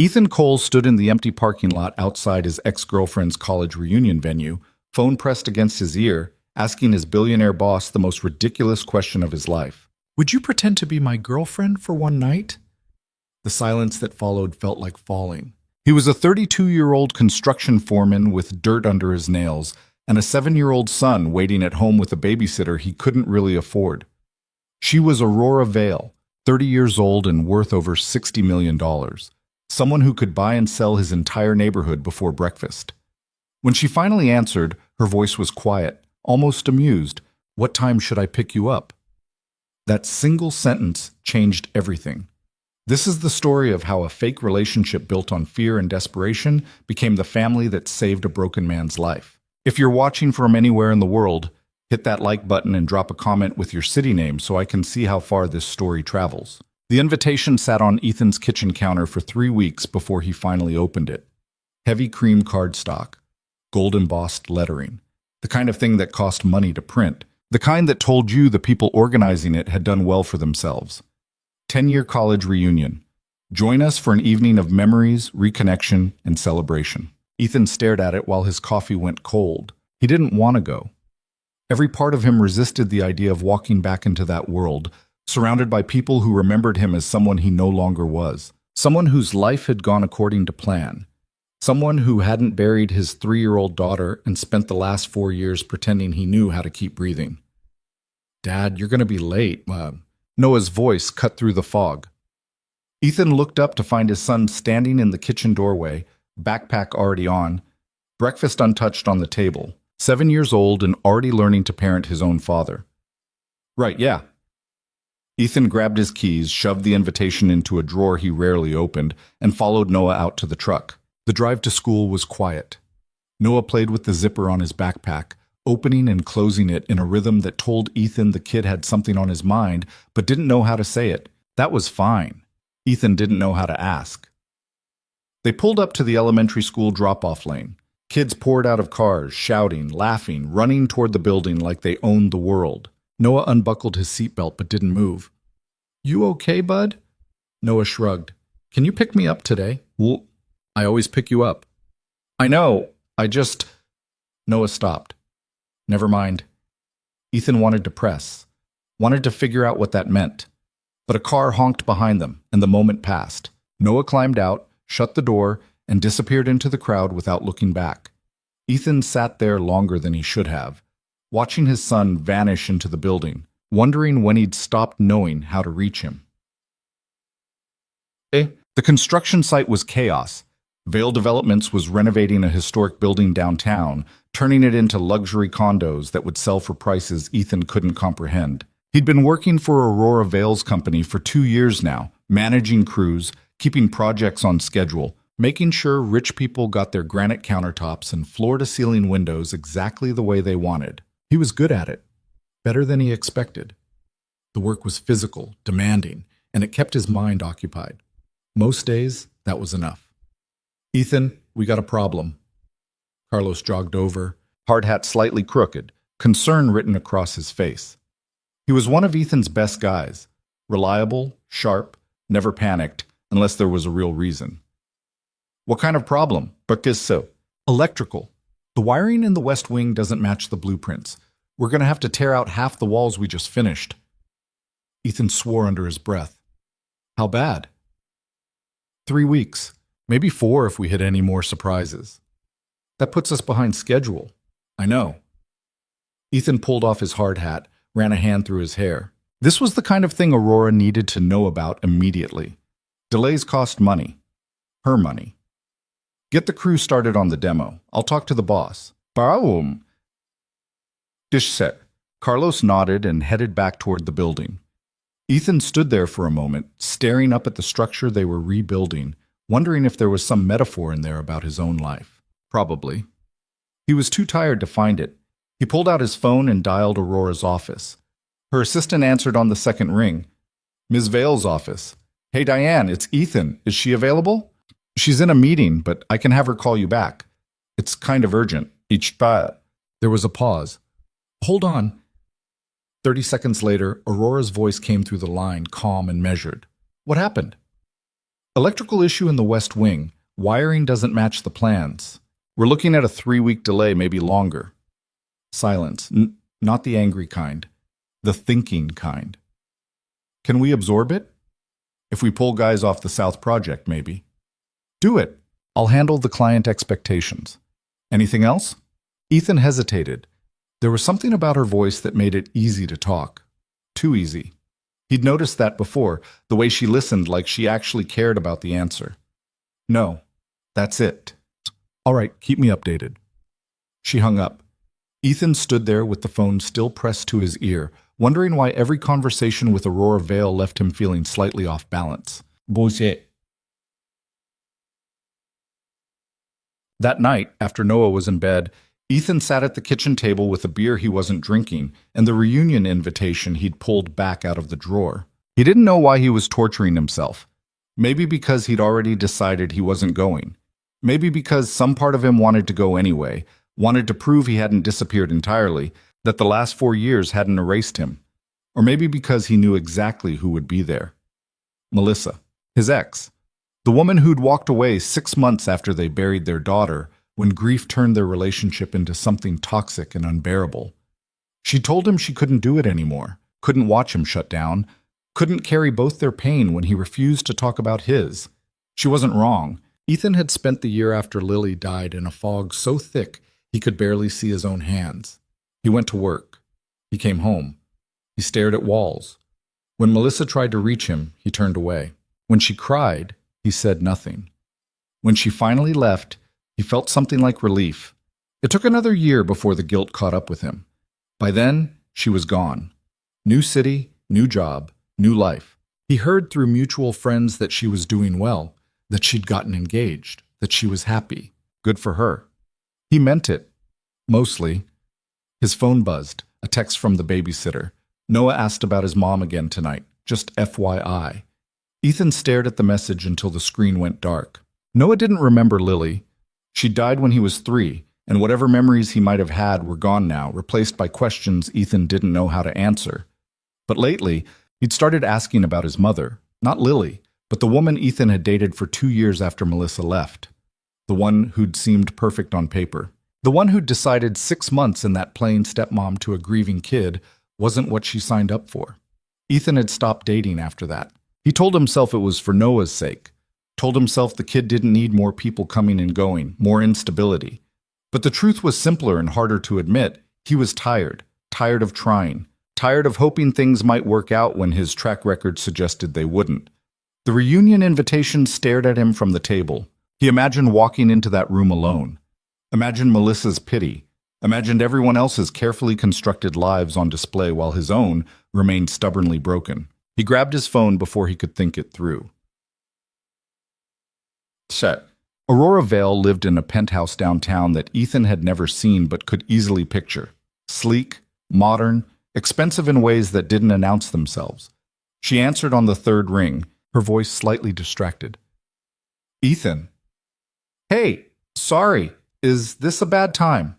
Ethan Cole stood in the empty parking lot outside his ex-girlfriend's college reunion venue, phone pressed against his ear, asking his billionaire boss the most ridiculous question of his life. "Would you pretend to be my girlfriend for one night?" The silence that followed felt like falling. He was a 32-year-old construction foreman with dirt under his nails, and a 7-year-old son waiting at home with a babysitter he couldn't really afford. She was Aurora Vale, 30 years old and worth over $60 million. Someone who could buy and sell his entire neighborhood before breakfast. When she finally answered, her voice was quiet, almost amused. "What time should I pick you up?" That single sentence changed everything. This is the story of how a fake relationship built on fear and desperation became the family that saved a broken man's life. If you're watching from anywhere in the world, hit that like button and drop a comment with your city name so I can see how far this story travels. The invitation sat on Ethan's kitchen counter for 3 weeks before he finally opened it. Heavy cream cardstock, gold embossed lettering, the kind of thing that cost money to print, the kind that told you the people organizing it had done well for themselves. 10-year college reunion. Join us for an evening of memories, reconnection, and celebration. Ethan stared at it while his coffee went cold. He didn't want to go. Every part of him resisted the idea of walking back into that world, surrounded by people who remembered him as someone he no longer was, someone whose life had gone according to plan, someone who hadn't buried his 3-year-old daughter and spent the last 4 years pretending he knew how to keep breathing. "Dad, you're going to be late." Noah's voice cut through the fog. Ethan looked up to find his son standing in the kitchen doorway, backpack already on, breakfast untouched on the table, 7 years old and already learning to parent his own father. "Right, yeah." Ethan grabbed his keys, shoved the invitation into a drawer he rarely opened, and followed Noah out to the truck. The drive to school was quiet. Noah played with the zipper on his backpack, opening and closing it in a rhythm that told Ethan the kid had something on his mind, but didn't know how to say it. That was fine. Ethan didn't know how to ask. They pulled up to the elementary school drop-off lane. Kids poured out of cars, shouting, laughing, running toward the building like they owned the world. Noah unbuckled his seatbelt but didn't move. "You okay, bud?" Noah shrugged. "Can you pick me up today?" "Well, I always pick you up." "I know, I just—" Noah stopped. Never mind. Ethan wanted to press, wanted to figure out what that meant. But a car honked behind them, and the moment passed. Noah climbed out, shut the door, and disappeared into the crowd without looking back. Ethan sat there longer than he should have, watching his son vanish into the building, wondering when he'd stopped knowing how to reach him. The construction site was chaos. Vale Developments was renovating a historic building downtown, turning it into luxury condos that would sell for prices Ethan couldn't comprehend. He'd been working for Aurora Vale's company for 2 years now, managing crews, keeping projects on schedule, making sure rich people got their granite countertops and floor-to-ceiling windows exactly the way they wanted. He was good at it, better than he expected. The work was physical, demanding, and it kept his mind occupied. Most days, that was enough. "Ethan, we got a problem." Carlos jogged over, hard hat slightly crooked, concern written across his face. He was one of Ethan's best guys, reliable, sharp, never panicked, unless there was a real reason. "What kind of problem?" "Because so." "Electrical. The wiring in the West Wing doesn't match the blueprints. We're going to have to tear out half the walls we just finished." Ethan swore under his breath. "How bad?" 3 weeks. Maybe 4 if we hit any more surprises. That puts us behind schedule." "I know." Ethan pulled off his hard hat, ran a hand through his hair. This was the kind of thing Aurora needed to know about immediately. Delays cost money. Her money. "Get the crew started on the demo. I'll talk to the boss." "Baum." "Dish set." Carlos nodded and headed back toward the building. Ethan stood there for a moment, staring up at the structure they were rebuilding, wondering if there was some metaphor in there about his own life. Probably. He was too tired to find it. He pulled out his phone and dialed Aurora's office. Her assistant answered on the second ring. "Ms. Vale's office." "Hey, Diane, it's Ethan. Is she available?" "She's in a meeting, but I can have her call you back. It's kind of urgent." There was a pause. "Hold on." 30 seconds later, Aurora's voice came through the line, calm and measured. "What happened?" Electrical issue in the West Wing. Wiring doesn't match the plans. We're looking at a 3-week delay, maybe longer. Silence. Not the angry kind. The thinking kind. Can we absorb it? If we pull guys off the South Project, maybe. Do it. I'll handle the client expectations. Anything else? Ethan hesitated. There was something about her voice that made it easy to talk. Too easy. He'd noticed that before, the way she listened like she actually cared about the answer. No, that's it. All right, keep me updated. She hung up. Ethan stood there with the phone still pressed to his ear, wondering why every conversation with Aurora Vale left him feeling slightly off balance. Bullshit. That night, after Noah was in bed, Ethan sat at the kitchen table with a beer he wasn't drinking and the reunion invitation he'd pulled back out of the drawer. He didn't know why he was torturing himself. Maybe because he'd already decided he wasn't going. Maybe because some part of him wanted to go anyway, wanted to prove he hadn't disappeared entirely, that the last 4 years hadn't erased him. Or maybe because he knew exactly who would be there. Melissa, his ex. The woman who'd walked away 6 months after they buried their daughter, when grief turned their relationship into something toxic and unbearable. She told him she couldn't do it anymore, couldn't watch him shut down, couldn't carry both their pain when he refused to talk about his. She wasn't wrong. Ethan had spent the year after Lily died in a fog so thick he could barely see his own hands. He went to work. He came home. He stared at walls. When Melissa tried to reach him, he turned away. When she cried, he said nothing. When she finally left, he felt something like relief. It took another year before the guilt caught up with him. By then, she was gone. New city, new job, new life. He heard through mutual friends that she was doing well, that she'd gotten engaged, that she was happy. Good for her. He meant it. Mostly. His phone buzzed, a text from the babysitter. Noah asked about his mom again tonight, just FYI. Ethan stared at the message until the screen went dark. Noah didn't remember Lily. She died when he was 3, and whatever memories he might have had were gone now, replaced by questions Ethan didn't know how to answer. But lately, he'd started asking about his mother, not Lily, but the woman Ethan had dated for 2 years after Melissa left. The one who'd seemed perfect on paper. The one who'd decided 6 months in that playing stepmom to a grieving kid wasn't what she signed up for. Ethan had stopped dating after that. He told himself it was for Noah's sake. Told himself the kid didn't need more people coming and going, more instability. But the truth was simpler and harder to admit. He was tired of trying, tired of hoping things might work out when his track record suggested they wouldn't. The reunion invitation stared at him from the table. He imagined walking into that room alone. Imagined Melissa's pity. Imagined everyone else's carefully constructed lives on display while his own remained stubbornly broken. He grabbed his phone before he could think it through. Set. Aurora Vale lived in a penthouse downtown that Ethan had never seen but could easily picture. Sleek, modern, expensive in ways that didn't announce themselves. She answered on the 3rd ring, her voice slightly distracted. Ethan. Hey, sorry, is this a bad time?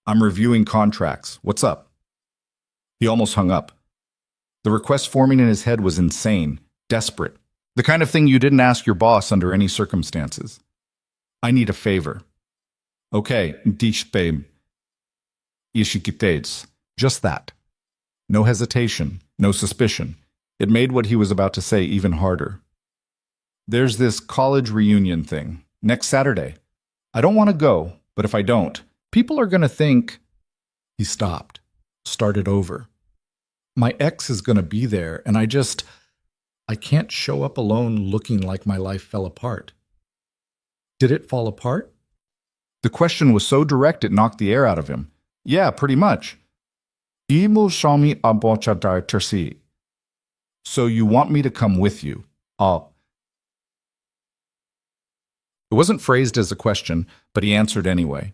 I'm reviewing contracts. What's up? He almost hung up. The request forming in his head was insane, desperate. The kind of thing you didn't ask your boss under any circumstances. I need a favor. Okay, babe. Just that. No hesitation, no suspicion. It made what he was about to say even harder. There's this college reunion thing, next Saturday. I don't want to go, but if I don't, people are going to think... He stopped, started over. My ex is going to be there, and I can't show up alone looking like my life fell apart. Did it fall apart? The question was so direct it knocked the air out of him. Yeah, pretty much. So you want me to come with you? It wasn't phrased as a question, but he answered anyway.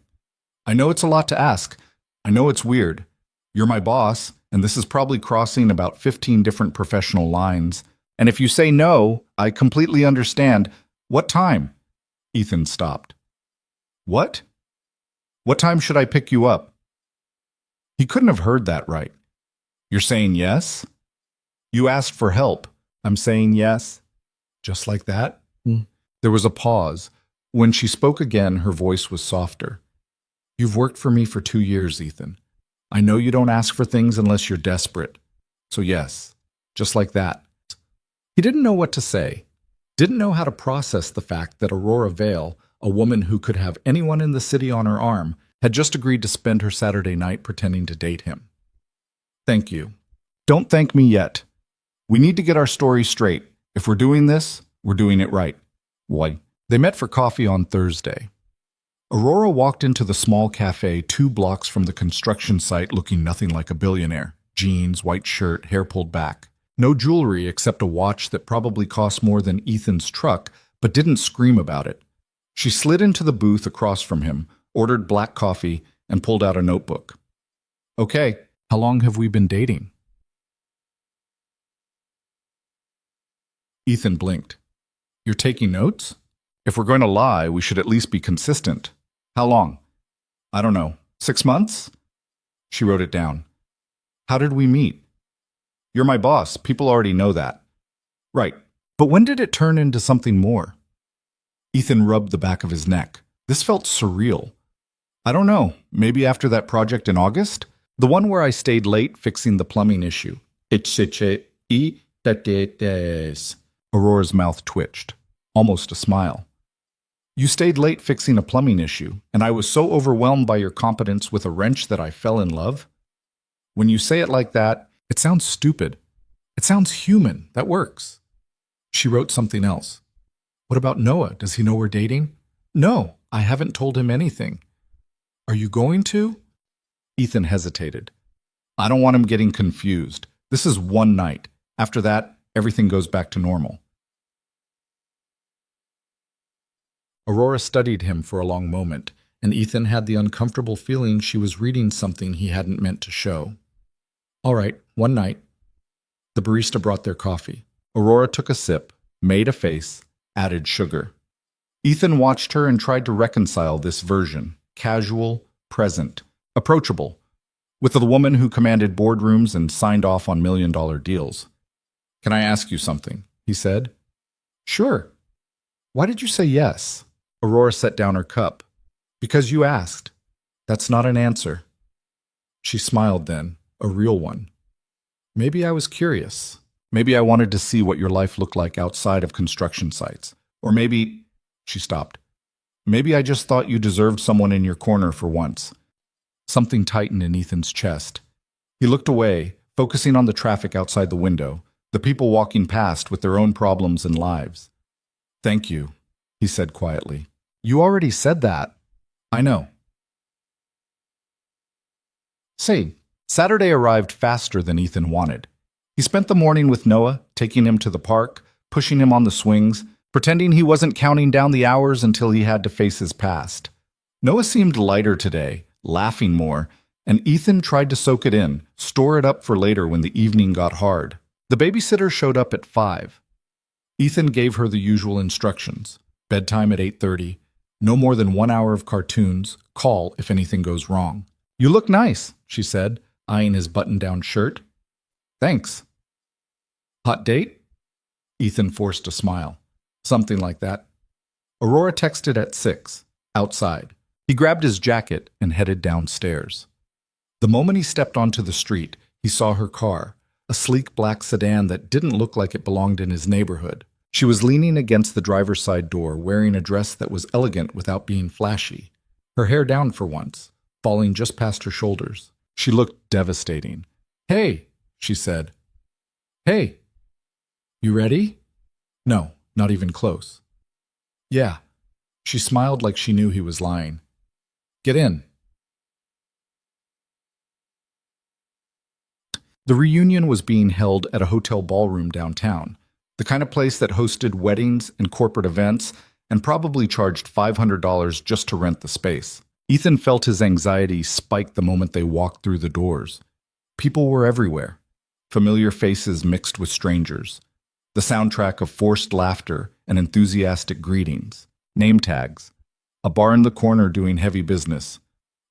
I know it's a lot to ask. I know it's weird. You're my boss, and this is probably crossing about 15 different professional lines. And if you say no, I completely understand. What time? Ethan stopped. What? What time should I pick you up? He couldn't have heard that right. You're saying yes? You asked for help. I'm saying yes. Just like that? There was a pause. When she spoke again, her voice was softer. You've worked for me for 2 years, Ethan. I know you don't ask for things unless you're desperate. So yes, just like that. He didn't know what to say. Didn't know how to process the fact that Aurora Vale, a woman who could have anyone in the city on her arm, had just agreed to spend her Saturday night pretending to date him. Thank you. Don't thank me yet. We need to get our story straight. If we're doing this, we're doing it right. Why? They met for coffee on Thursday. Aurora walked into the small cafe 2 blocks from the construction site looking nothing like a billionaire. Jeans, white shirt, hair pulled back. No jewelry except a watch that probably cost more than Ethan's truck, but didn't scream about it. She slid into the booth across from him, ordered black coffee, and pulled out a notebook. Okay, how long have we been dating? Ethan blinked. You're taking notes? If we're going to lie, we should at least be consistent. How long? I don't know. 6 months? She wrote it down. How did we meet? You're my boss. People already know that. Right. But when did it turn into something more? Ethan rubbed the back of his neck. This felt surreal. I don't know. Maybe after that project in August? The one where I stayed late fixing the plumbing issue. Aurora's mouth twitched. Almost a smile. You stayed late fixing a plumbing issue, and I was so overwhelmed by your competence with a wrench that I fell in love? When you say it like that, it sounds stupid. It sounds human. That works. She wrote something else. What about Noah? Does he know we're dating? No, I haven't told him anything. Are you going to? Ethan hesitated. I don't want him getting confused. This is one night. After that, everything goes back to normal. Aurora studied him for a long moment, and Ethan had the uncomfortable feeling she was reading something he hadn't meant to show. All right, one night. The barista brought their coffee. Aurora took a sip, made a face, added sugar. Ethan watched her and tried to reconcile this version, casual, present, approachable, with the woman who commanded boardrooms and signed off on million-dollar deals. Can I ask you something? He said. Sure. Why did you say yes? Aurora set down her cup. Because you asked. That's not an answer. She smiled then, a real one. Maybe I was curious. Maybe I wanted to see what your life looked like outside of construction sites. Or maybe... She stopped. Maybe I just thought you deserved someone in your corner for once. Something tightened in Ethan's chest. He looked away, focusing on the traffic outside the window, the people walking past with their own problems and lives. Thank you, he said quietly. You already said that. I know. Say, Saturday arrived faster than Ethan wanted. He spent the morning with Noah, taking him to the park, pushing him on the swings, pretending he wasn't counting down the hours until he had to face his past. Noah seemed lighter today, laughing more, and Ethan tried to soak it in, store it up for later when the evening got hard. The babysitter showed up at 5. Ethan gave her the usual instructions. Bedtime at 8:30, no more than 1 hour of cartoons, call if anything goes wrong. You look nice, she said, eyeing his button-down shirt. Thanks. Hot date? Ethan forced a smile. Something like that. Aurora texted at 6, outside. He grabbed his jacket and headed downstairs. The moment he stepped onto the street, he saw her car, a sleek black sedan that didn't look like it belonged in his neighborhood. She was leaning against the driver's side door, wearing a dress that was elegant without being flashy. Her hair down for once, falling just past her shoulders. She looked devastating. Hey, she said. Hey. You ready? No, not even close. Yeah. She smiled like she knew he was lying. Get in. The reunion was being held at a hotel ballroom downtown, the kind of place that hosted weddings and corporate events and probably charged $500 just to rent the space. Ethan felt his anxiety spike the moment they walked through the doors. People were everywhere, familiar faces mixed with strangers, the soundtrack of forced laughter and enthusiastic greetings, name tags, a bar in the corner doing heavy business.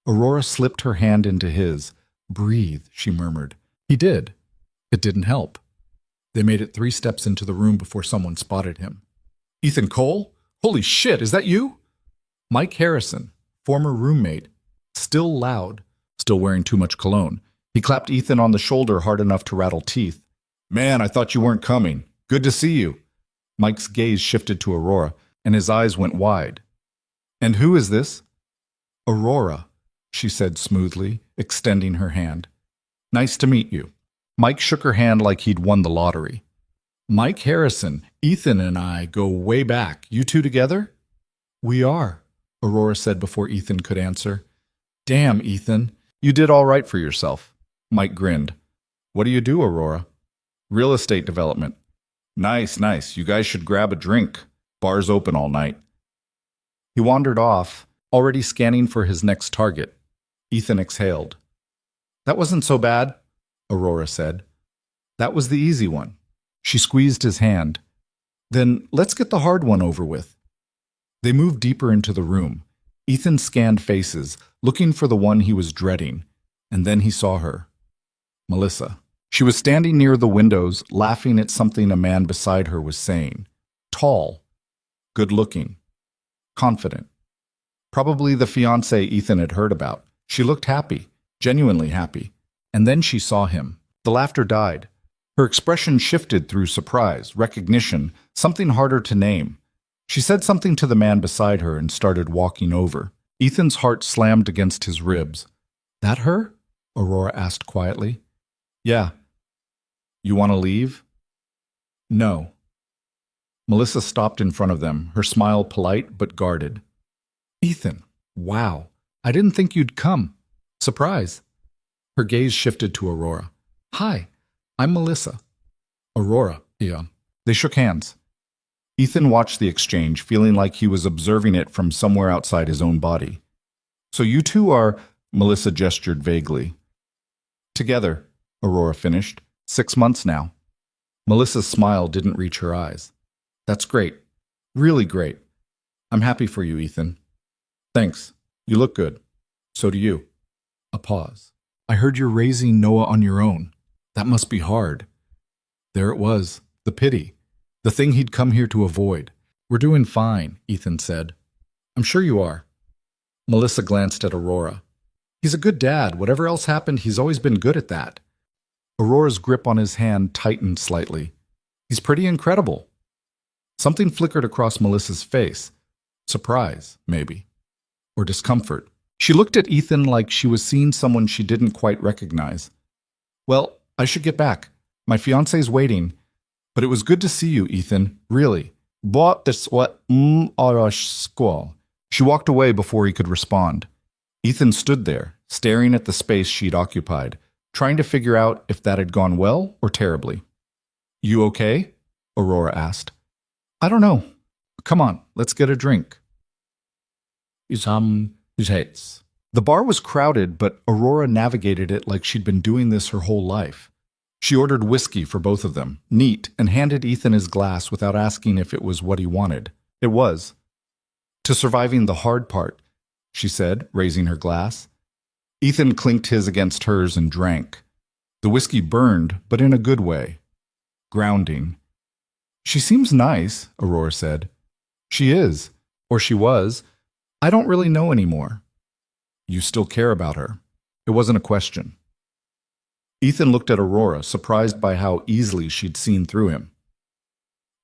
Aurora slipped her hand into his. Breathe, she murmured. He did. It didn't help. They made it 3 steps into the room before someone spotted him. Ethan Cole? Holy shit, is that you? Mike Harrison, former roommate, still loud, still wearing too much cologne. He clapped Ethan on the shoulder hard enough to rattle teeth. Man, I thought you weren't coming. Good to see you. Mike's gaze shifted to Aurora, and his eyes went wide. And who is this? Aurora, she said smoothly, extending her hand. Nice to meet you. Mike shook her hand like he'd won the lottery. Mike Harrison, Ethan and I go way back. You two together? We are, Aurora said before Ethan could answer. Damn, Ethan, you did all right for yourself. Mike grinned. What do you do, Aurora? Real estate development. Nice, nice. You guys should grab a drink. Bar's open all night. He wandered off, already scanning for his next target. Ethan exhaled. That wasn't so bad, Aurora said. That was the easy one. She squeezed his hand. Then let's get the hard one over with. They moved deeper into the room. Ethan scanned faces, looking for the one he was dreading, and then he saw her. Melissa. She was standing near the windows, laughing at something a man beside her was saying. Tall, good-looking, confident. Probably the fiancé Ethan had heard about. She looked happy, genuinely happy. And then she saw him. The laughter died. Her expression shifted through surprise, recognition, something harder to name. She said something to the man beside her and started walking over. Ethan's heart slammed against his ribs. That her? Aurora asked quietly. Yeah. You want to leave? No. Melissa stopped in front of them, her smile polite but guarded. Ethan, wow. I didn't think you'd come. Surprise. Her gaze shifted to Aurora. Hi, I'm Melissa. Aurora, yeah. They shook hands. Ethan watched the exchange, feeling like he was observing it from somewhere outside his own body. So you two are, Melissa gestured vaguely. Together, Aurora finished. 6 months now. Melissa's smile didn't reach her eyes. That's great. Really great. I'm happy for you, Ethan. Thanks. You look good. So do you. A pause. I heard you're raising Noah on your own. That must be hard. There it was, the pity. The thing he'd come here to avoid. We're doing fine, Ethan said. I'm sure you are. Melissa glanced at Aurora. He's a good dad. Whatever else happened, he's always been good at that. Aurora's grip on his hand tightened slightly. He's pretty incredible. Something flickered across Melissa's face. Surprise, maybe. Or discomfort. She looked at Ethan like she was seeing someone she didn't quite recognize. Well, I should get back. My fiancé's waiting. But it was good to see you, Ethan. Really. She walked away before he could respond. Ethan stood there, staring at the space she'd occupied, trying to figure out if that had gone well or terribly. You okay? Aurora asked. I don't know. Come on, let's get a drink. The bar was crowded, but Aurora navigated it like she'd been doing this her whole life. She ordered whiskey for both of them, neat, and handed Ethan his glass without asking if it was what he wanted. It was. To surviving the hard part, she said, raising her glass. Ethan clinked his against hers and drank. The whiskey burned, but in a good way. Grounding. She seems nice, Aurora said. She is. Or she was. I don't really know anymore. You still care about her. It wasn't a question. Ethan looked at Aurora, surprised by how easily she'd seen through him.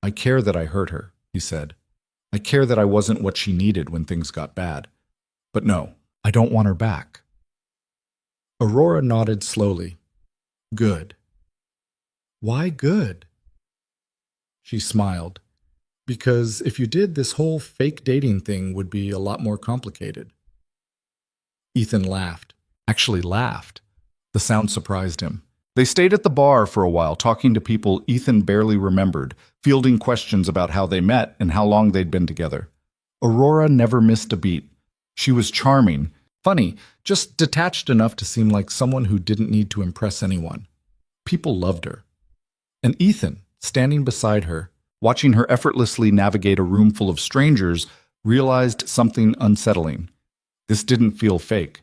I care that I hurt her, he said. I care that I wasn't what she needed when things got bad. But no, I don't want her back. Aurora nodded slowly. Good. Why good? She smiled. Because if you did, this whole fake dating thing would be a lot more complicated. Ethan laughed. Actually laughed. The sound surprised him. They stayed at the bar for a while, talking to people Ethan barely remembered, fielding questions about how they met and how long they'd been together. Aurora never missed a beat. She was charming, funny, just detached enough to seem like someone who didn't need to impress anyone. People loved her. And Ethan, standing beside her, watching her effortlessly navigate a room full of strangers, realized something unsettling. This didn't feel fake.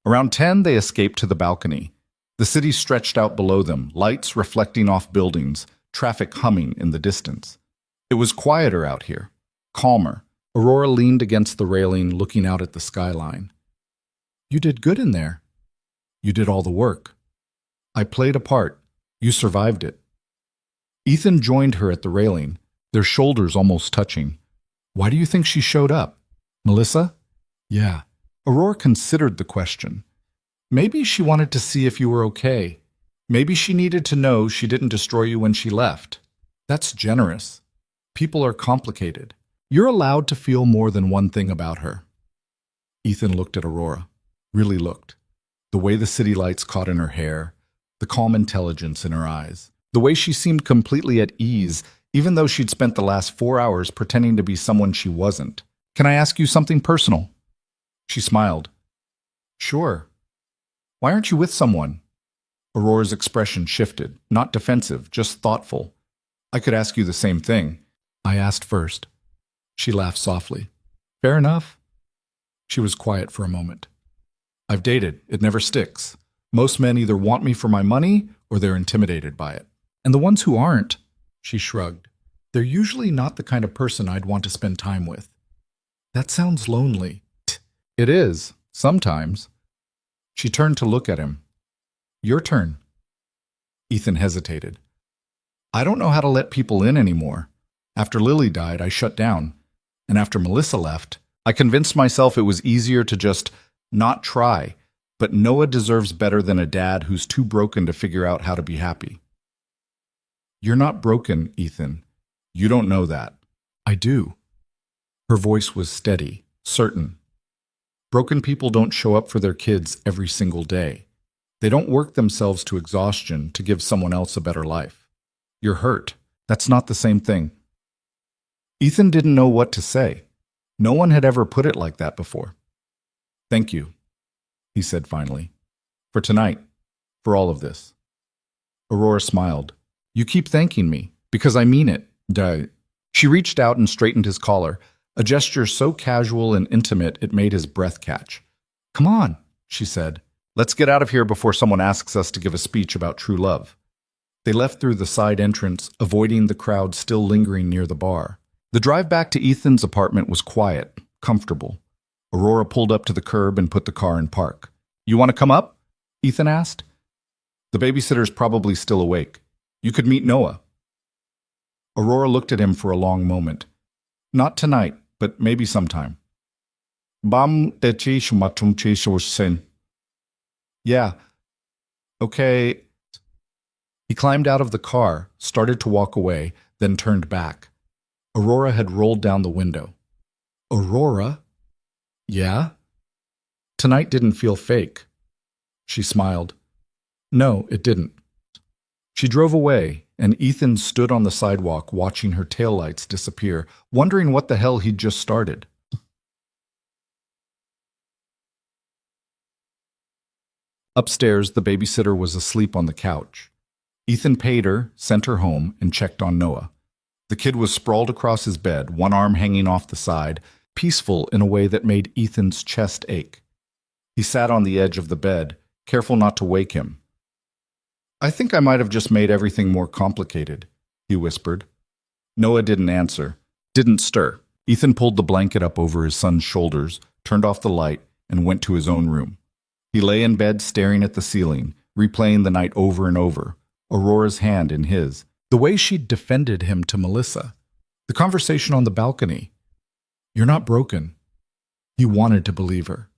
Around 10, they escaped to the balcony. The city stretched out below them, lights reflecting off buildings, traffic humming in the distance. It was quieter out here, calmer. Aurora leaned against the railing, looking out at the skyline. You did good in there. You did all the work. I played a part. You survived it. Ethan joined her at the railing, their shoulders almost touching. Why do you think she showed up? Melissa? Yeah. Aurora considered the question. Maybe she wanted to see if you were okay. Maybe she needed to know she didn't destroy you when she left. That's generous. People are complicated. You're allowed to feel more than one thing about her. Ethan looked at Aurora. Really looked. The way the city lights caught in her hair, the calm intelligence in her eyes, the way she seemed completely at ease, even though she'd spent the last 4 hours pretending to be someone she wasn't. Can I ask you something personal? She smiled. Sure. Why aren't you with someone? Aurora's expression shifted, not defensive, just thoughtful. I could ask you the same thing. I asked first. She laughed softly. Fair enough. She was quiet for a moment. I've dated. It never sticks. Most men either want me for my money or they're intimidated by it. And the ones who aren't, she shrugged, they're usually not the kind of person I'd want to spend time with. That sounds lonely. It is, sometimes. She turned to look at him. Your turn. Ethan hesitated. I don't know how to let people in anymore. After Lily died, I shut down. And after Melissa left, I convinced myself it was easier to just not try. But Noah deserves better than a dad who's too broken to figure out how to be happy. You're not broken, Ethan. You don't know that. I do. Her voice was steady, certain. Broken people don't show up for their kids every single day. They don't work themselves to exhaustion to give someone else a better life. You're hurt. That's not the same thing. Ethan didn't know what to say. No one had ever put it like that before. Thank you, he said finally. For tonight. For all of this. Aurora smiled. You keep thanking me, because I mean it. Duh. She reached out and straightened his collar, a gesture so casual and intimate it made his breath catch. Come on, she said. Let's get out of here before someone asks us to give a speech about true love. They left through the side entrance, avoiding the crowd still lingering near the bar. The drive back to Ethan's apartment was quiet, comfortable. Aurora pulled up to the curb and put the car in park. You want to come up? Ethan asked. The babysitter's probably still awake. You could meet Noah. Aurora looked at him for a long moment. Not tonight, but maybe sometime. Yeah. Okay. He climbed out of the car, started to walk away, then turned back. Aurora had rolled down the window. Aurora? Yeah? Tonight didn't feel fake. She smiled. No, it didn't. She drove away, and Ethan stood on the sidewalk watching her taillights disappear, wondering what the hell he'd just started. Upstairs, the babysitter was asleep on the couch. Ethan paid her, sent her home, and checked on Noah. The kid was sprawled across his bed, one arm hanging off the side, peaceful in a way that made Ethan's chest ache. He sat on the edge of the bed, careful not to wake him. I think I might have just made everything more complicated, he whispered. Noah didn't answer, didn't stir. Ethan pulled the blanket up over his son's shoulders, turned off the light, and went to his own room. He lay in bed staring at the ceiling, replaying the night over and over, Aurora's hand in his, the way she'd defended him to Melissa, the conversation on the balcony. You're not broken. He wanted to believe her.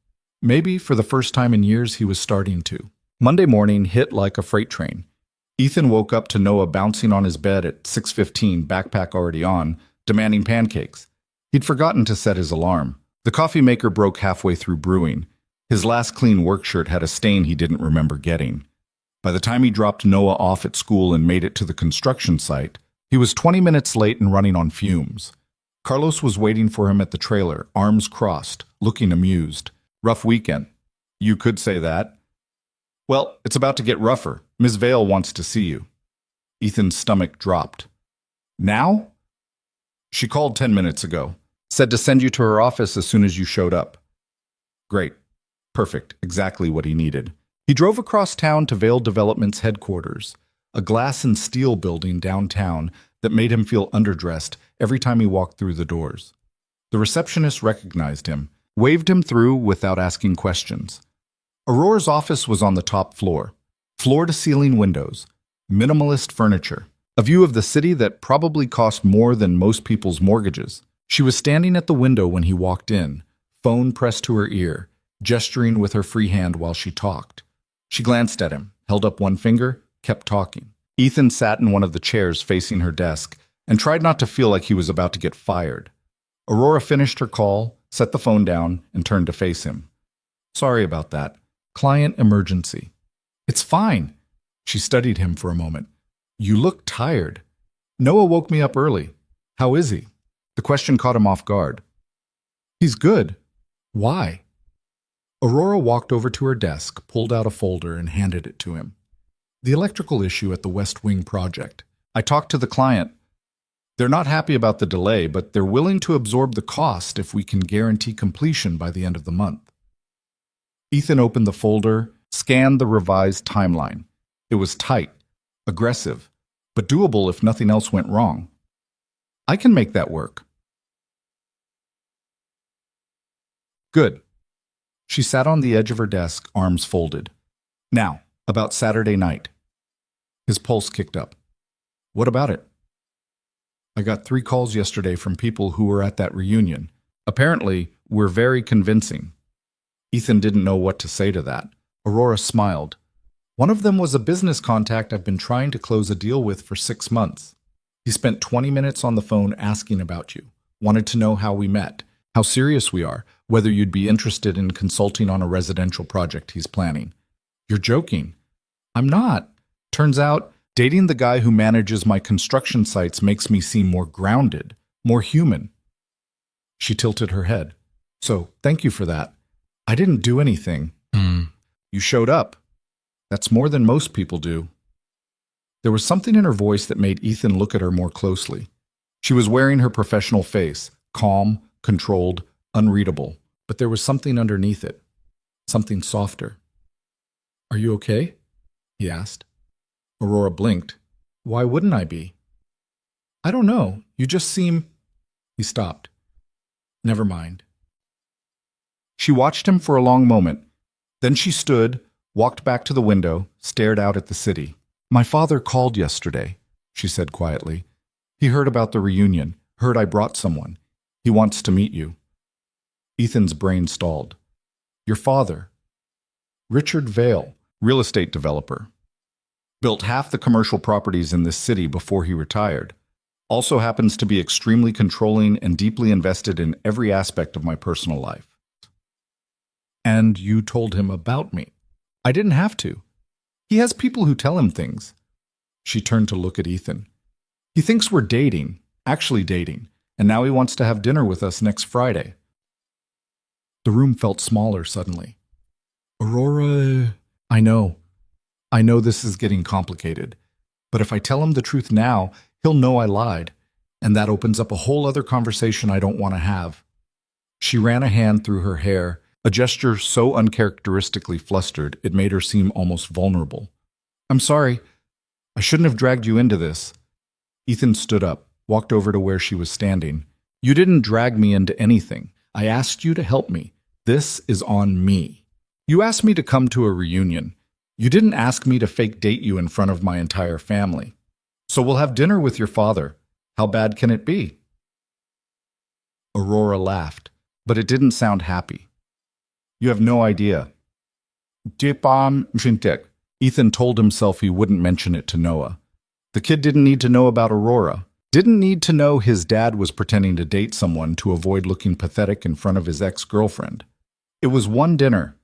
Maybe for the first time in years he was starting to. Monday morning hit like a freight train. Ethan woke up to Noah bouncing on his bed at 6:15, backpack already on, demanding pancakes. He'd forgotten to set his alarm. The coffee maker broke halfway through brewing. His last clean work shirt had a stain he didn't remember getting. By the time he dropped Noah off at school and made it to the construction site, he was 20 minutes late and running on fumes. Carlos was waiting for him at the trailer, arms crossed, looking amused. Rough weekend. You could say that. Well, it's about to get rougher. Ms. Vale wants to see you. Ethan's stomach dropped. Now? She called 10 minutes ago. Said to send you to her office as soon as you showed up. Great. Perfect. Exactly what he needed. He drove across town to Vale Development's headquarters, a glass and steel building downtown that made him feel underdressed every time he walked through the doors. The receptionist recognized him, waved him through without asking questions. Aurora's office was on the top floor. Floor-to-ceiling windows, minimalist furniture, a view of the city that probably cost more than most people's mortgages. She was standing at the window when he walked in, phone pressed to her ear, gesturing with her free hand while she talked. She glanced at him, held up one finger, kept talking. Ethan sat in one of the chairs facing her desk and tried not to feel like he was about to get fired. Aurora finished her call, set the phone down, and turned to face him. "Sorry about that. Client emergency." "It's fine." She studied him for a moment. "You look tired." "Noah woke me up early. How is he?" The question caught him off guard. "He's good." "Why?" Aurora walked over to her desk, pulled out a folder, and handed it to him. "The electrical issue at the West Wing project. I talked to the client. They're not happy about the delay, but they're willing to absorb the cost if we can guarantee completion by the end of the month." Ethan opened the folder, scanned the revised timeline. It was tight, aggressive, but doable if nothing else went wrong. "I can make that work." "Good." She sat on the edge of her desk, arms folded. "Now, about Saturday night." His pulse kicked up. "What about it?" "I got 3 calls yesterday from people who were at that reunion. Apparently, we're very convincing." Ethan didn't know what to say to that. Aurora smiled. "One of them was a business contact I've been trying to close a deal with for 6 months. He spent 20 minutes on the phone asking about you, wanted to know how we met, how serious we are, whether you'd be interested in consulting on a residential project he's planning." "You're joking." "I'm not. Turns out, dating the guy who manages my construction sites makes me seem more grounded, more human." She tilted her head. "So, thank you for that. I didn't do anything." "You showed up. That's more than most people do." There was something in her voice that made Ethan look at her more closely. She was wearing her professional face, calm, controlled, unreadable, but there was something underneath it, something softer. "Are you okay?" he asked. Aurora blinked. "Why wouldn't I be?" "I don't know. You just seem—" He stopped. "Never mind." She watched him for a long moment. Then she stood, walked back to the window, stared out at the city. "My father called yesterday," she said quietly. "He heard about the reunion, heard I brought someone. He wants to meet you." Ethan's brain stalled. "Your father?" "Richard Vale, real estate developer. Built half the commercial properties in this city before he retired. Also happens to be extremely controlling and deeply invested in every aspect of my personal life." "And you told him about me?" "I didn't have to. He has people who tell him things." She turned to look at Ethan. "He thinks we're dating, actually dating, and now he wants to have dinner with us next Friday." The room felt smaller suddenly. "Aurora, I know this is getting complicated, but if I tell him the truth now, he'll know I lied, and that opens up a whole other conversation I don't want to have." She ran a hand through her hair, a gesture so uncharacteristically flustered it made her seem almost vulnerable. "I'm sorry. I shouldn't have dragged you into this." Ethan stood up, walked over to where she was standing. "You didn't drag me into anything. I asked you to help me. This is on me. You asked me to come to a reunion. You didn't ask me to fake date you in front of my entire family. So we'll have dinner with your father. How bad can it be?" Aurora laughed, but it didn't sound happy. "You have no idea." Ethan told himself he wouldn't mention it to Noah. The kid didn't need to know about Aurora. Didn't need to know his dad was pretending to date someone to avoid looking pathetic in front of his ex-girlfriend. It was one dinner.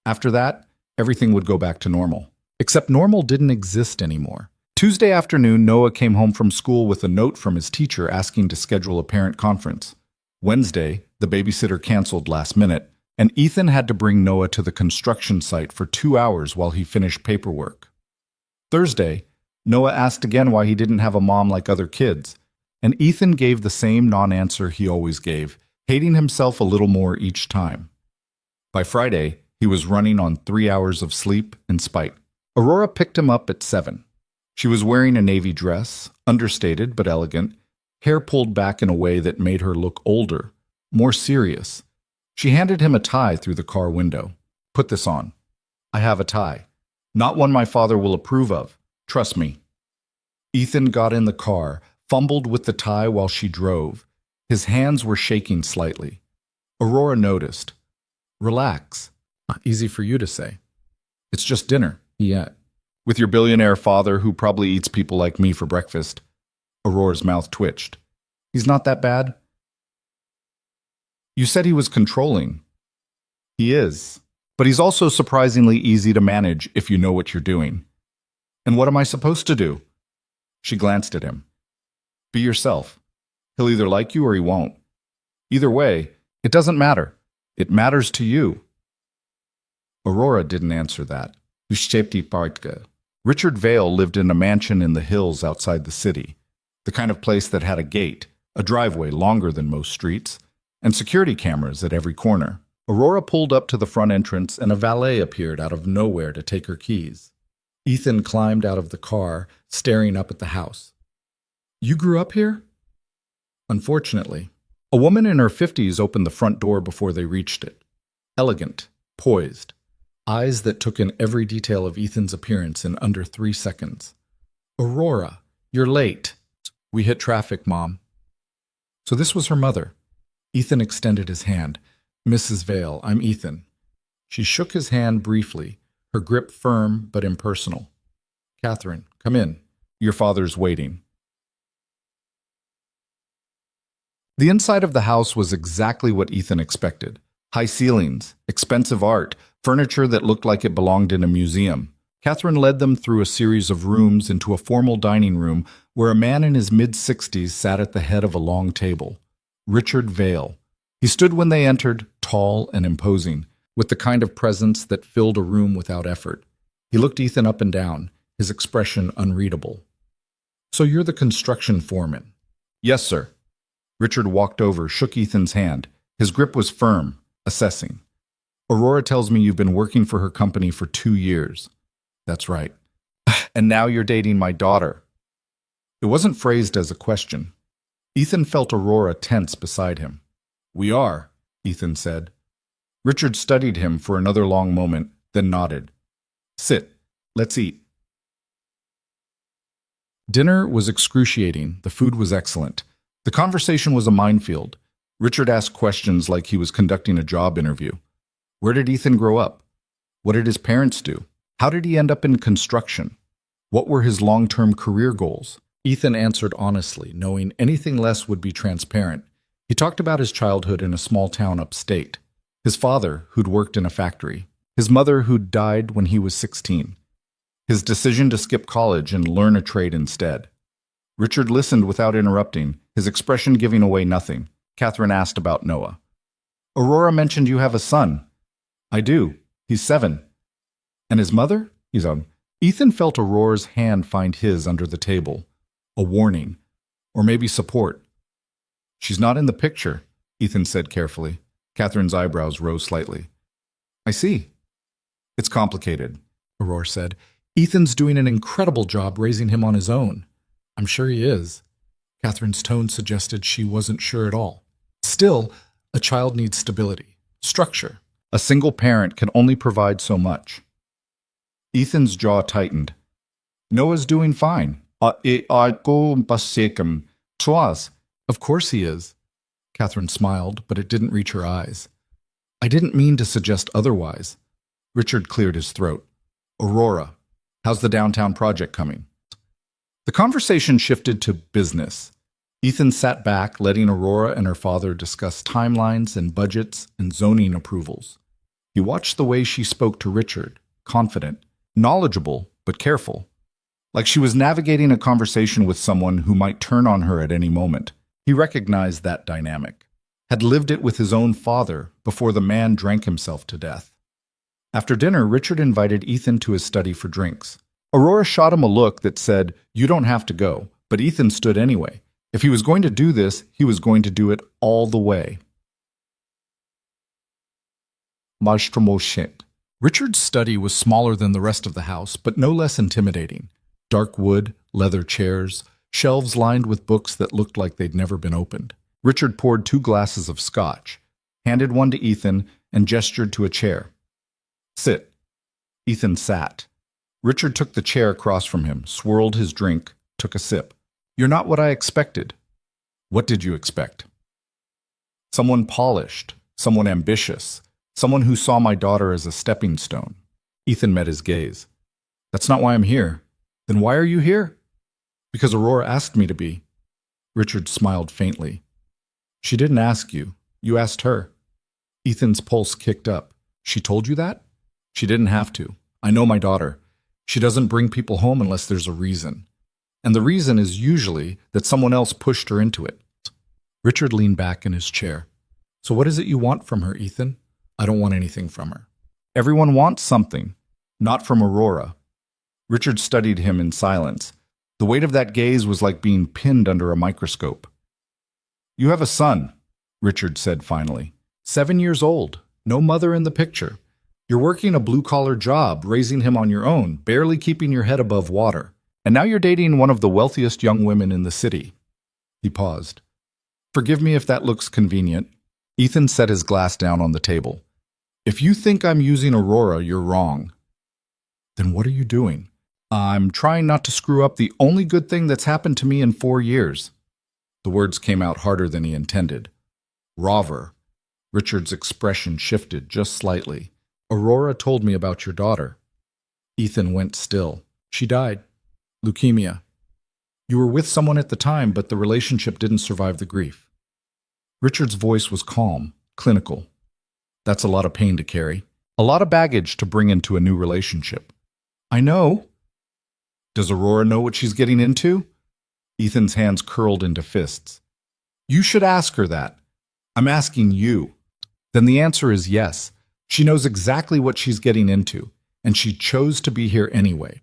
After that, everything would go back to normal. Except normal didn't exist anymore. Tuesday afternoon, Noah came home from school with a note from his teacher asking to schedule a parent conference. Wednesday, the babysitter canceled last minute, and Ethan had to bring Noah to the construction site for 2 hours while he finished paperwork. Thursday, Noah asked again why he didn't have a mom like other kids, and Ethan gave the same non-answer he always gave, hating himself a little more each time. By Friday, he was running on 3 hours of sleep and spite. Aurora picked him up at 7. She was wearing a navy dress, understated but elegant, hair pulled back in a way that made her look older, more serious. She handed him a tie through the car window. Put this on. I have a tie. Not one my father will approve of. Trust me. Ethan got in the car, fumbled with the tie while she drove. His hands were shaking slightly. Aurora noticed. Relax. Easy for you to say. It's just dinner. Yeah. With your billionaire father who probably eats people like me for breakfast. Aurora's mouth twitched. He's not that bad? You said he was controlling. He is. But he's also surprisingly easy to manage if you know what you're doing. And what am I supposed to do? She glanced at him. Be yourself. He'll either like you or he won't. Either way, it doesn't matter. It matters to you. Aurora didn't answer that. Richard Vale lived in a mansion in the hills outside the city, the kind of place that had a gate, a driveway longer than most streets, and security cameras at every corner. Aurora pulled up to the front entrance and a valet appeared out of nowhere to take her keys. Ethan climbed out of the car, staring up at the house. You grew up here? Unfortunately. A woman in her 50s opened the front door before they reached it. Elegant, poised, eyes that took in every detail of Ethan's appearance in under 3 seconds. Aurora, you're late. We hit traffic, Mom. So this was her mother. Ethan extended his hand. Mrs. Vale, I'm Ethan. She shook his hand briefly, her grip firm but impersonal. Catherine, come in. Your father's waiting. The inside of the house was exactly what Ethan expected. High ceilings, expensive art, furniture that looked like it belonged in a museum. Catherine led them through a series of rooms into a formal dining room where a man in his mid-60s sat at the head of a long table. Richard Vale. He stood when they entered, tall and imposing, with the kind of presence that filled a room without effort. He looked Ethan up and down, his expression unreadable. So you're the construction foreman? Yes, sir. Richard walked over, shook Ethan's hand. His grip was firm, assessing. Aurora tells me you've been working for her company for 2 years. That's right. And now you're dating my daughter. It wasn't phrased as a question. Ethan felt Aurora tense beside him. We are, Ethan said. Richard studied him for another long moment, then nodded. Sit. Let's eat. Dinner was excruciating. The food was excellent. The conversation was a minefield. Richard asked questions like he was conducting a job interview. Where did Ethan grow up? What did his parents do? How did he end up in construction? What were his long-term career goals? Ethan answered honestly, knowing anything less would be transparent. He talked about his childhood in a small town upstate. His father, who'd worked in a factory. His mother, who'd died when he was 16. His decision to skip college and learn a trade instead. Richard listened without interrupting, his expression giving away nothing. Catherine asked about Noah. Aurora mentioned you have a son. I do. He's 7. And his mother? He's on. Ethan felt Aurora's hand find his under the table. A warning. Or maybe support. She's not in the picture, Ethan said carefully. Catherine's eyebrows rose slightly. I see. It's complicated, Aurora said. Ethan's doing an incredible job raising him on his own. I'm sure he is. Catherine's tone suggested she wasn't sure at all. Still, a child needs stability, structure. A single parent can only provide so much. Ethan's jaw tightened. Noah's doing fine. Of course he is. Catherine smiled, but it didn't reach her eyes. I didn't mean to suggest otherwise. Richard cleared his throat. Aurora, how's the downtown project coming? The conversation shifted to business. Ethan sat back, letting Aurora and her father discuss timelines and budgets and zoning approvals. He watched the way she spoke to Richard, confident, knowledgeable, but careful. Like she was navigating a conversation with someone who might turn on her at any moment. He recognized that dynamic, had lived it with his own father before the man drank himself to death. After dinner, Richard invited Ethan to his study for drinks. Aurora shot him a look that said, you don't have to go, but Ethan stood anyway. If he was going to do this, he was going to do it all the way. Richard's study was smaller than the rest of the house, but no less intimidating. Dark wood, leather chairs, shelves lined with books that looked like they'd never been opened. Richard poured 2 glasses of scotch, handed one to Ethan, and gestured to a chair. Sit. Ethan sat. Richard took the chair across from him, swirled his drink, took a sip. You're not what I expected. What did you expect? Someone polished, someone ambitious, someone who saw my daughter as a stepping stone. Ethan met his gaze. That's not why I'm here. Then why are you here? Because Aurora asked me to be. Richard smiled faintly. She didn't ask you. You asked her. Ethan's pulse kicked up. She told you that? She didn't have to. I know my daughter. She doesn't bring people home unless there's a reason. And the reason is usually that someone else pushed her into it. Richard leaned back in his chair. So what is it you want from her, Ethan? I don't want anything from her. Everyone wants something. Not from Aurora. Richard studied him in silence. The weight of that gaze was like being pinned under a microscope. You have a son, Richard said finally. 7 years old. No mother in the picture. You're working a blue-collar job, raising him on your own, barely keeping your head above water. And now you're dating one of the wealthiest young women in the city. He paused. Forgive me if that looks convenient. Ethan set his glass down on the table. If you think I'm using Aurora, you're wrong. Then what are you doing? I'm trying not to screw up the only good thing that's happened to me in 4 years. The words came out harder than he intended. Rover. Richard's expression shifted just slightly. Aurora told me about your daughter. Ethan went still. She died. Leukemia. You were with someone at the time, but the relationship didn't survive the grief. Richard's voice was calm, clinical. That's a lot of pain to carry. A lot of baggage to bring into a new relationship. I know. Does Aurora know what she's getting into? Ethan's hands curled into fists. You should ask her that. I'm asking you. Then the answer is yes. She knows exactly what she's getting into, and she chose to be here anyway.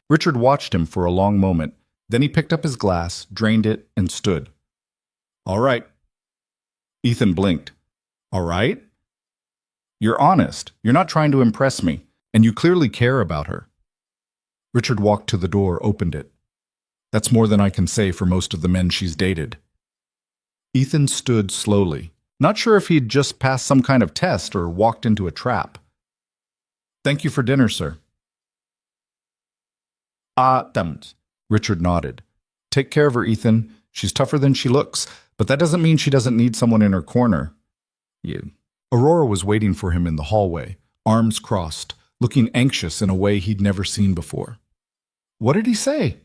Richard watched him for a long moment. Then he picked up his glass, drained it, and stood. All right. Ethan blinked. All right? You're honest. You're not trying to impress me, and you clearly care about her. Richard walked to the door, opened it. That's more than I can say for most of the men she's dated. Ethan stood slowly, not sure if he'd just passed some kind of test or walked into a trap. Thank you for dinner, sir. Damned. Richard nodded. Take care of her, Ethan. She's tougher than she looks, but that doesn't mean she doesn't need someone in her corner. You. Aurora was waiting for him in the hallway, arms crossed, looking anxious in a way he'd never seen before. What did he say?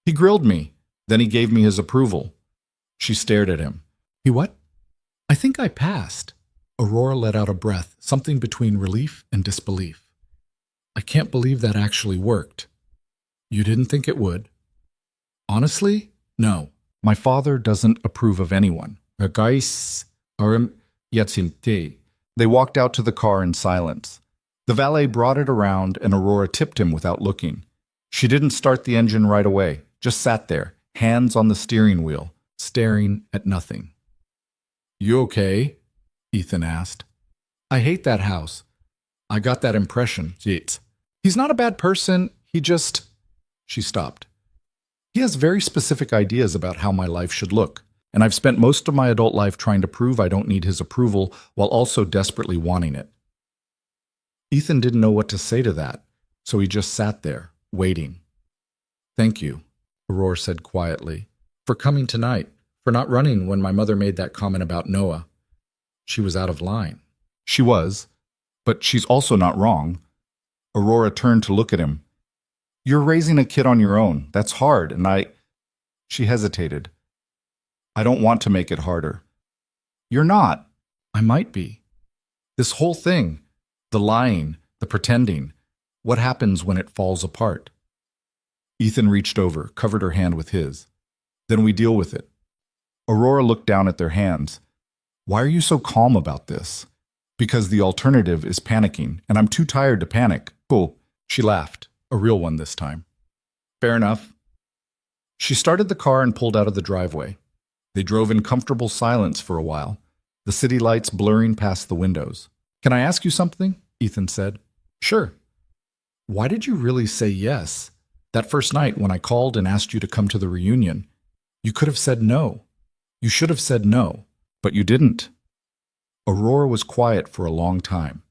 He grilled me. Then he gave me his approval. She stared at him. He what? I think I passed. Aurora let out a breath, something between relief and disbelief. I can't believe that actually worked. You didn't think it would? Honestly, no. My father doesn't approve of anyone. They walked out to the car in silence. The valet brought it around and Aurora tipped him without looking. She didn't start the engine right away, just sat there, hands on the steering wheel, staring at nothing. You okay? Ethan asked. I hate that house. I got that impression. He's not a bad person, he just... She stopped. He has very specific ideas about how my life should look, and I've spent most of my adult life trying to prove I don't need his approval while also desperately wanting it. Ethan didn't know what to say to that, so he just sat there, waiting. Thank you, Aurora said quietly, for coming tonight, for not running when my mother made that comment about Noah. She was out of line. She was, but she's also not wrong. Aurora turned to look at him. You're raising a kid on your own. That's hard, and She hesitated. I don't want to make it harder. You're not. I might be. This whole thing, the lying, the pretending, what happens when it falls apart? Ethan reached over, covered her hand with his. Then we deal with it. Aurora looked down at their hands. Why are you so calm about this? Because the alternative is panicking, and I'm too tired to panic. Cool. She laughed. A real one this time. Fair enough. She started the car and pulled out of the driveway. They drove in comfortable silence for a while, the city lights blurring past the windows. Can I ask you something? Ethan said. Sure. Why did you really say yes? That first night when I called and asked you to come to the reunion, you could have said no. You should have said no, but you didn't. Aurora was quiet for a long time.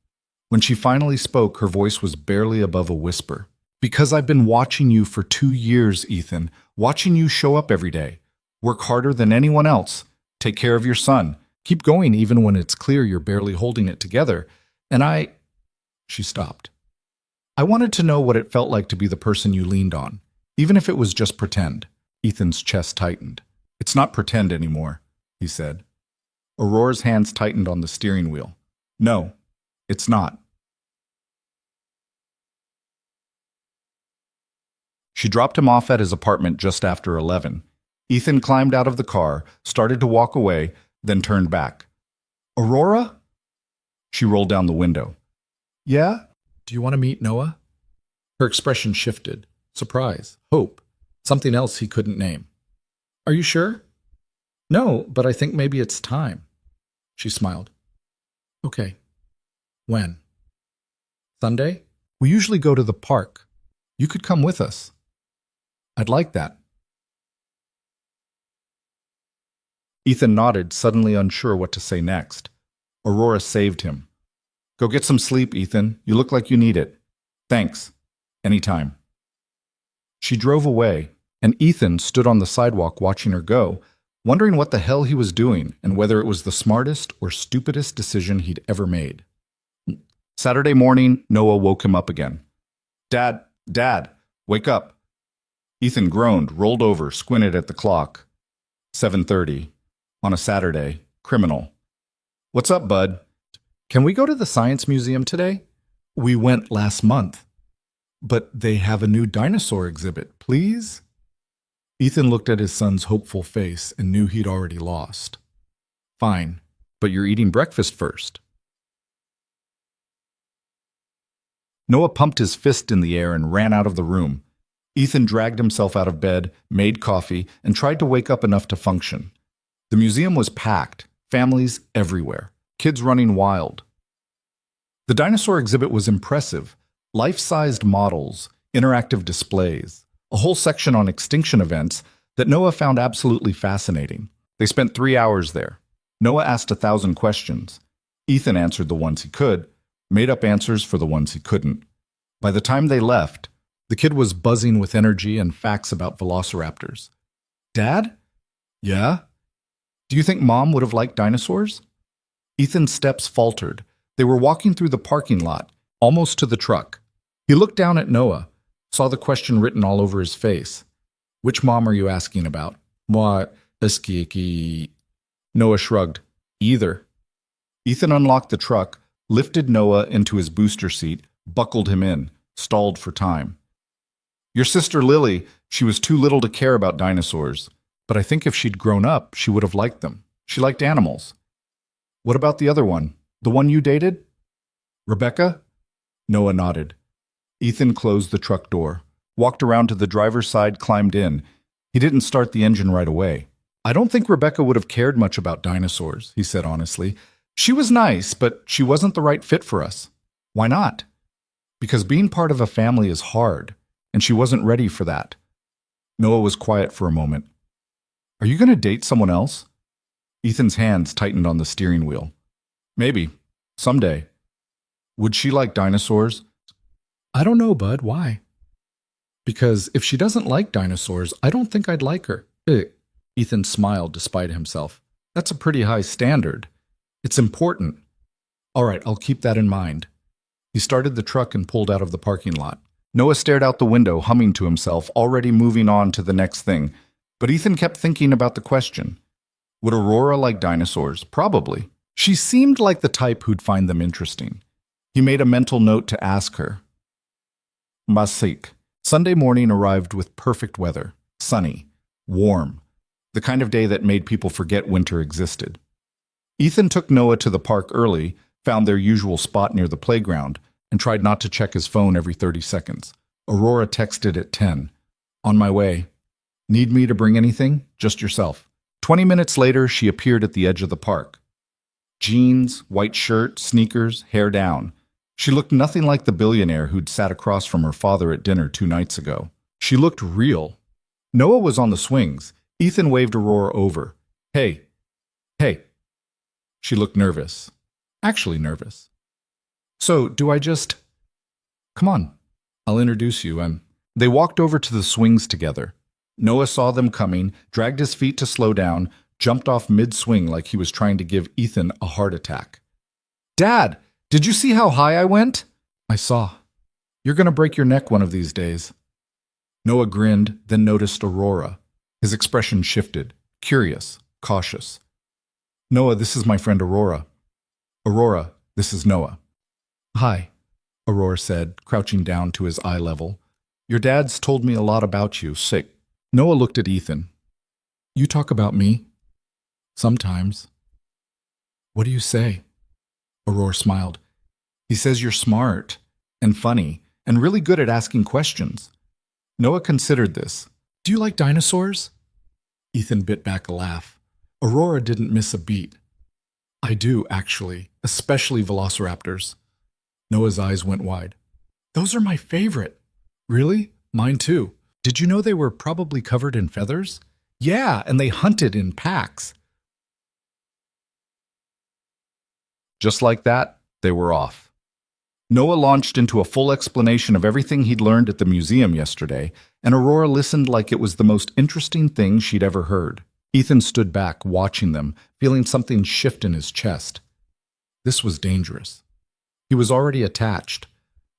When she finally spoke, her voice was barely above a whisper. Because I've been watching you for 2 years, Ethan, watching you show up every day, work harder than anyone else, take care of your son, keep going even when it's clear you're barely holding it together, and She stopped. I wanted to know what it felt like to be the person you leaned on, even if it was just pretend. Ethan's chest tightened. It's not pretend anymore, he said. Aurora's hands tightened on the steering wheel. No, it's not. She dropped him off at his apartment just after 11. Ethan climbed out of the car, started to walk away, then turned back. Aurora? She rolled down the window. Yeah? Do you want to meet Noah? Her expression shifted. Surprise, hope, something else he couldn't name. Are you sure? No, but I think maybe it's time. She smiled. Okay. When? Sunday? We usually go to the park. You could come with us. I'd like that. Ethan nodded, suddenly unsure what to say next. Aurora saved him. Go get some sleep, Ethan. You look like you need it. Thanks. Anytime. She drove away, and Ethan stood on the sidewalk watching her go, wondering what the hell he was doing and whether it was the smartest or stupidest decision he'd ever made. Saturday morning, Noah woke him up again. Dad, wake up. Ethan groaned, rolled over, squinted at the clock. 7:30. On a Saturday. Criminal. What's up, bud? Can we go to the Science Museum today? We went last month. But they have a new dinosaur exhibit, please? Ethan looked at his son's hopeful face and knew he'd already lost. Fine, but you're eating breakfast first. Noah pumped his fist in the air and ran out of the room. Ethan dragged himself out of bed, made coffee, and tried to wake up enough to function. The museum was packed, families everywhere, kids running wild. The dinosaur exhibit was impressive. Life-sized models, interactive displays, a whole section on extinction events that Noah found absolutely fascinating. They spent 3 hours there. Noah asked 1,000 questions. Ethan answered the ones he could, made up answers for the ones he couldn't. By the time they left, the kid was buzzing with energy and facts about velociraptors. Dad? Yeah? Do you think Mom would have liked dinosaurs? Ethan's steps faltered. They were walking through the parking lot, almost to the truck. He looked down at Noah, saw the question written all over his face. Which mom are you asking about? Moi, Eskiki. Noah shrugged. Either. Ethan unlocked the truck, lifted Noah into his booster seat, buckled him in, stalled for time. Your sister Lily, she was too little to care about dinosaurs, but I think if she'd grown up, she would have liked them. She liked animals. What about the other one? The one you dated? Rebecca? Noah nodded. Ethan closed the truck door, walked around to the driver's side, climbed in. He didn't start the engine right away. I don't think Rebecca would have cared much about dinosaurs, he said honestly. She was nice, but she wasn't the right fit for us. Why not? Because being part of a family is hard, and she wasn't ready for that. Noah was quiet for a moment. Are you going to date someone else? Ethan's hands tightened on the steering wheel. Maybe. Someday. Would she like dinosaurs? I don't know, bud. Why? Because if she doesn't like dinosaurs, I don't think I'd like her. Ethan smiled despite himself. That's a pretty high standard. It's important. All right, I'll keep that in mind. He started the truck and pulled out of the parking lot. Noah stared out the window, humming to himself, already moving on to the next thing. But Ethan kept thinking about the question. Would Aurora like dinosaurs? Probably. She seemed like the type who'd find them interesting. He made a mental note to ask her. Masik. Sunday morning arrived with perfect weather. Sunny. Warm. The kind of day that made people forget winter existed. Ethan took Noah to the park early, found their usual spot near the playground, and tried not to check his phone every 30 seconds. Aurora texted at 10. On my way. Need me to bring anything? Just yourself. 20 minutes later, she appeared at the edge of the park. Jeans, white shirt, sneakers, hair down. She looked nothing like the billionaire who'd sat across from her father at dinner 2 nights ago. She looked real. Noah was on the swings. Ethan waved Aurora over. Hey, hey. She looked nervous. Actually nervous. So, do I just... Come on, I'll introduce you. They walked over to the swings together. Noah saw them coming, dragged his feet to slow down, jumped off mid-swing like he was trying to give Ethan a heart attack. Dad, did you see how high I went? I saw. You're going to break your neck one of these days. Noah grinned, then noticed Aurora. His expression shifted, curious, cautious. Noah, this is my friend Aurora. Aurora, this is Noah. Hi, Aurora said, crouching down to his eye level. Your dad's told me a lot about you. Sick. Noah looked at Ethan. You talk about me? Sometimes. What do you say? Aurora smiled. He says you're smart and funny and really good at asking questions. Noah considered this. Do you like dinosaurs? Ethan bit back a laugh. Aurora didn't miss a beat. I do, actually, especially velociraptors. Noah's eyes went wide. Those are my favorite. Really? Mine too. Did you know they were probably covered in feathers? Yeah, and they hunted in packs. Just like that, they were off. Noah launched into a full explanation of everything he'd learned at the museum yesterday, and Aurora listened like it was the most interesting thing she'd ever heard. Ethan stood back, watching them, feeling something shift in his chest. This was dangerous. He was already attached,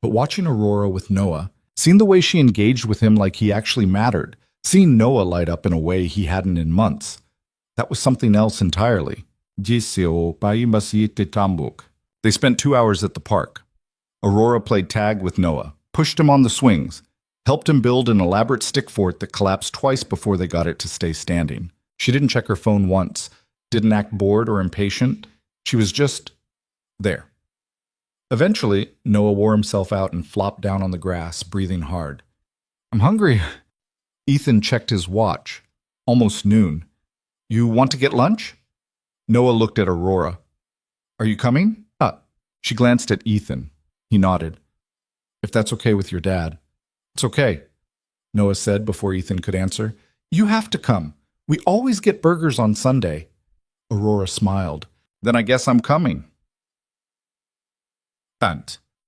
but watching Aurora with Noah, seeing the way she engaged with him like he actually mattered, seeing Noah light up in a way he hadn't in months, that was something else entirely. They spent 2 hours at the park. Aurora played tag with Noah, pushed him on the swings, helped him build an elaborate stick fort that collapsed twice before they got it to stay standing. She didn't check her phone once, didn't act bored or impatient. She was just there. Eventually, Noah wore himself out and flopped down on the grass, breathing hard. I'm hungry. Ethan checked his watch. Almost noon. You want to get lunch? Noah looked at Aurora. Are you coming? She glanced at Ethan. He nodded. If that's okay with your dad. It's okay, Noah said before Ethan could answer. You have to come. We always get burgers on Sunday. Aurora smiled. Then I guess I'm coming.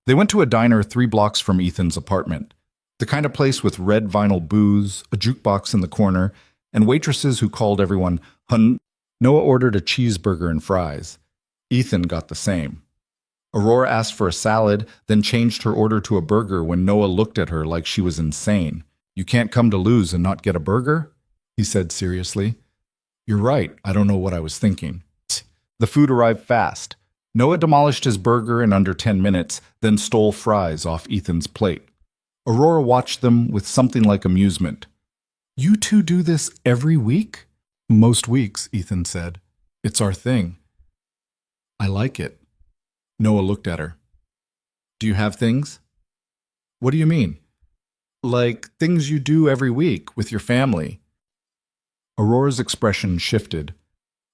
They went to a diner 3 blocks from Ethan's apartment. The kind of place with red vinyl booths, a jukebox in the corner, and waitresses who called everyone hun. Noah ordered a cheeseburger and fries. Ethan got the same. Aurora asked for a salad, then changed her order to a burger when Noah looked at her like she was insane. You can't come to Lou's and not get a burger? He said seriously. You're right, I don't know what I was thinking. The food arrived fast. Noah demolished his burger in under 10 minutes, then stole fries off Ethan's plate. Aurora watched them with something like amusement. You two do this every week? Most weeks, Ethan said. It's our thing. I like it. Noah looked at her. Do you have things? What do you mean? Like things you do every week with your family. Aurora's expression shifted.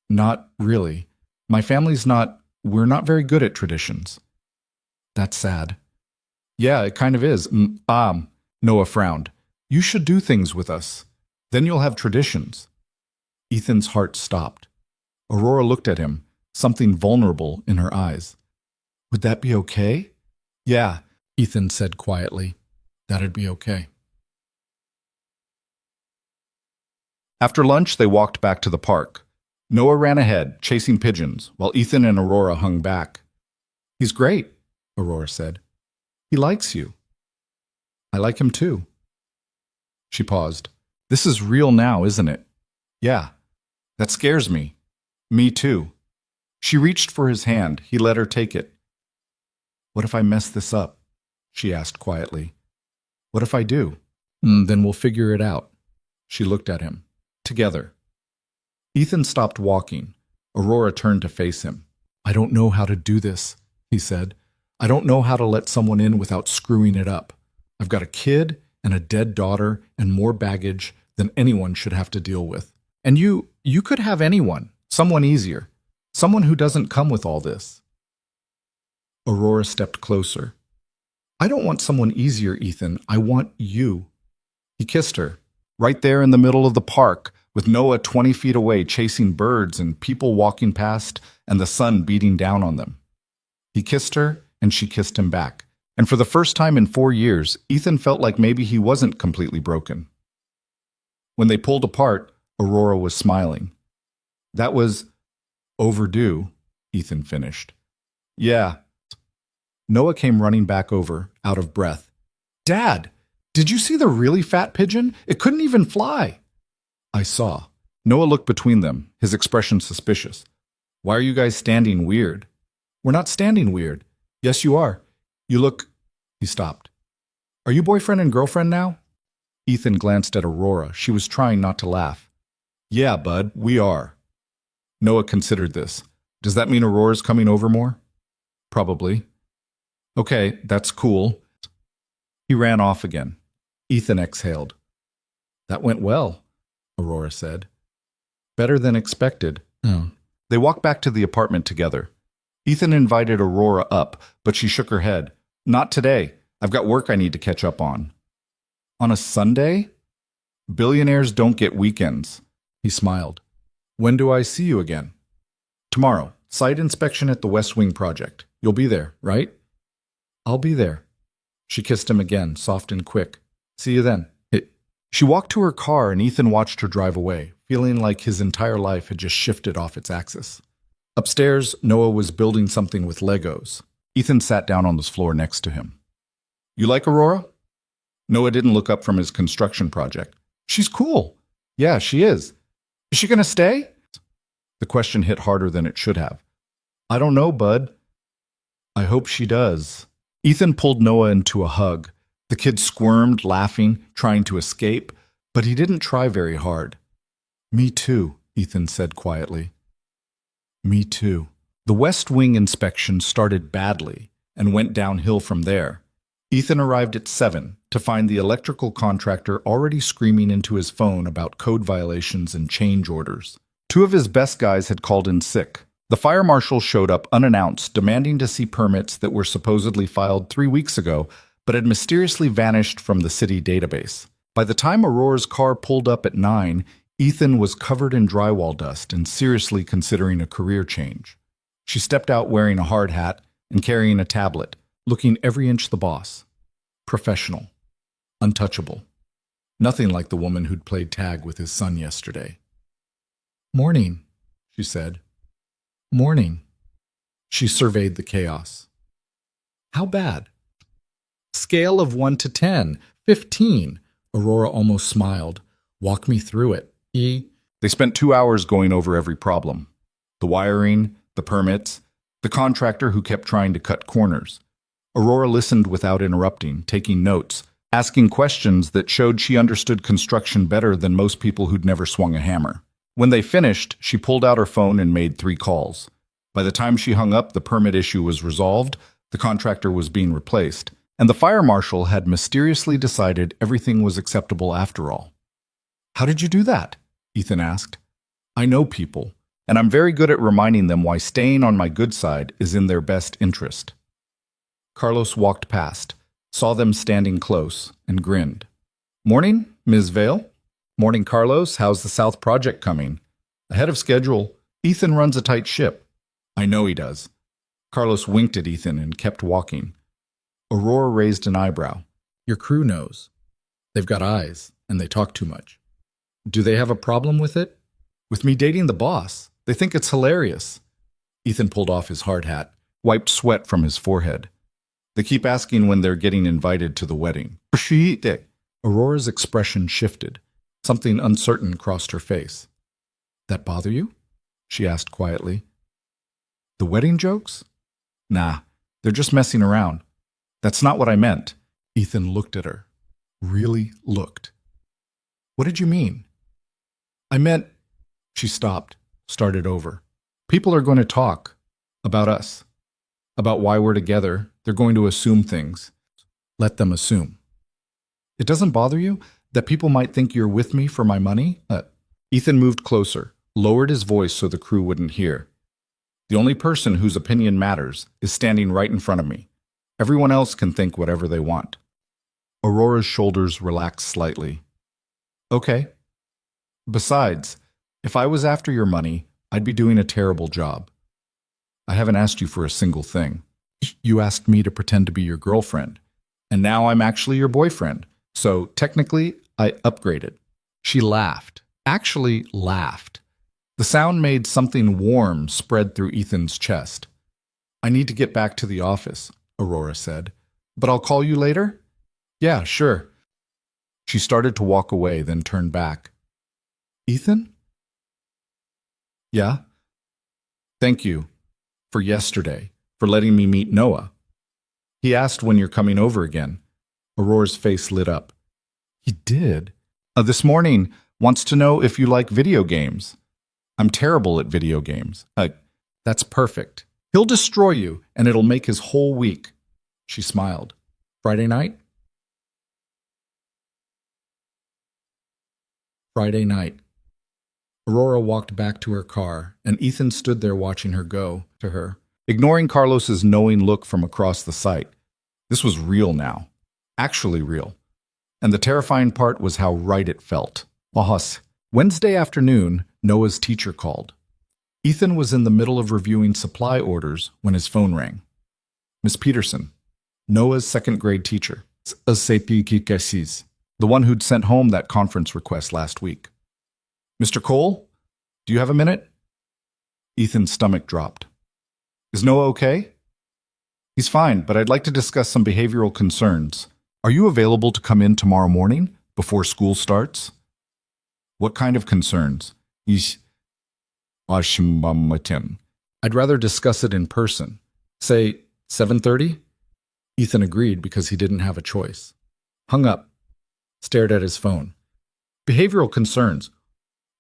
Not really. My family's we're not very good at traditions. That's sad. Yeah, it kind of is. Noah frowned. You should do things with us. Then you'll have traditions. Ethan's heart stopped. Aurora looked at him, something vulnerable in her eyes. Would that be okay? Yeah, Ethan said quietly. That'd be okay. After lunch, they walked back to the park. Noah ran ahead, chasing pigeons, while Ethan and Aurora hung back. He's great, Aurora said. He likes you. I like him too. She paused. This is real now, isn't it? Yeah. That scares me. Me too. She reached for his hand. He let her take it. What if I mess this up? She asked quietly. What if I do? Then we'll figure it out. She looked at him. Together. Ethan stopped walking. Aurora turned to face him. I don't know how to do this, he said. I don't know how to let someone in without screwing it up. I've got a kid and a dead daughter and more baggage than anyone should have to deal with. And you could have anyone, someone easier, someone who doesn't come with all this. Aurora stepped closer. I don't want someone easier, Ethan. I want you. He kissed her, right there in the middle of the park, with Noah 20 feet away chasing birds and people walking past and the sun beating down on them. He kissed her, and she kissed him back. And for the first time in 4 years, Ethan felt like maybe he wasn't completely broken. When they pulled apart, Aurora was smiling. That was overdue, Ethan finished. Yeah. Noah came running back over, out of breath. Dad, did you see the really fat pigeon? It couldn't even fly. I saw. Noah looked between them, his expression suspicious. Why are you guys standing weird? We're not standing weird. Yes, you are. You look... He stopped. Are you boyfriend and girlfriend now? Ethan glanced at Aurora. She was trying not to laugh. Yeah, bud, we are. Noah considered this. Does that mean Aurora's coming over more? Probably. Okay, that's cool. He ran off again. Ethan exhaled. That went well, Aurora said. Better than expected. Oh. They walked back to the apartment together. Ethan invited Aurora up, but she shook her head. Not today. I've got work I need to catch up on. On a Sunday? Billionaires don't get weekends. He smiled. When do I see you again? Tomorrow. Site inspection at the West Wing project. You'll be there, right? I'll be there. She kissed him again, soft and quick. See you then. She walked to her car and Ethan watched her drive away, feeling like his entire life had just shifted off its axis. Upstairs, Noah was building something with Legos. Ethan sat down on the floor next to him. You like Aurora? Noah didn't look up from his construction project. She's cool. Yeah, she is. Is she going to stay? The question hit harder than it should have. I don't know, bud. I hope she does. Ethan pulled Noah into a hug. The kid squirmed, laughing, trying to escape, but he didn't try very hard. Me too, Ethan said quietly. Me too. The West Wing inspection started badly and went downhill from there. Ethan arrived at 7 to find the electrical contractor already screaming into his phone about code violations and change orders. 2 of his best guys had called in sick. The fire marshal showed up unannounced, demanding to see permits that were supposedly filed 3 weeks ago, but had mysteriously vanished from the city database. By the time Aurora's car pulled up at 9, Ethan was covered in drywall dust and seriously considering a career change. She stepped out wearing a hard hat and carrying a tablet, looking every inch the boss. Professional. Untouchable. Nothing like the woman who'd played tag with his son yesterday. Morning, she said. Morning. She surveyed the chaos. How bad? Scale of 1 to 10. 15. Aurora almost smiled. Walk me through it. They spent 2 hours going over every problem. The wiring, the permits, the contractor who kept trying to cut corners. Aurora listened without interrupting, taking notes, asking questions that showed she understood construction better than most people who'd never swung a hammer. When they finished, she pulled out her phone and made 3 calls. By the time she hung up, the permit issue was resolved, the contractor was being replaced, and the fire marshal had mysteriously decided everything was acceptable after all. How did you do that? Ethan asked. I know people, and I'm very good at reminding them why staying on my good side is in their best interest. Carlos walked past, saw them standing close, and grinned. Morning, Ms. Vale. Morning, Carlos. How's the South project coming? Ahead of schedule. Ethan runs a tight ship. I know he does. Carlos winked at Ethan and kept walking. Aurora raised an eyebrow. Your crew knows. They've got eyes, and they talk too much. Do they have a problem with it? With me dating the boss. They think it's hilarious. Ethan pulled off his hard hat, wiped sweat from his forehead. They keep asking when they're getting invited to the wedding. Aurora's expression shifted. Something uncertain crossed her face. That bother you? She asked quietly. The wedding jokes? Nah, they're just messing around. That's not what I meant. Ethan looked at her. Really looked. What did you mean? I meant... She stopped, started over. People are going to talk. About us. About why we're together. They're going to assume things. Let them assume. It doesn't bother you that people might think you're with me for my money? Ethan moved closer, lowered his voice so the crew wouldn't hear. The only person whose opinion matters is standing right in front of me. Everyone else can think whatever they want. Aurora's shoulders relaxed slightly. Okay. Besides, if I was after your money, I'd be doing a terrible job. I haven't asked you for a single thing. You asked me to pretend to be your girlfriend, and now I'm actually your boyfriend. So technically, I upgraded. She laughed. Actually laughed. The sound made something warm spread through Ethan's chest. I need to get back to the office, Aurora said. But I'll call you later? Yeah, sure. She started to walk away, then turned back. Ethan? Yeah? Thank you for yesterday, for letting me meet Noah. He asked when you're coming over again. Aurora's face lit up. He did? This morning, wants to know if you like video games. I'm terrible at video games. That's perfect. He'll destroy you, and it'll make his whole week. She smiled. Friday night? Friday night. Aurora walked back to her car, and Ethan stood there watching her go to her, ignoring Carlos's knowing look from across the site. This was real now. Actually real. And the terrifying part was how right it felt. Lahos. Wednesday afternoon, Noah's teacher called. Ethan was in the middle of reviewing supply orders when his phone rang. Miss Peterson, Noah's second-grade teacher, the one who'd sent home that conference request last week. Mr. Cole, do you have a minute? Ethan's stomach dropped. Is Noah okay? He's fine, but I'd like to discuss some behavioral concerns. Are you available to come in tomorrow morning, before school starts? What kind of concerns? I'd rather discuss it in person. Say, 7:30? Ethan agreed because he didn't have a choice. Hung up. Stared at his phone. Behavioral concerns.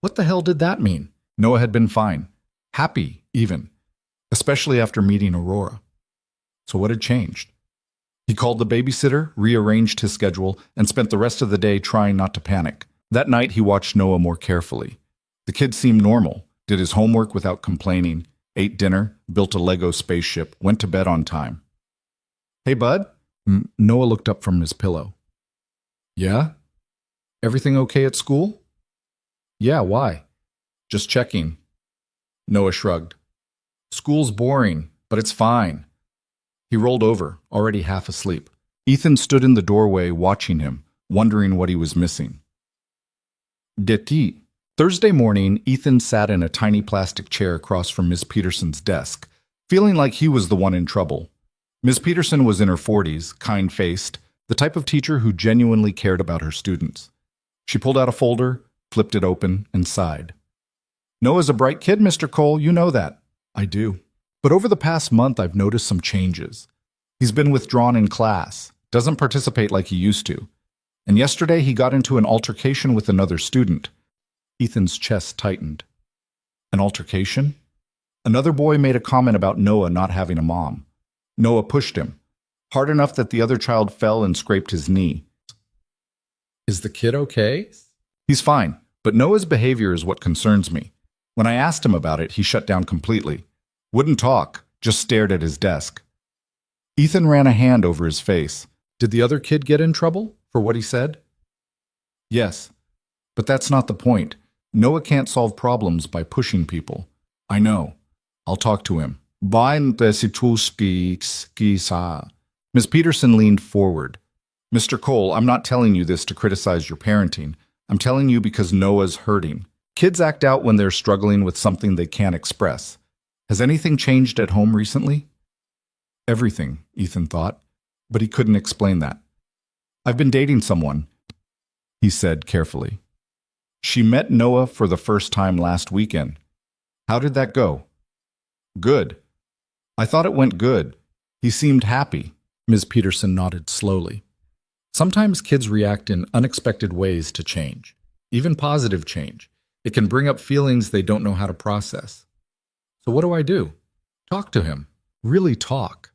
What the hell did that mean? Noah had been fine. Happy, even. Especially after meeting Aurora. So what had changed? He called the babysitter, rearranged his schedule, and spent the rest of the day trying not to panic. That night, he watched Noah more carefully. The kid seemed normal, did his homework without complaining, ate dinner, built a Lego spaceship, went to bed on time. Hey, bud? Noah looked up from his pillow. Yeah? Everything okay at school? Yeah, why? Just checking. Noah shrugged. School's boring, but it's fine. He rolled over, already half asleep. Ethan stood in the doorway watching him, wondering what he was missing. Deti. Thursday morning, Ethan sat in a tiny plastic chair across from Miss Peterson's desk, feeling like he was the one in trouble. Miss Peterson was in her 40s, kind-faced, the type of teacher who genuinely cared about her students. She pulled out a folder, flipped it open, and sighed. Noah's a bright kid, Mr. Cole, you know that. I do. But over the past month, I've noticed some changes. He's been withdrawn in class, doesn't participate like he used to. And yesterday he got into an altercation with another student. Ethan's chest tightened. An altercation? Another boy made a comment about Noah not having a mom. Noah pushed him, hard enough that the other child fell and scraped his knee. Is the kid okay? He's fine, but Noah's behavior is what concerns me. When I asked him about it, he shut down completely. Wouldn't talk, just stared at his desk. Ethan ran a hand over his face. Did the other kid get in trouble for what he said? Yes, but that's not the point. Noah can't solve problems by pushing people. I know. I'll talk to him. Miss Peterson leaned forward. Mr. Cole, I'm not telling you this to criticize your parenting. I'm telling you because Noah's hurting. Kids act out when they're struggling with something they can't express. Has anything changed at home recently? Everything, Ethan thought, but he couldn't explain that. I've been dating someone, he said carefully. She met Noah for the first time last weekend. How did that go? Good. I thought it went good. He seemed happy. Ms. Peterson nodded slowly. Sometimes kids react in unexpected ways to change, even positive change. It can bring up feelings they don't know how to process. So what do? Talk to him. Really talk.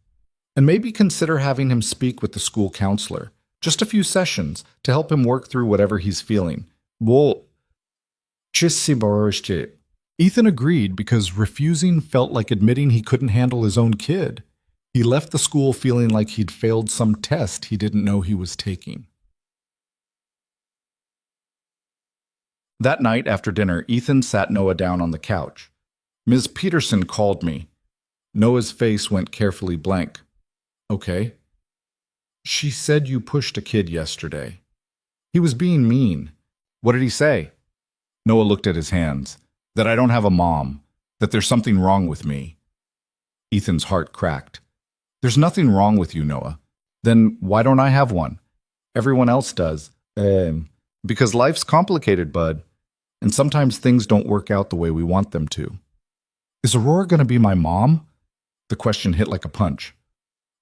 And maybe consider having him speak with the school counselor. Just a few sessions to help him work through whatever he's feeling. Ethan agreed because refusing felt like admitting he couldn't handle his own kid. He left the school feeling like he'd failed some test he didn't know he was taking. That night after dinner, Ethan sat Noah down on the couch. Ms. Peterson called me. Noah's face went carefully blank. Okay. She said you pushed a kid yesterday. He was being mean. What did he say? Noah looked at his hands. That I don't have a mom. That there's something wrong with me. Ethan's heart cracked. There's nothing wrong with you, Noah. Then why don't I have one? Everyone else does. Because life's complicated, bud. And sometimes things don't work out the way we want them to. Is Aurora going to be my mom? The question hit like a punch.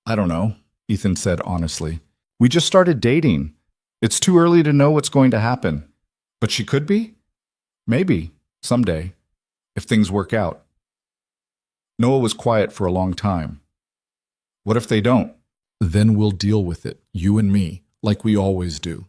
I don't know, Ethan said honestly. We just started dating. It's too early to know what's going to happen. But she could be? Maybe, someday, if things work out. Noah was quiet for a long time. What if they don't? Then we'll deal with it, you and me, like we always do.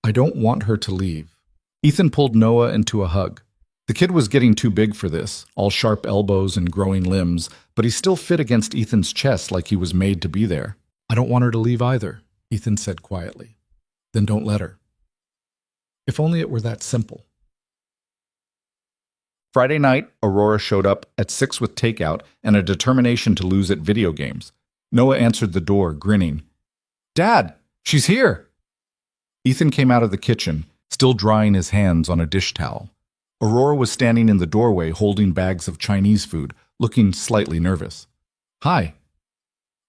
I don't want her to leave. Ethan pulled Noah into a hug. The kid was getting too big for this, all sharp elbows and growing limbs, but he still fit against Ethan's chest like he was made to be there. I don't want her to leave either, Ethan said quietly. Then don't let her. If only it were that simple. Friday night, Aurora showed up at 6 with takeout and a determination to lose at video games. Noah answered the door, grinning. Dad, she's here! Ethan came out of the kitchen, still drying his hands on a dish towel. Aurora was standing in the doorway holding bags of Chinese food, looking slightly nervous. Hi.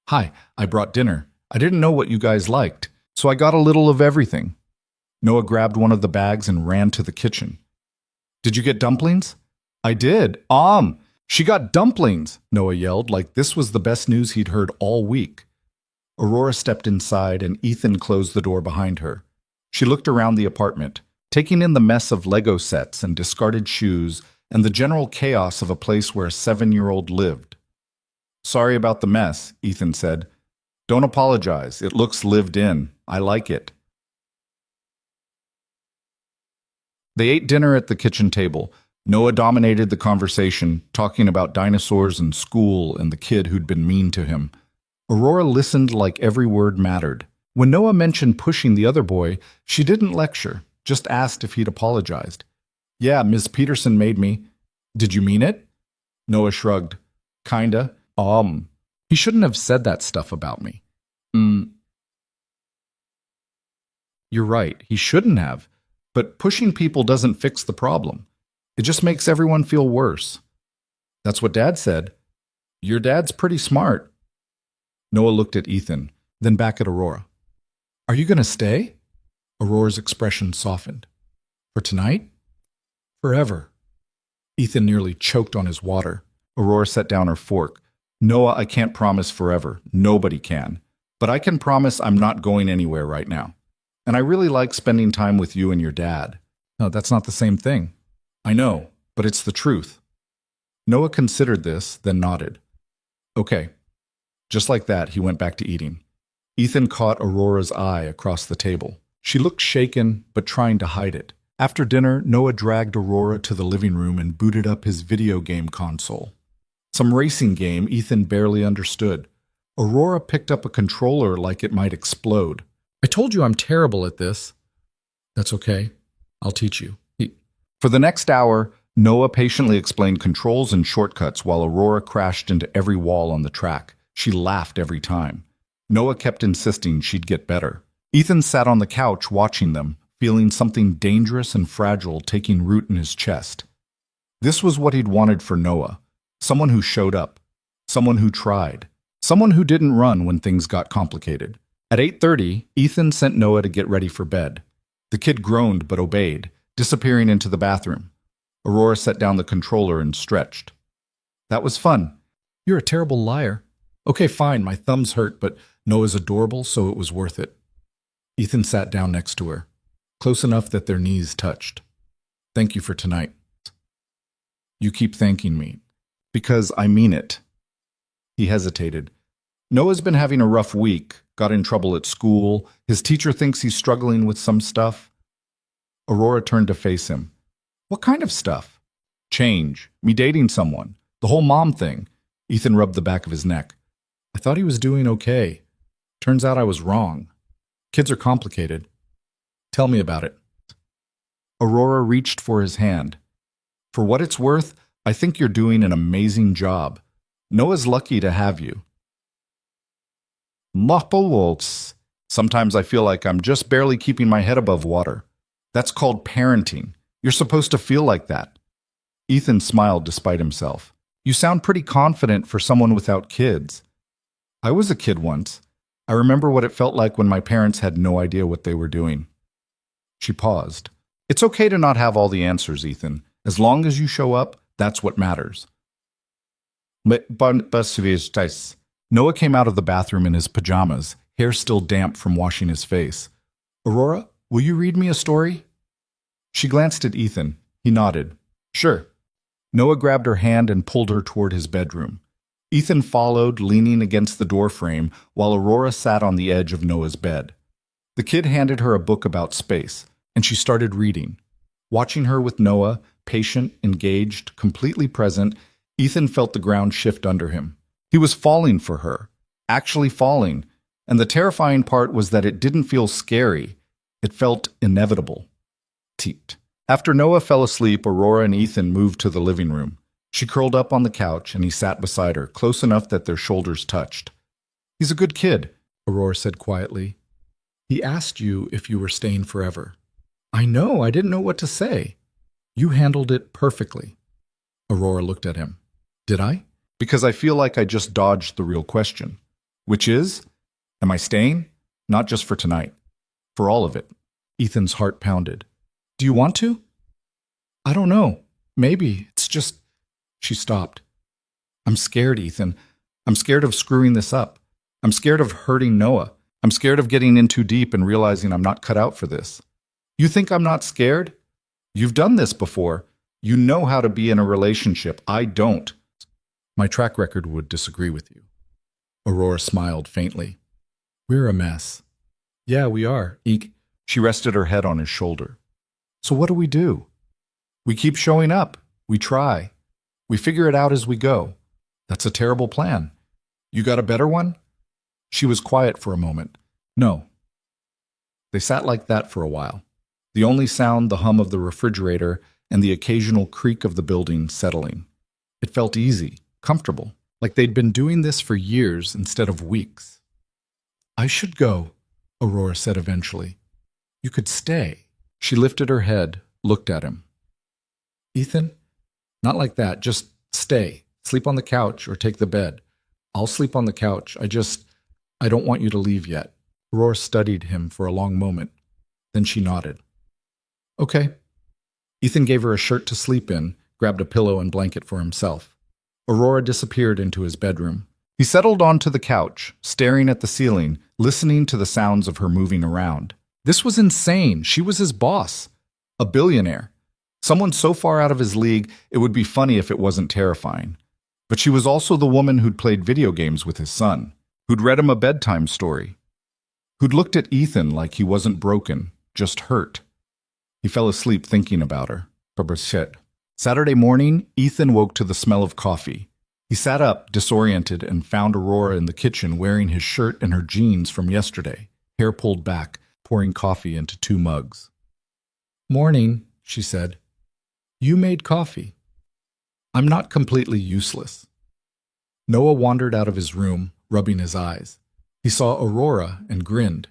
Hi, I brought dinner. I didn't know what you guys liked, so I got a little of everything. Noah grabbed one of the bags and ran to the kitchen. Did you get dumplings? I did. She got dumplings, Noah yelled like this was the best news he'd heard all week. Aurora stepped inside and Ethan closed the door behind her. She looked around the apartment, taking in the mess of Lego sets and discarded shoes and the general chaos of a place where a 7-year-old lived. Sorry about the mess, Ethan said. Don't apologize. It looks lived in. I like it. They ate dinner at the kitchen table. Noah dominated the conversation, talking about dinosaurs and school and the kid who'd been mean to him. Aurora listened like every word mattered. When Noah mentioned pushing the other boy, she didn't lecture, just asked if he'd apologized. Yeah, Ms. Peterson made me. Did you mean it? Noah shrugged. Kinda. He shouldn't have said that stuff about me. You're right, he shouldn't have. But pushing people doesn't fix the problem. It just makes everyone feel worse. That's what Dad said. Your dad's pretty smart. Noah looked at Ethan, then back at Aurora. Are you going to stay? Aurora's expression softened. For tonight? Forever. Ethan nearly choked on his water. Aurora set down her fork. Noah, I can't promise forever. Nobody can. But I can promise I'm not going anywhere right now. And I really like spending time with you and your dad. No, that's not the same thing. I know, but it's the truth. Noah considered this, then nodded. Okay. Just like that, he went back to eating. Ethan caught Aurora's eye across the table. She looked shaken, but trying to hide it. After dinner, Noah dragged Aurora to the living room and booted up his video game console. Some racing game Ethan barely understood. Aurora picked up a controller like it might explode. I told you I'm terrible at this. That's okay. I'll teach you. For the next hour, Noah patiently explained controls and shortcuts while Aurora crashed into every wall on the track. She laughed every time. Noah kept insisting she'd get better. Ethan sat on the couch watching them, feeling something dangerous and fragile taking root in his chest. This was what he'd wanted for Noah. Someone who showed up. Someone who tried. Someone who didn't run when things got complicated. At 8:30, Ethan sent Noah to get ready for bed. The kid groaned but obeyed, disappearing into the bathroom. Aurora set down the controller and stretched. That was fun. You're a terrible liar. Okay, fine, my thumbs hurt, but Noah's adorable, so it was worth it. Ethan sat down next to her, close enough that their knees touched. Thank you for tonight. You keep thanking me. Because I mean it. He hesitated. Noah's been having a rough week, got in trouble at school. His teacher thinks he's struggling with some stuff. Aurora turned to face him. What kind of stuff? Change, me dating someone, the whole mom thing. Ethan rubbed the back of his neck. I thought he was doing okay. Turns out I was wrong. Kids are complicated. Tell me about it. Aurora reached for his hand. For what it's worth, I think you're doing an amazing job. Noah's lucky to have you. Moppelwolz. Sometimes I feel like I'm just barely keeping my head above water. That's called parenting. You're supposed to feel like that. Ethan smiled despite himself. You sound pretty confident for someone without kids. I was a kid once. I remember what it felt like when my parents had no idea what they were doing. She paused. It's okay to not have all the answers, Ethan. As long as you show up, that's what matters. Noah came out of the bathroom in his pajamas, hair still damp from washing his face. Aurora, will you read me a story? She glanced at Ethan. He nodded. Sure. Noah grabbed her hand and pulled her toward his bedroom. Ethan followed, leaning against the doorframe, while Aurora sat on the edge of Noah's bed. The kid handed her a book about space, and she started reading. Watching her with Noah, patient, engaged, completely present, Ethan felt the ground shift under him. He was falling for her, actually falling, and the terrifying part was that it didn't feel scary. It felt inevitable. Teat. After Noah fell asleep, Aurora and Ethan moved to the living room. She curled up on the couch, and he sat beside her, close enough that their shoulders touched. He's a good kid, Aurora said quietly. He asked you if you were staying forever. I know, I didn't know what to say. You handled it perfectly. Aurora looked at him. Did I? Because I feel like I just dodged the real question. Which is, am I staying? Not just for tonight. For all of it. Ethan's heart pounded. Do you want to? I don't know. Maybe. It's just... She stopped. I'm scared, Ethan. I'm scared of screwing this up. I'm scared of hurting Noah. I'm scared of getting in too deep and realizing I'm not cut out for this. You think I'm not scared? You've done this before. You know how to be in a relationship. I don't. My track record would disagree with you. Aurora smiled faintly. We're a mess. Yeah, we are. Eek. She rested her head on his shoulder. So what do? We keep showing up. We try. We figure it out as we go. That's a terrible plan. You got a better one? She was quiet for a moment. No. They sat like that for a while. The only sound, the hum of the refrigerator, and the occasional creak of the building settling. It felt easy, comfortable, like they'd been doing this for years instead of weeks. I should go, Aurora said eventually. You could stay. She lifted her head, looked at him. Ethan? Not like that. Just stay. Sleep on the couch or take the bed. I'll sleep on the couch. I don't want you to leave yet. Aurora studied him for a long moment. Then she nodded. Okay. Ethan gave her a shirt to sleep in, grabbed a pillow and blanket for himself. Aurora disappeared into his bedroom. He settled onto the couch, staring at the ceiling, listening to the sounds of her moving around. This was insane. She was his boss. A billionaire. Someone so far out of his league, it would be funny if it wasn't terrifying. But she was also the woman who'd played video games with his son, who'd read him a bedtime story, who'd looked at Ethan like he wasn't broken, just hurt. He fell asleep thinking about her. Saturday morning, Ethan woke to the smell of coffee. He sat up, disoriented, and found Aurora in the kitchen wearing his shirt and her jeans from yesterday, hair pulled back, pouring coffee into 2 mugs. Morning, she said. You made coffee. I'm not completely useless. Noah wandered out of his room, rubbing his eyes. He saw Aurora and grinned.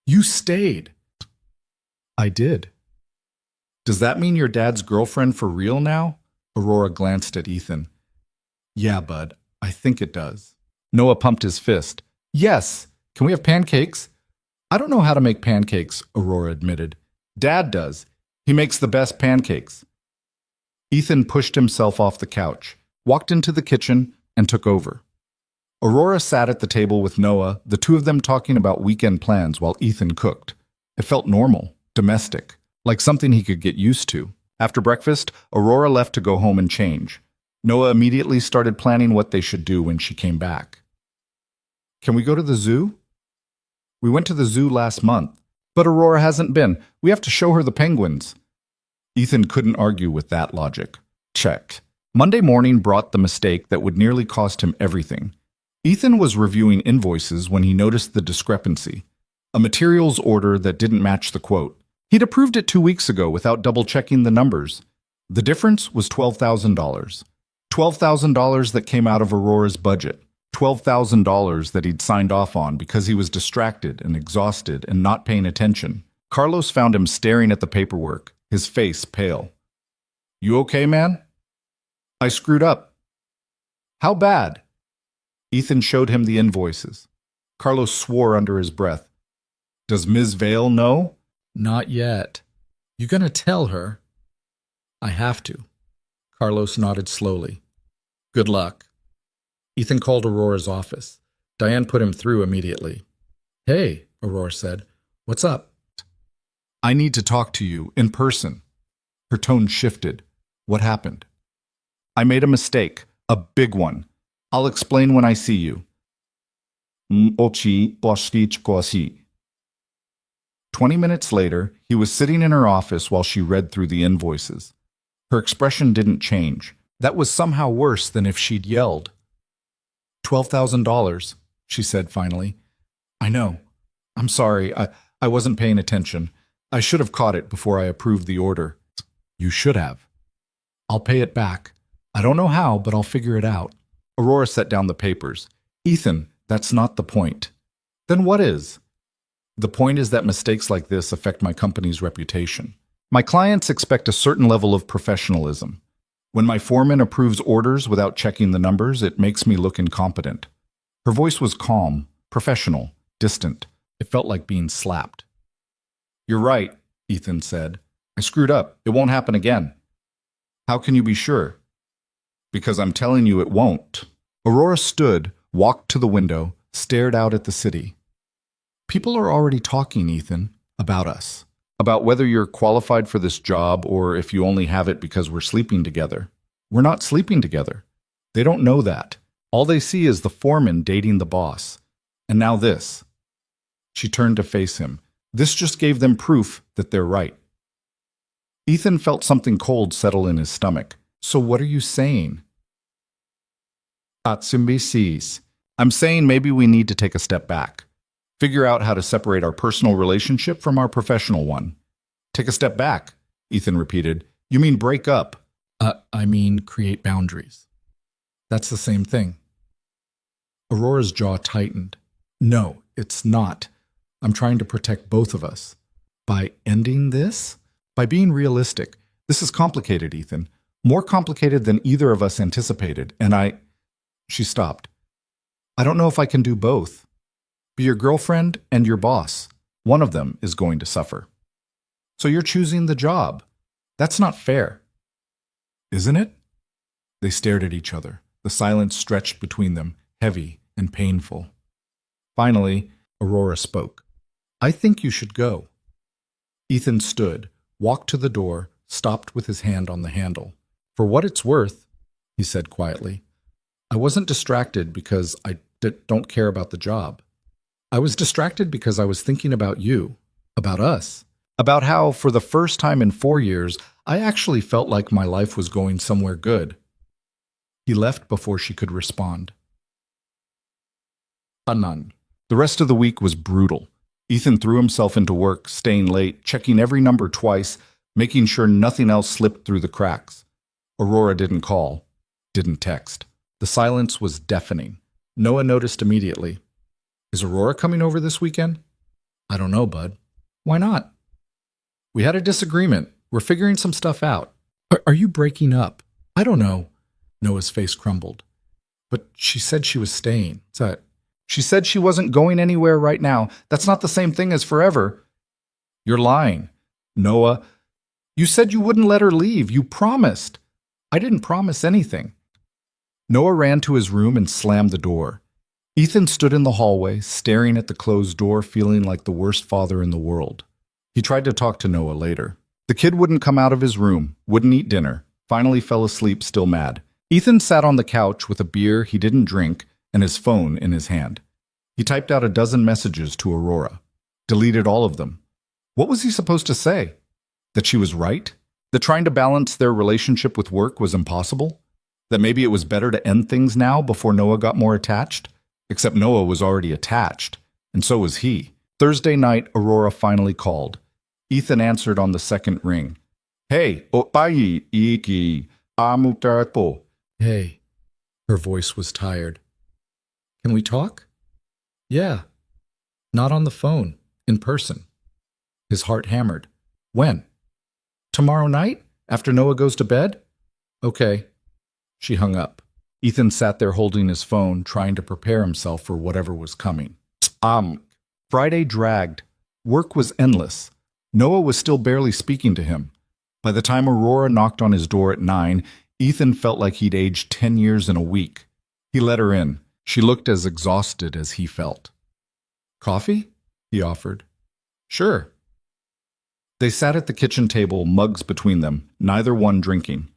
You stayed. I did. Does that mean your dad's girlfriend for real now? Aurora glanced at Ethan. Yeah, bud, I think it does. Noah pumped his fist. Yes. Can we have pancakes? I don't know how to make pancakes, Aurora admitted. Dad does. He makes the best pancakes. Ethan pushed himself off the couch, walked into the kitchen, and took over. Aurora sat at the table with Noah, the two of them talking about weekend plans while Ethan cooked. It felt normal, domestic, like something he could get used to. After breakfast, Aurora left to go home and change. Noah immediately started planning what they should do when she came back. Can we go to the zoo? We went to the zoo last month, but Aurora hasn't been. We have to show her the penguins. Ethan couldn't argue with that logic. Check. Monday morning brought the mistake that would nearly cost him everything. Ethan was reviewing invoices when he noticed the discrepancy. A materials order that didn't match the quote. He'd approved it 2 weeks ago without double-checking the numbers. The difference was $12,000. $12,000 that came out of Aurora's budget. $12,000 that he'd signed off on because he was distracted and exhausted and not paying attention. Carlos found him staring at the paperwork, his face pale. "You okay, man?" "I screwed up." "How bad?" Ethan showed him the invoices. Carlos swore under his breath. "Does Ms. Vale know?" "Not yet. You gonna tell her?" "I have to." Carlos nodded slowly. "Good luck." Ethan called Aurora's office. Diane put him through immediately. "Hey," Aurora said. "What's up?" "I need to talk to you in person." Her tone shifted. "What happened?" "I made a mistake, a big one. I'll explain when I see you." 20 minutes later, he was sitting in her office while she read through the invoices. Her expression didn't change. That was somehow worse than if she'd yelled. $12,000, she said finally. "I know. I'm sorry. I wasn't paying attention. I should have caught it before I approved the order." "You should have." "I'll pay it back. I don't know how, but I'll figure it out." Aurora set down the papers. "Ethan, that's not the point." "Then what is?" "The point is that mistakes like this affect my company's reputation. My clients expect a certain level of professionalism. When my foreman approves orders without checking the numbers, it makes me look incompetent." Her voice was calm, professional, distant. It felt like being slapped. "You're right," Ethan said. "I screwed up. It won't happen again." "How can you be sure?" "Because I'm telling you it won't." Aurora stood, walked to the window, stared out at the city. "People are already talking, Ethan, about us. About whether you're qualified for this job or if you only have it because we're sleeping together. We're not sleeping together. They don't know that. All they see is the foreman dating the boss. And now this." She turned to face him. This just gave them proof that they're right. Ethan felt something cold settle in his stomach. "So what are you saying?" "I'm saying maybe we need to take a step back. Figure out how to separate our personal relationship from our professional one." "Take a step back," Ethan repeated. "You mean break up?" I mean create boundaries." "That's the same thing." Aurora's jaw tightened. "No, it's not. I'm trying to protect both of us." "By ending this?" "By being realistic. This is complicated, Ethan. More complicated than either of us anticipated, and She stopped. "I don't know if I can do both. Be your girlfriend and your boss. One of them is going to suffer." "So you're choosing the job. That's not fair." "Isn't it?" They stared at each other. The silence stretched between them, heavy and painful. Finally, Aurora spoke. "I think you should go." Ethan stood, walked to the door, stopped with his hand on the handle. "For what it's worth," he said quietly, "I wasn't distracted because I don't care about the job. I was distracted because I was thinking about you, about us, about how, for the first time in 4 years, I actually felt like my life was going somewhere good." He left before she could respond. None. The rest of the week was brutal. Ethan threw himself into work, staying late, checking every number twice, making sure nothing else slipped through the cracks. Aurora didn't call, didn't text. The silence was deafening. Noah noticed immediately. "Is Aurora coming over this weekend?" "I don't know, bud." "Why not?" "We had a disagreement. We're figuring some stuff out." Are you breaking up?" "I don't know." Noah's face crumbled. "But she said she was staying." "She said she wasn't going anywhere right now. That's not the same thing as forever." "You're lying." "Noah, you said you wouldn't let her leave. You promised." "I didn't promise anything." Noah ran to his room and slammed the door. Ethan stood in the hallway, staring at the closed door, feeling like the worst father in the world. He tried to talk to Noah later. The kid wouldn't come out of his room, wouldn't eat dinner, finally fell asleep still mad. Ethan sat on the couch with a beer he didn't drink and his phone in his hand. He typed out a dozen messages to Aurora, deleted all of them. What was he supposed to say? That she was right? That trying to balance their relationship with work was impossible? That maybe it was better to end things now before Noah got more attached? Except Noah was already attached, and so was he. Thursday night, Aurora finally called. Ethan answered on the second ring. Hey, opai iki amutapo. Hey. Her voice was tired. Can we talk? Yeah. Not on the phone. In person. His heart hammered. When? Tomorrow night? After Noah goes to bed? Okay. She hung up. Ethan sat there holding his phone, trying to prepare himself for whatever was coming. Friday dragged. Work was endless. Noah was still barely speaking to him. By the time Aurora knocked on his door at 9, Ethan felt like he'd aged 10 years in a week. He let her in. She looked as exhausted as he felt. Coffee? He offered. Sure. They sat at the kitchen table, mugs between them, neither one drinking.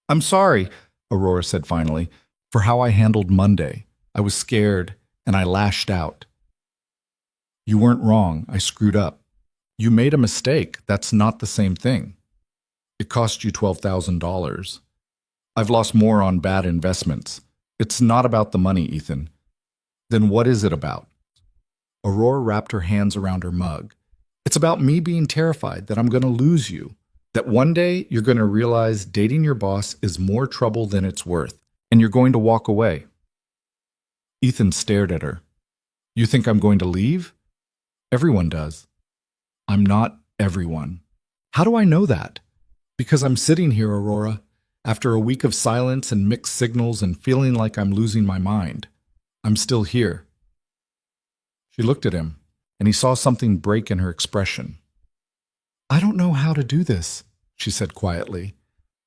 I'm sorry, Aurora said finally, for how I handled Monday. I was scared, and I lashed out. You weren't wrong. I screwed up. You made a mistake. That's not the same thing. It cost you $12,000. I've lost more on bad investments. It's not about the money, Ethan. Then what is it about? Aurora wrapped her hands around her mug. It's about me being terrified that I'm going to lose you, that one day you're going to realize dating your boss is more trouble than it's worth, and you're going to walk away. Ethan stared at her. You think I'm going to leave? Everyone does. I'm not everyone. How do I know that? Because I'm sitting here, Aurora, after a week of silence and mixed signals and feeling like I'm losing my mind. I'm still here. She looked at him, and he saw something break in her expression. I don't know how to do this, she said quietly.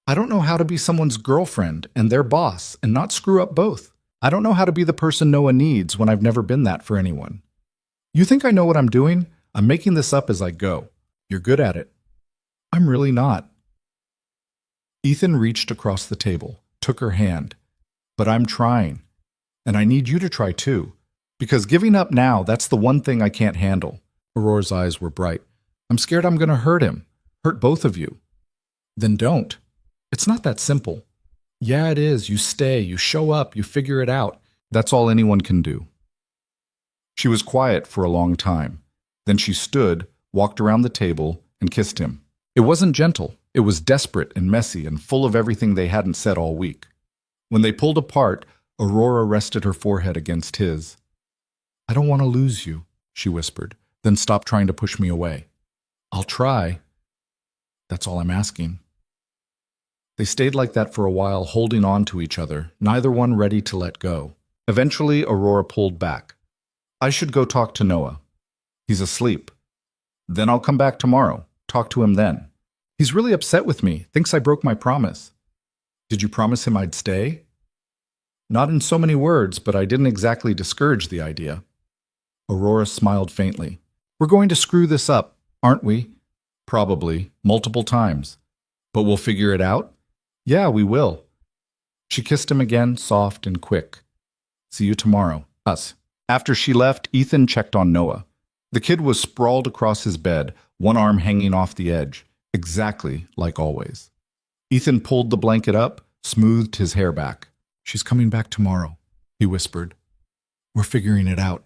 I don't know how to be someone's girlfriend and their boss and not screw up both. I don't know how to be the person Noah needs when I've never been that for anyone. You think I know what I'm doing? I'm making this up as I go. You're good at it. I'm really not. Ethan reached across the table, took her hand. But I'm trying. And I need you to try too. Because giving up now, that's the one thing I can't handle. Aurora's eyes were bright. I'm scared I'm going to hurt him. Hurt both of you. Then don't. It's not that simple. Yeah, it is. You stay, you show up, you figure it out. That's all anyone can do. She was quiet for a long time. Then she stood, walked around the table, and kissed him. It wasn't gentle. It was desperate and messy and full of everything they hadn't said all week. When they pulled apart, Aurora rested her forehead against his. I don't want to lose you, she whispered, then stopped trying to push me away. I'll try. That's all I'm asking. They stayed like that for a while, holding on to each other, neither one ready to let go. Eventually, Aurora pulled back. I should go talk to Noah. He's asleep. Then I'll come back tomorrow. Talk to him then. He's really upset with me, thinks I broke my promise. Did you promise him I'd stay? Not in so many words, but I didn't exactly discourage the idea. Aurora smiled faintly. We're going to screw this up, aren't we? Probably, multiple times. But we'll figure it out? Yeah, we will. She kissed him again, soft and quick. See you tomorrow. Us. After she left, Ethan checked on Noah. The kid was sprawled across his bed, one arm hanging off the edge, exactly like always. Ethan pulled the blanket up, smoothed his hair back. She's coming back tomorrow, he whispered. We're figuring it out.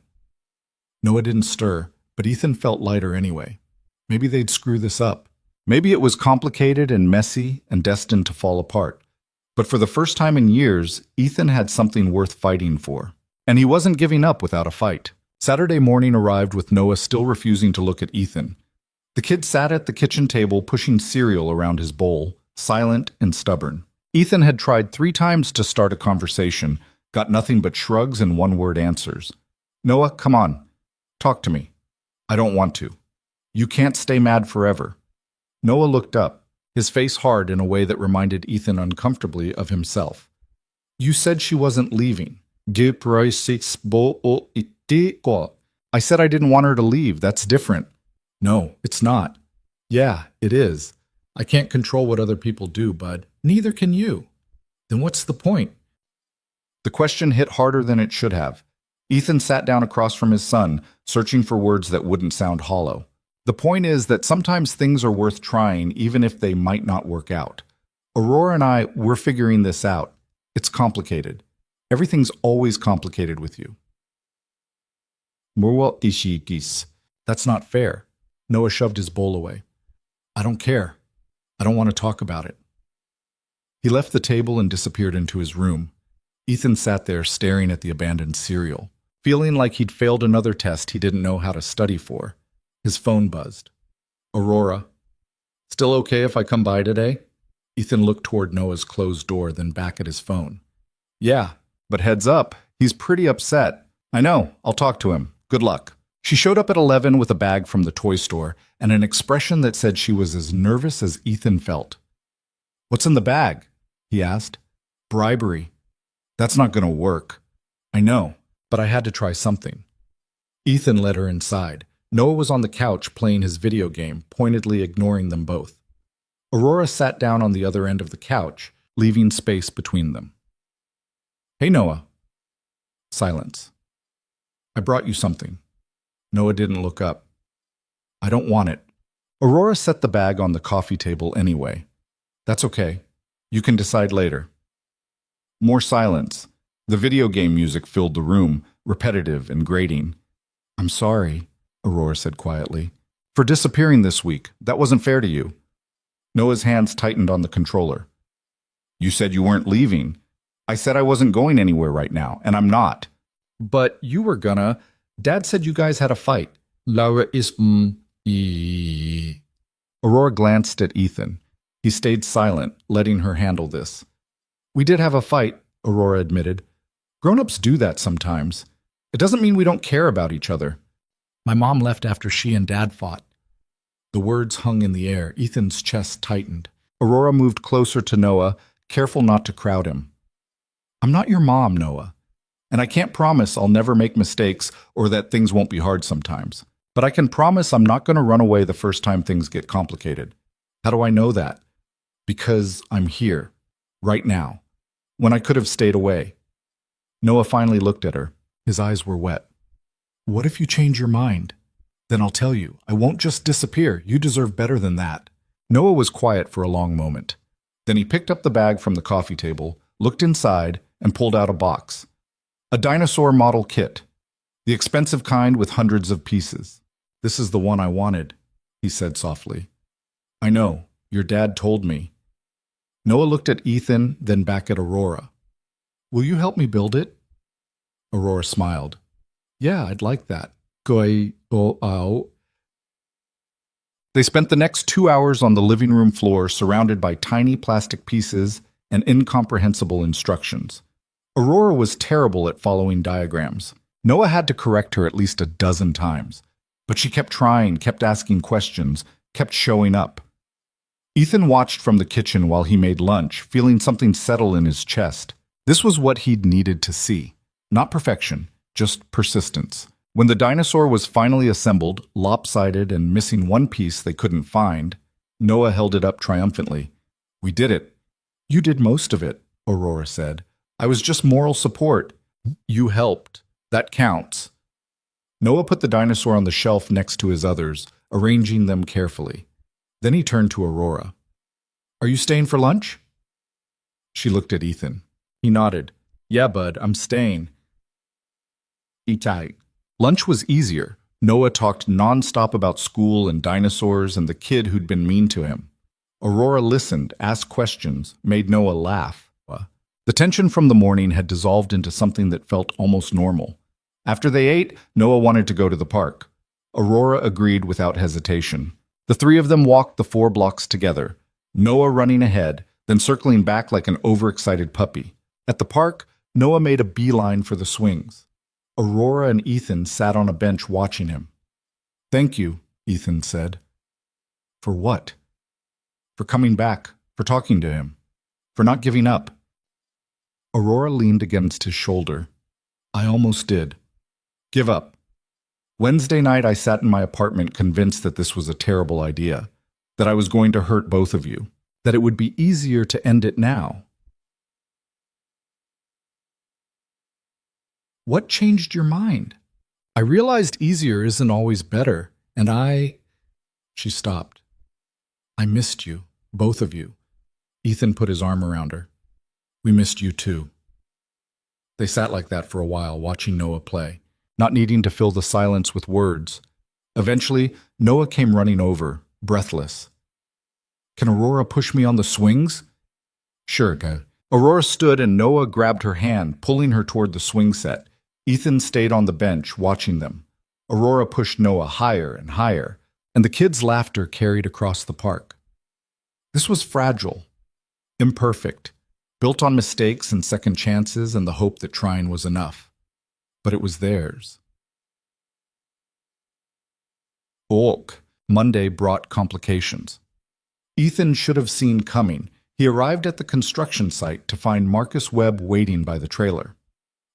Noah didn't stir, but Ethan felt lighter anyway. Maybe they'd screw this up. Maybe it was complicated and messy and destined to fall apart. But for the first time in years, Ethan had something worth fighting for. And he wasn't giving up without a fight. Saturday morning arrived with Noah still refusing to look at Ethan. The kid sat at the kitchen table pushing cereal around his bowl, silent and stubborn. Ethan had tried 3 times to start a conversation, got nothing but shrugs and one-word answers. Noah, come on. Talk to me. I don't want to. You can't stay mad forever. Noah looked up, his face hard in a way that reminded Ethan uncomfortably of himself. You said she wasn't leaving. I said I didn't want her to leave. That's different. No, it's not. Yeah, it is. I can't control what other people do, bud. Neither can you. Then what's the point? The question hit harder than it should have. Ethan sat down across from his son, searching for words that wouldn't sound hollow. The point is that sometimes things are worth trying even if they might not work out. Aurora and I, we're figuring this out. It's complicated. Everything's always complicated with you. That's not fair. Noah shoved his bowl away. I don't care. I don't want to talk about it. He left the table and disappeared into his room. Ethan sat there staring at the abandoned cereal, feeling like he'd failed another test he didn't know how to study for. His phone buzzed. Aurora. Still okay if I come by today? Ethan looked toward Noah's closed door, then back at his phone. Yeah, but heads up, he's pretty upset. I know, I'll talk to him. Good luck. She showed up at 11 with a bag from the toy store and an expression that said she was as nervous as Ethan felt. What's in the bag? He asked. Bribery. That's not going to work. I know, but I had to try something. Ethan led her inside. Noah was on the couch playing his video game, pointedly ignoring them both. Aurora sat down on the other end of the couch, leaving space between them. Hey, Noah. Silence. I brought you something. Noah didn't look up. I don't want it. Aurora set the bag on the coffee table anyway. That's okay. You can decide later. More silence. The video game music filled the room, repetitive and grating. I'm sorry, Aurora said quietly, for disappearing this week. That wasn't fair to you. Noah's hands tightened on the controller. You said you weren't leaving. I said I wasn't going anywhere right now, and I'm not. But you were gonna. Dad said you guys had a fight. Laura is Aurora glanced at Ethan. He stayed silent, letting her handle this. We did have a fight, Aurora admitted. Grown-ups do that sometimes. It doesn't mean we don't care about each other. My mom left after she and Dad fought. The words hung in the air. Ethan's chest tightened. Aurora moved closer to Noah, careful not to crowd him. I'm not your mom, Noah. And I can't promise I'll never make mistakes or that things won't be hard sometimes. But I can promise I'm not going to run away the first time things get complicated. How do I know that? Because I'm here, right now, when I could have stayed away. Noah finally looked at her. His eyes were wet. What if you change your mind? Then I'll tell you. I won't just disappear. You deserve better than that. Noah was quiet for a long moment. Then he picked up the bag from the coffee table, looked inside, and pulled out a box. A dinosaur model kit. The expensive kind with hundreds of pieces. This is the one I wanted, he said softly. I know. Your dad told me. Noah looked at Ethan, then back at Aurora. Will you help me build it? Aurora smiled. Yeah, I'd like that. They spent the next 2 hours on the living room floor surrounded by tiny plastic pieces and incomprehensible instructions. Aurora was terrible at following diagrams. Noah had to correct her at least a dozen times. But she kept trying, kept asking questions, kept showing up. Ethan watched from the kitchen while he made lunch, feeling something settle in his chest. This was what he'd needed to see. Not perfection, just persistence. When the dinosaur was finally assembled, lopsided and missing one piece they couldn't find, Noah held it up triumphantly. We did it. You did most of it, Aurora said. I was just moral support. You helped. That counts. Noah put the dinosaur on the shelf next to his others, arranging them carefully. Then he turned to Aurora. Are you staying for lunch? She looked at Ethan. He nodded. Yeah, bud, I'm staying. Eat tight. Lunch was easier. Noah talked nonstop about school and dinosaurs and the kid who'd been mean to him. Aurora listened, asked questions, made Noah laugh. The tension from the morning had dissolved into something that felt almost normal. After they ate, Noah wanted to go to the park. Aurora agreed without hesitation. The three of them walked the 4 blocks together, Noah running ahead, then circling back like an overexcited puppy. At the park, Noah made a beeline for the swings. Aurora and Ethan sat on a bench watching him. Thank you, Ethan said. For what? For coming back, for talking to him, for not giving up. Aurora leaned against his shoulder. I almost did. Give up. Wednesday night I sat in my apartment convinced that this was a terrible idea, that I was going to hurt both of you, that it would be easier to end it now. What changed your mind? I realized easier isn't always better, and She stopped. I missed you, both of you. Ethan put his arm around her. We missed you too. They sat like that for a while, watching Noah play, not needing to fill the silence with words, Eventually, Noah came running over, breathless. Can Aurora push me on the swings? Sure, go. Aurora stood and Noah grabbed her hand, pulling her toward the swing set. Ethan stayed on the bench, watching them. Aurora pushed Noah higher and higher, and the kids' laughter carried across the park. This was fragile, imperfect, built on mistakes and second chances and the hope that trying was enough. But it was theirs. Monday brought complications. Ethan should have seen coming. He arrived at the construction site to find Marcus Webb waiting by the trailer.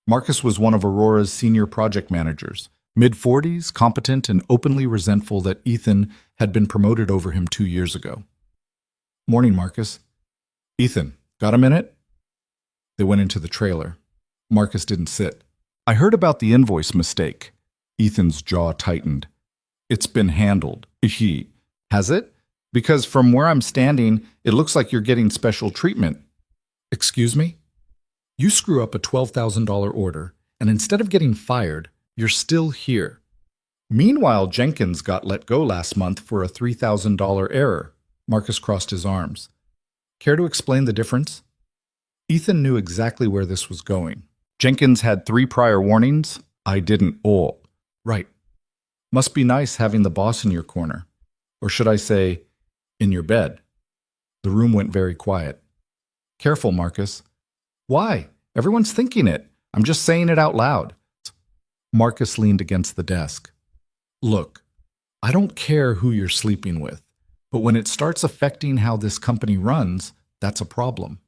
Marcus was one of Aurora's senior project managers, mid-40s, competent and openly resentful that Ethan had been promoted over him 2 years ago. Morning, Marcus. Ethan, got a minute? They went into the trailer. Marcus didn't sit. I heard about the invoice mistake. Ethan's jaw tightened. It's been handled. Has it? Because from where I'm standing, it looks like you're getting special treatment. Excuse me? You screw up a $12,000 order, and instead of getting fired, you're still here. Meanwhile, Jenkins got let go last month for a $3,000 error. Marcus crossed his arms. Care to explain the difference? Ethan knew exactly where this was going. Jenkins had 3 prior warnings. I didn't. Oh, right. Must be nice having the boss in your corner. Or should I say, in your bed. The room went very quiet. Careful, Marcus. Why? Everyone's thinking it. I'm just saying it out loud. Marcus leaned against the desk. Look, I don't care who you're sleeping with, but when it starts affecting how this company runs, that's a problem.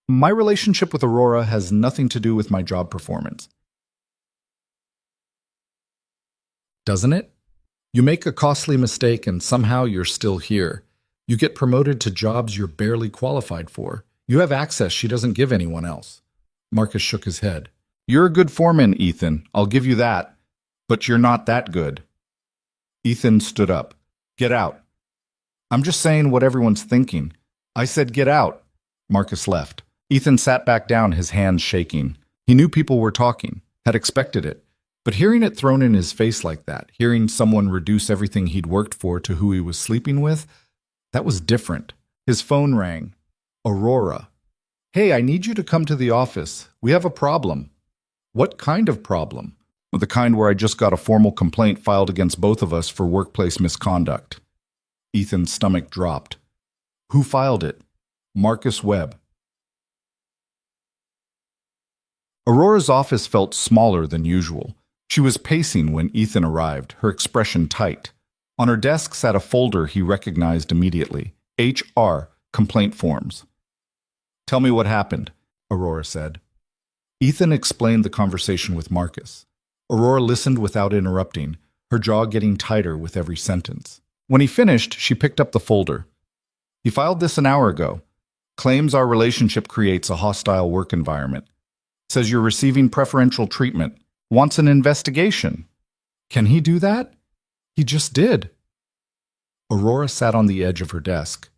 My relationship with Aurora has nothing to do with my job performance. Doesn't it? You make a costly mistake and somehow you're still here. You get promoted to jobs you're barely qualified for. You have access she doesn't give anyone else. Marcus shook his head. You're a good foreman, Ethan. I'll give you that. But you're not that good. Ethan stood up. Get out. I'm just saying what everyone's thinking. I said get out. Marcus left. Ethan sat back down, his hands shaking. He knew people were talking, had expected it. But hearing it thrown in his face like that, hearing someone reduce everything he'd worked for to who he was sleeping with, that was different. His phone rang. Aurora. Hey, I need you to come to the office. We have a problem. What kind of problem? The kind where I just got a formal complaint filed against both of us for workplace misconduct. Ethan's stomach dropped. Who filed it? Marcus Webb. Aurora's office felt smaller than usual. She was pacing when Ethan arrived, her expression tight. On her desk sat a folder he recognized immediately. HR, complaint forms. Tell me what happened, Aurora said. Ethan explained the conversation with Marcus. Aurora listened without interrupting, her jaw getting tighter with every sentence. When he finished, she picked up the folder. He filed this an hour ago. Claims our relationship creates a hostile work environment. Says you're receiving preferential treatment. Wants an investigation. Can he do that? He just did. Aurora sat on the edge of her desk.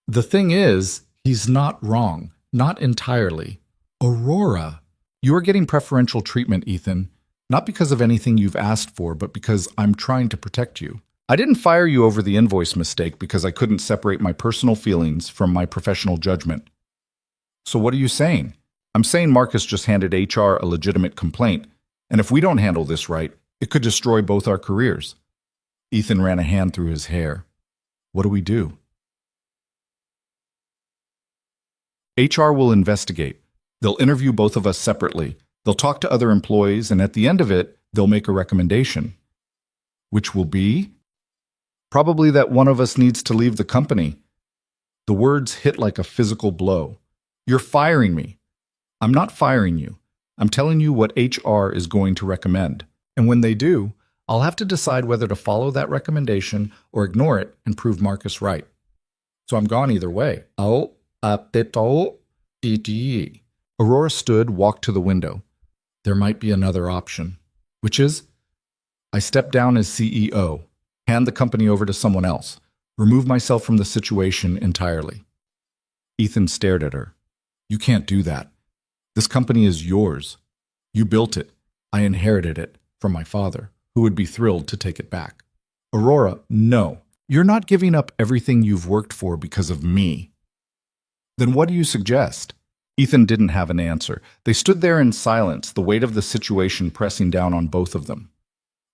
The thing is, he's not wrong. Not entirely. Aurora, you are getting preferential treatment, Ethan. Not because of anything you've asked for, but because I'm trying to protect you. I didn't fire you over the invoice mistake because I couldn't separate my personal feelings from my professional judgment. So what are you saying? I'm saying Marcus just handed HR a legitimate complaint, and if we don't handle this right, it could destroy both our careers. Ethan ran a hand through his hair. What do we do? HR will investigate. They'll interview both of us separately. They'll talk to other employees, and at the end of it, they'll make a recommendation. Which will be? Probably that one of us needs to leave the company. The words hit like a physical blow. You're firing me. I'm not firing you. I'm telling you what HR is going to recommend. And when they do, I'll have to decide whether to follow that recommendation or ignore it and prove Marcus right. So I'm gone either way. Aurora stood, walked to the window. There might be another option, which is I step down as CEO, hand the company over to someone else, remove myself from the situation entirely. Ethan stared at her. You can't do that. This company is yours. You built it. I inherited it from my father, who would be thrilled to take it back. Aurora, no. You're not giving up everything you've worked for because of me. Then what do you suggest? Ethan didn't have an answer. They stood there in silence, the weight of the situation pressing down on both of them.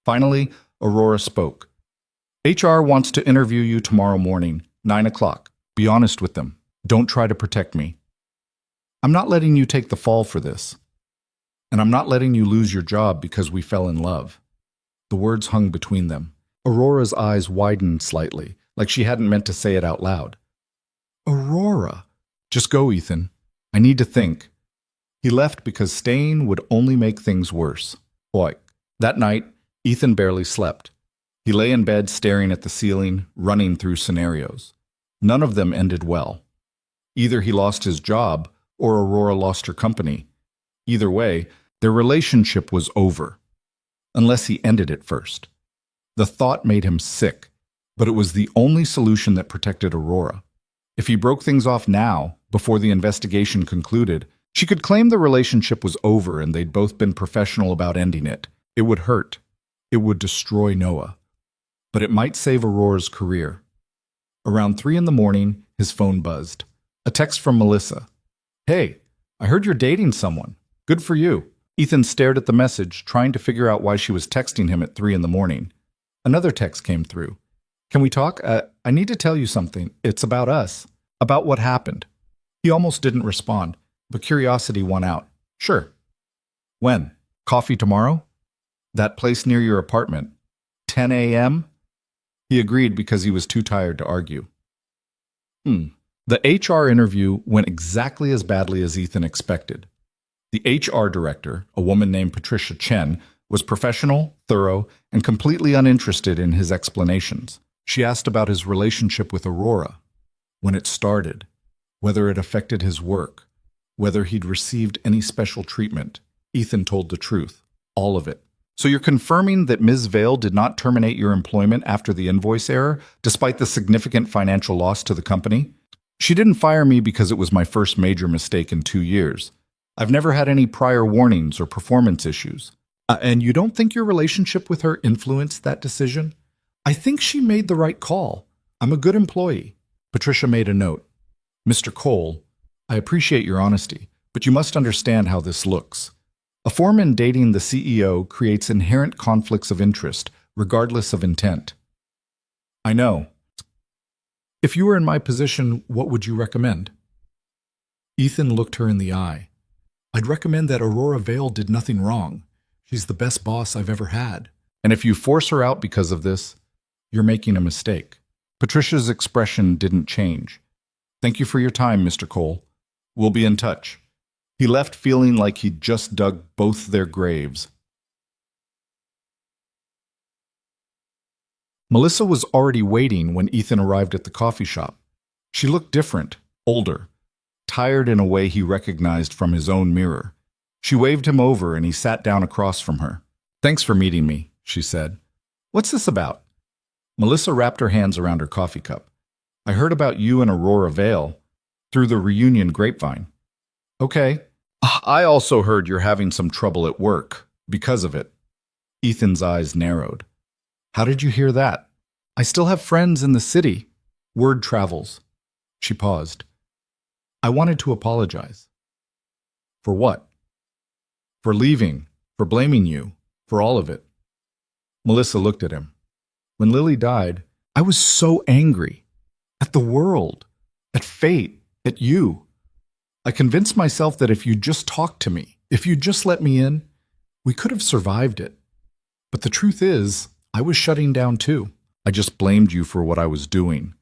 Finally, Aurora spoke. HR wants to interview you tomorrow morning, 9 o'clock. Be honest with them. Don't try to protect me. I'm not letting you take the fall for this. And I'm not letting you lose your job because we fell in love. The words hung between them. Aurora's eyes widened slightly, like she hadn't meant to say it out loud. Aurora. Just go, Ethan. I need to think. He left because staying would only make things worse. Boy, that night, Ethan barely slept. He lay in bed staring at the ceiling, running through scenarios. None of them ended well. Either he lost his job, or Aurora lost her company. Either way, their relationship was over. Unless he ended it first. The thought made him sick, but it was the only solution that protected Aurora. If he broke things off now, before the investigation concluded, she could claim the relationship was over and they'd both been professional about ending it. It would hurt. It would destroy Noah. But it might save Aurora's career. Around 3 a.m, his phone buzzed. A text from Melissa. Hey, I heard you're dating someone. Good for you. Ethan stared at the message, trying to figure out why she was texting him at 3 a.m. Another text came through. Can we talk? I need to tell you something. It's about us. About what happened. He almost didn't respond, but curiosity won out. Sure. When? Coffee tomorrow? That place near your apartment. 10 a.m.? He agreed because he was too tired to argue. The HR interview went exactly as badly as Ethan expected. The HR director, a woman named Patricia Chen, was professional, thorough, and completely uninterested in his explanations. She asked about his relationship with Aurora, when it started, whether it affected his work, whether he'd received any special treatment. Ethan told the truth, all of it. So you're confirming that Ms. Vale did not terminate your employment after the invoice error, despite the significant financial loss to the company? She didn't fire me because it was my first major mistake in 2 years. I've never had any prior warnings or performance issues. And you don't think your relationship with her influenced that decision? I think she made the right call. I'm a good employee. Patricia made a note. Mr. Cole, I appreciate your honesty, but you must understand how this looks. A foreman dating the CEO creates inherent conflicts of interest, regardless of intent. I know. If you were in my position, what would you recommend? Ethan looked her in the eye. I'd recommend that Aurora Vale did nothing wrong. She's the best boss I've ever had. And if you force her out because of this, you're making a mistake. Patricia's expression didn't change. Thank you for your time, Mr. Cole. We'll be in touch. He left feeling like he'd just dug both their graves. Melissa was already waiting when Ethan arrived at the coffee shop. She looked different, older, tired in a way he recognized from his own mirror. She waved him over and he sat down across from her. Thanks for meeting me, she said. What's this about? Melissa wrapped her hands around her coffee cup. I heard about you and Aurora Vale through the reunion grapevine. Okay. I also heard you're having some trouble at work because of it. Ethan's eyes narrowed. How did you hear that? I still have friends in the city. Word travels. She paused. I wanted to apologize. For what? For leaving, for blaming you, for all of it. Melissa looked at him. When Lily died, I was so angry. At the world, at fate, at you. I convinced myself that if you just talked to me, if you just let me in, we could have survived it. But the truth is, I was shutting down too. I just blamed you for what I was doing.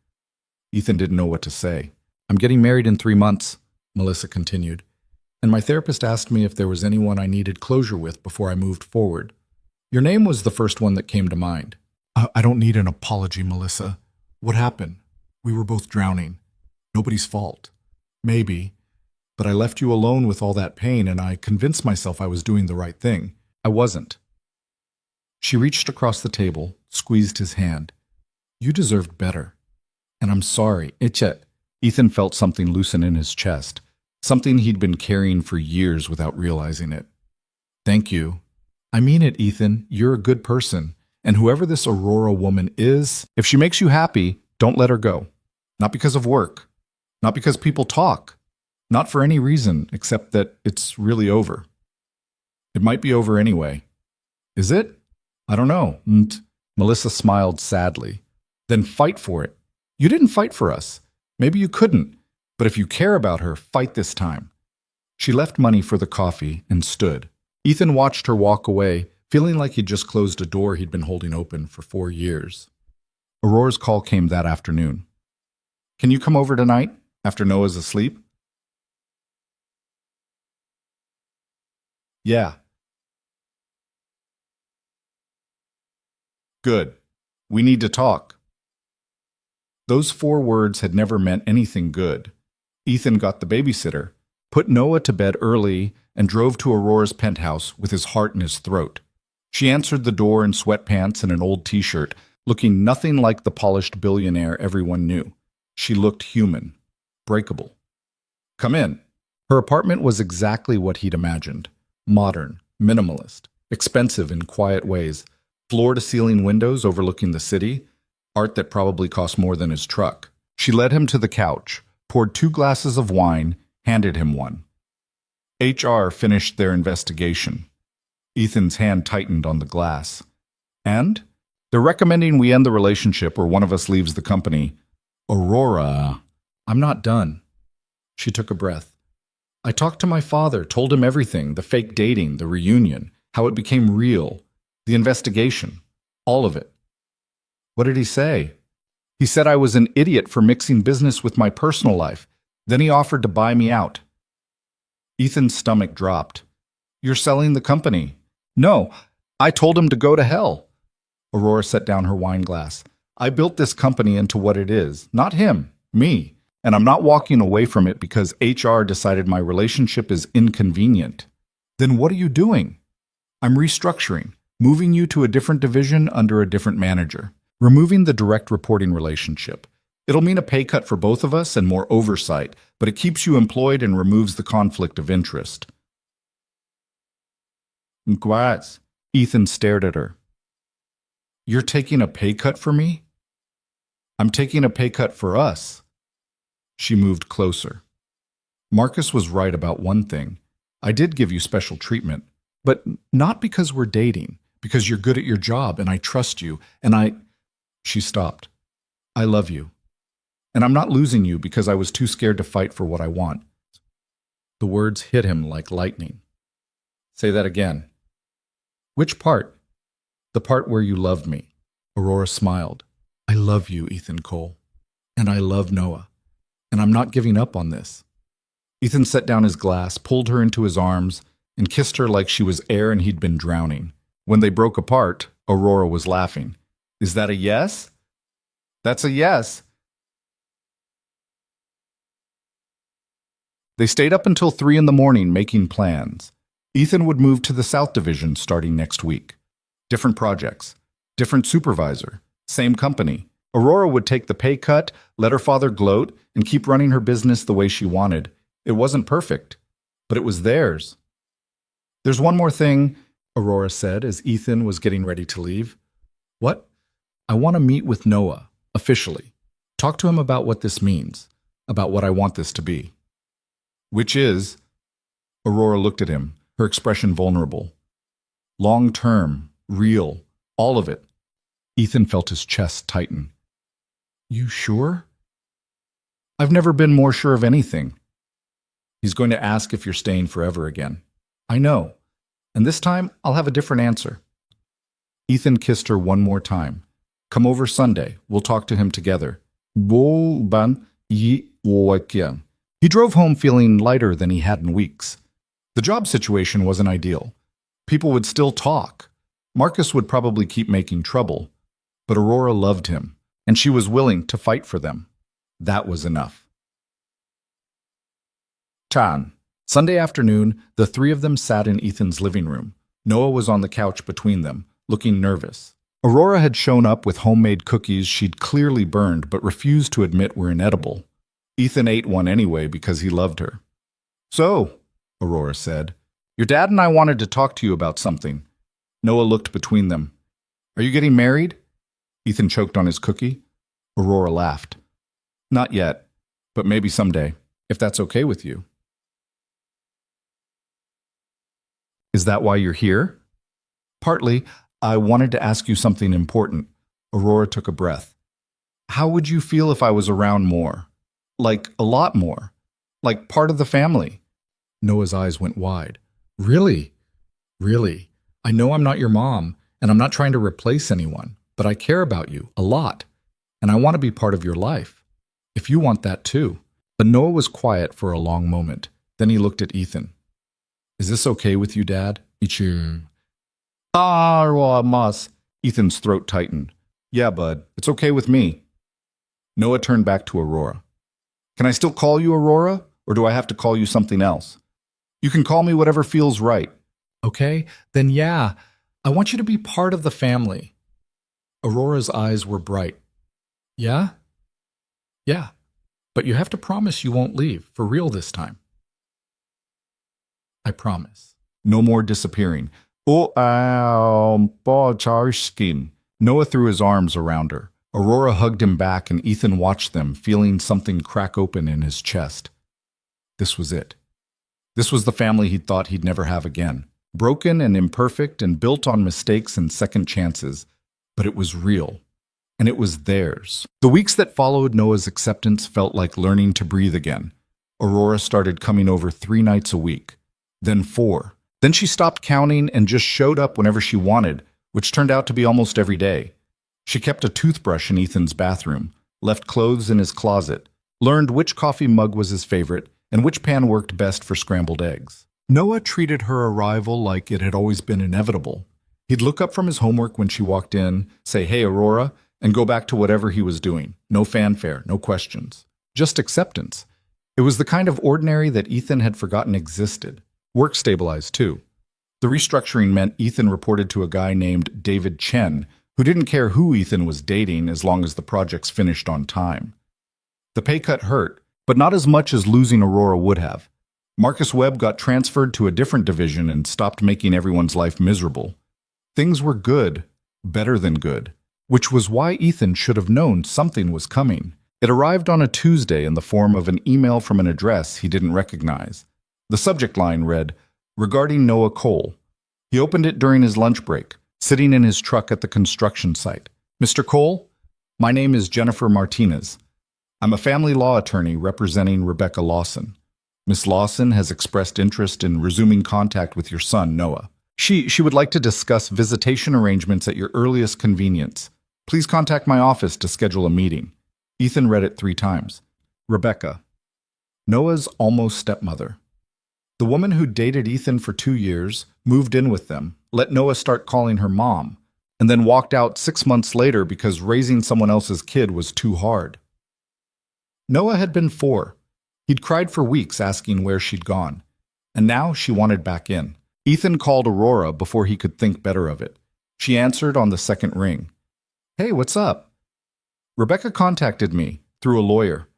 Ethan didn't know what to say. I'm getting married in 3 months, Melissa continued, and my therapist asked me if there was anyone I needed closure with before I moved forward. Your name was the first one that came to mind. I don't need an apology, Melissa. What happened? We were both drowning. Nobody's fault. Maybe. But I left you alone with all that pain, and I convinced myself I was doing the right thing. I wasn't. She reached across the table, squeezed his hand. You deserved better. And I'm sorry. Ethan felt something loosen in his chest, something he'd been carrying for years without realizing it. Thank you. I mean it, Ethan. You're a good person, And whoever this Aurora woman is, if she makes you happy, don't let her go. Not because of work. Not because people talk. Not for any reason except that it's really over. It might be over anyway. Is it? I don't know. Melissa smiled sadly. Then fight for it. You didn't fight for us. Maybe you couldn't. But if you care about her, fight this time. She left money for the coffee and stood. Ethan watched her walk away, feeling like he'd just closed a door he'd been holding open for 4 years. Aurora's call came that afternoon. Can you come over tonight, after Noah's asleep? Yeah. Good. We need to talk. Those 4 words had never meant anything good. Ethan got the babysitter, put Noah to bed early, and drove to Aurora's penthouse with his heart in his throat. She answered the door in sweatpants and an old t-shirt, looking nothing like the polished billionaire everyone knew. She looked human, breakable. Come in. Her apartment was exactly what he'd imagined. Modern, minimalist, expensive in quiet ways, floor-to-ceiling windows overlooking the city, art that probably cost more than his truck. She led him to the couch, poured 2 glasses of wine, handed him one. HR finished their investigation. Ethan's hand tightened on the glass. And? They're recommending we end the relationship or one of us leaves the company. Aurora. I'm not done. She took a breath. I talked to my father, told him everything, the fake dating, the reunion, how it became real, the investigation, all of it. What did he say? He said I was an idiot for mixing business with my personal life. Then he offered to buy me out. Ethan's stomach dropped. You're selling the company. No, I told him to go to hell. Aurora set down her wine glass. I built this company into what it is, not him, me. And I'm not walking away from it because HR decided my relationship is inconvenient. Then what are you doing? I'm restructuring, moving you to a different division under a different manager, removing the direct reporting relationship. It'll mean a pay cut for both of us and more oversight, but it keeps you employed and removes the conflict of interest. What? Ethan stared at her. You're taking a pay cut for me? I'm taking a pay cut for us. She moved closer. Marcus was right about one thing. I did give you special treatment, but not because we're dating, because you're good at your job and I trust you, and She stopped. I love you. And I'm not losing you because I was too scared to fight for what I want. The words hit him like lightning. Say that again. Which part? The part where you love me. Aurora smiled. I love you, Ethan Cole. And I love Noah. And I'm not giving up on this. Ethan set down his glass, pulled her into his arms, and kissed her like she was air and he'd been drowning. When they broke apart, Aurora was laughing. Is that a yes? That's a yes. They stayed up until 3 in the morning making plans. Ethan would move to the South Division starting next week. Different projects, different supervisor, same company. Aurora would take the pay cut, let her father gloat, and keep running her business the way she wanted. It wasn't perfect, but it was theirs. There's one more thing, Aurora said as Ethan was getting ready to leave. What? I want to meet with Noah, officially. Talk to him about what this means, about what I want this to be. Which is, Aurora looked at him, her expression vulnerable. Long-term, real, all of it. Ethan felt his chest tighten. You sure? I've never been more sure of anything. He's going to ask if you're staying forever again. I know. And this time, I'll have a different answer. Ethan kissed her one more time. Come over Sunday. We'll talk to him together. He drove home feeling lighter than he had in weeks. The job situation wasn't ideal. People would still talk. Marcus would probably keep making trouble. But Aurora loved him, and she was willing to fight for them. That was enough. Chan. Sunday afternoon, the 3 of them sat in Ethan's living room. Noah was on the couch between them, looking nervous. Aurora had shown up with homemade cookies she'd clearly burned but refused to admit were inedible. Ethan ate one anyway because he loved her. So, Aurora said, your dad and I wanted to talk to you about something. Noah looked between them. Are you getting married? Ethan choked on his cookie. Aurora laughed. Not yet, but maybe someday, if that's okay with you. Is that why you're here? Partly. I wanted to ask you something important. Aurora took a breath. How would you feel if I was around more? Like a lot more? Like part of the family? Noah's eyes went wide. Really? Really? I know I'm not your mom, and I'm not trying to replace anyone, but I care about you a lot, and I want to be part of your life. If you want that too. But Noah was quiet for a long moment. Then he looked at Ethan. Is this okay with you, Dad? Ethan's throat tightened. Yeah, bud, it's okay with me. Noah turned back to Aurora. Can I still call you Aurora, or do I have to call you something else? You can call me whatever feels right. Okay, then yeah, I want you to be part of the family. Aurora's eyes were bright. Yeah? Yeah, but you have to promise you won't leave, for real this time. I promise. No more disappearing. Noah threw his arms around her. Aurora hugged him back, and Ethan watched them, feeling something crack open in his chest. This was it. This was the family he thought he'd never have again. Broken and imperfect and built on mistakes and second chances. But it was real. And it was theirs. The weeks that followed Noah's acceptance felt like learning to breathe again. Aurora started coming over 3 nights a week. Then 4. Then she stopped counting and just showed up whenever she wanted, which turned out to be almost every day. She kept a toothbrush in Ethan's bathroom, left clothes in his closet, learned which coffee mug was his favorite, and which pan worked best for scrambled eggs. Noah treated her arrival like it had always been inevitable. He'd look up from his homework when she walked in, say, "Hey, Aurora," and go back to whatever he was doing. No fanfare, no questions. Just acceptance. It was the kind of ordinary that Ethan had forgotten existed. Work stabilized, too. The restructuring meant Ethan reported to a guy named David Chen, who didn't care who Ethan was dating as long as the projects finished on time. The pay cut hurt, but not as much as losing Aurora would have. Marcus Webb got transferred to a different division and stopped making everyone's life miserable. Things were good, better than good, which was why Ethan should have known something was coming. It arrived on a Tuesday in the form of an email from an address he didn't recognize. The subject line read, "Regarding Noah Cole." He opened it during his lunch break, sitting in his truck at the construction site. "Mr. Cole, my name is Jennifer Martinez. I'm a family law attorney representing Rebecca Lawson. Miss Lawson has expressed interest in resuming contact with your son, Noah. She would like to discuss visitation arrangements at your earliest convenience. Please contact my office to schedule a meeting." Ethan read it 3 times. Rebecca, Noah's almost stepmother. The woman who dated Ethan for 2 years, moved in with them, let Noah start calling her mom, and then walked out 6 months later because raising someone else's kid was too hard. Noah had been 4. He'd cried for weeks asking where she'd gone, and now she wanted back in. Ethan called Aurora before he could think better of it. She answered on the second ring. "Hey, what's up?" "Rebecca contacted me, through a lawyer."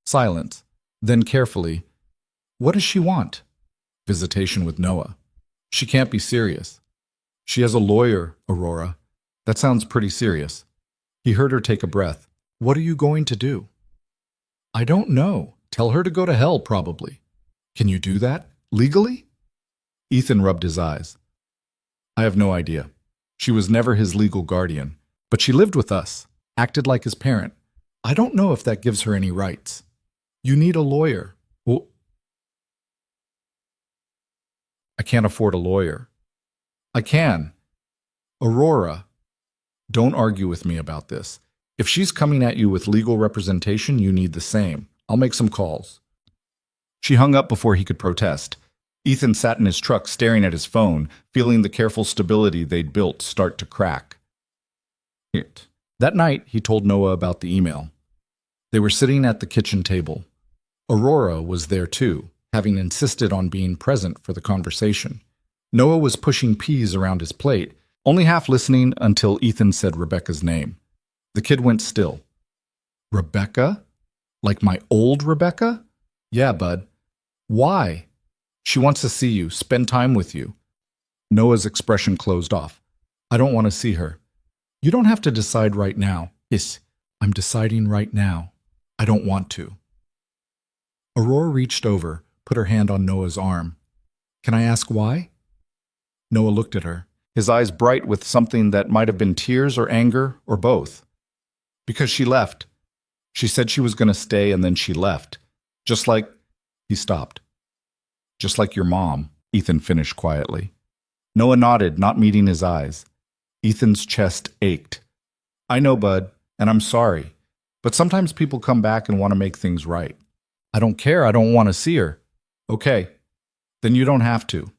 Silence. Then carefully, "What does she want?" "Visitation with Noah." "She can't be serious." "She has a lawyer, Aurora. That sounds pretty serious." He heard her take a breath. "What are you going to do?" "I don't know. Tell her to go to hell, probably." "Can you do that? Legally?" Ethan rubbed his eyes. "I have no idea. She was never his legal guardian, but she lived with us, acted like his parent. I don't know if that gives her any rights. You need a lawyer." "Well, I can't afford a lawyer." "I can. Aurora, don't argue with me about this. If she's coming at you with legal representation, you need the same. I'll make some calls." She hung up before he could protest. Ethan sat in his truck staring at his phone, feeling the careful stability they'd built start to crack. That night, he told Noah about the email. They were sitting at the kitchen table. Aurora was there too, having insisted on being present for the conversation. Noah was pushing peas around his plate, only half listening until Ethan said Rebecca's name. The kid went still. "Rebecca? Like my old Rebecca?" "Yeah, bud." "Why?" "She wants to see you, spend time with you." Noah's expression closed off. I don't want to see her. You don't have to decide right now. Yes, I'm deciding right now. I don't want to. Aurora reached over, put her hand on Noah's arm. Can I ask why? Noah looked at her, his eyes bright with something that might have been tears or anger or both. Because she left. She said she was going to stay and then she left. Just like... He stopped. Just like your mom, Ethan finished quietly. Noah nodded, not meeting his eyes. Ethan's chest ached. I know, bud, and I'm sorry. But sometimes people come back and want to make things right. I don't care. I don't want to see her. Okay. Then you don't have to.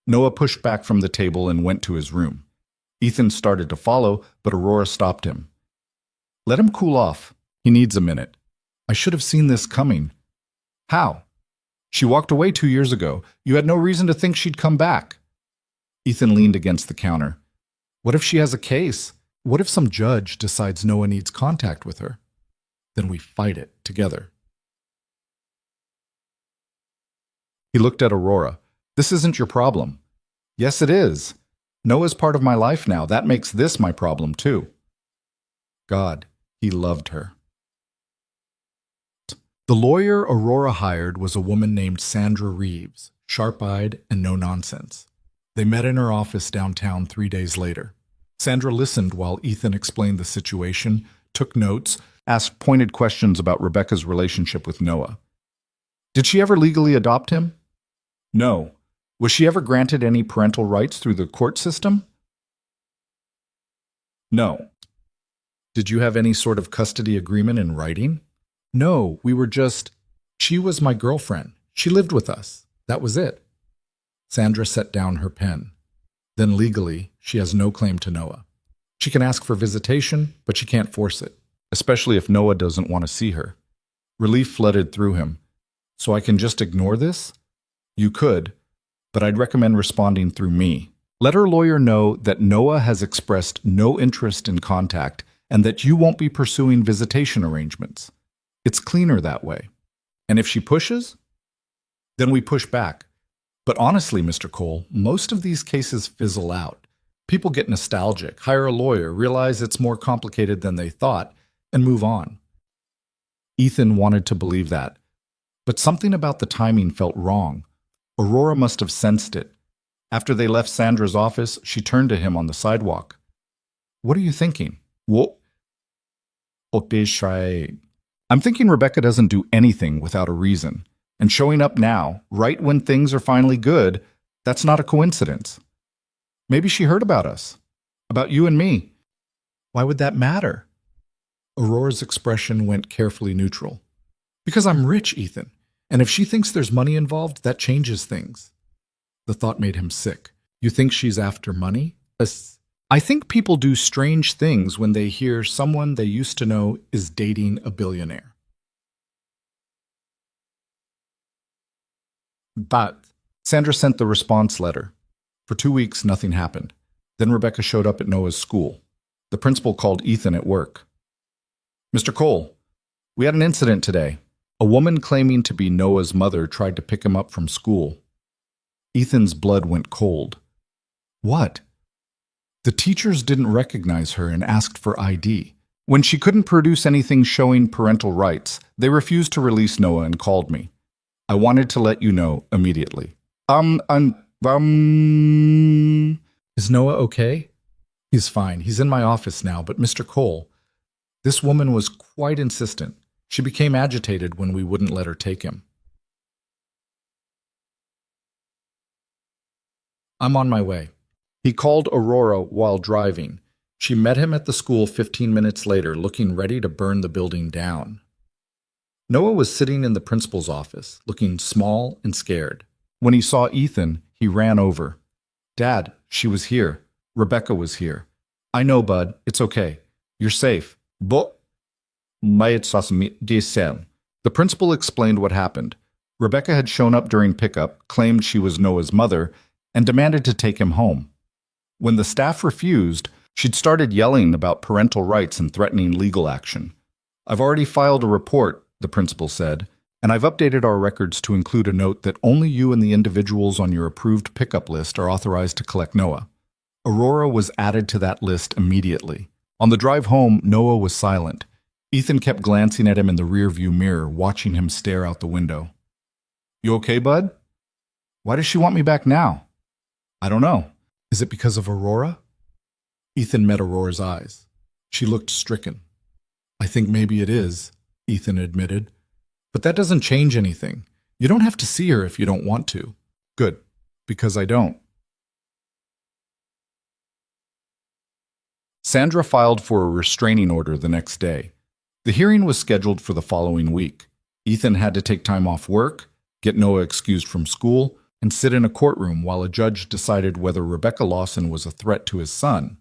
Noah pushed back from the table and went to his room. Ethan started to follow, but Aurora stopped him. Let him cool off. He needs a minute. I should have seen this coming. How? She walked away 2 years ago. You had no reason to think she'd come back. Ethan leaned against the counter. What if she has a case? What if some judge decides Noah needs contact with her? Then we fight it together. He looked at Aurora. This isn't your problem. Yes, it is. Noah's part of my life now. That makes this my problem, too. God, he loved her. The lawyer Aurora hired was a woman named Sandra Reeves, sharp-eyed and no-nonsense. They met in her office downtown 3 days later. Sandra listened while Ethan explained the situation, took notes, asked pointed questions about Rebecca's relationship with Noah. Did she ever legally adopt him? No. Was she ever granted any parental rights through the court system? No. Did you have any sort of custody agreement in writing? No, we were just... She was my girlfriend. She lived with us. That was it. Sandra set down her pen. Then legally, she has no claim to Noah. She can ask for visitation, but she can't force it, especially if Noah doesn't want to see her. Relief flooded through him. So I can just ignore this? You could, but I'd recommend responding through me. Let her lawyer know that Noah has expressed no interest in contact and that you won't be pursuing visitation arrangements. It's cleaner that way. And if she pushes, then we push back. But honestly, Mr. Cole, most of these cases fizzle out. People get nostalgic, hire a lawyer, realize it's more complicated than they thought, and move on. Ethan wanted to believe that, but something about the timing felt wrong. Aurora must have sensed it. After they left Sandra's office, she turned to him on the sidewalk. What are you thinking? What? I'm thinking Rebecca doesn't do anything without a reason. And showing up now, right when things are finally good, that's not a coincidence. Maybe she heard about us. About you and me. Why would that matter? Aurora's expression went carefully neutral. Because I'm rich, Ethan. And if she thinks there's money involved, that changes things. The thought made him sick. You think she's after money? I think people do strange things when they hear someone they used to know is dating a billionaire. But Sandra sent the response letter. For 2 weeks, nothing happened. Then Rebecca showed up at Noah's school. The principal called Ethan at work. Mr. Cole, we had an incident today. A woman claiming to be Noah's mother tried to pick him up from school. Ethan's blood went cold. What? The teachers didn't recognize her and asked for ID. When she couldn't produce anything showing parental rights, they refused to release Noah and called me. I wanted to let you know immediately. Is Noah okay? He's fine. He's in my office now, but Mr. Cole, this woman was quite insistent. She became agitated when we wouldn't let her take him. I'm on my way. He called Aurora while driving. She met him at the school 15 minutes later, looking ready to burn the building down. Noah was sitting in the principal's office, looking small and scared. When he saw Ethan, he ran over. Dad, she was here. Rebecca was here. I know, bud. It's okay. You're safe. But the principal explained what happened. Rebecca had shown up during pickup, claimed she was Noah's mother, and demanded to take him home. When the staff refused, she'd started yelling about parental rights and threatening legal action. I've already filed a report, the principal said. And I've updated our records to include a note that only you and the individuals on your approved pickup list are authorized to collect Noah. Aurora was added to that list immediately. On the drive home, Noah was silent. Ethan kept glancing at him in the rearview mirror, watching him stare out the window. You okay, bud? Why does she want me back now? I don't know. Is it because of Aurora? Ethan met Aurora's eyes. She looked stricken. I think maybe it is, Ethan admitted. But that doesn't change anything. You don't have to see her if you don't want to. Good, because I don't. Sandra filed for a restraining order the next day. The hearing was scheduled for the following week. Ethan had to take time off work, get Noah excused from school, and sit in a courtroom while a judge decided whether Rebecca Lawson was a threat to his son.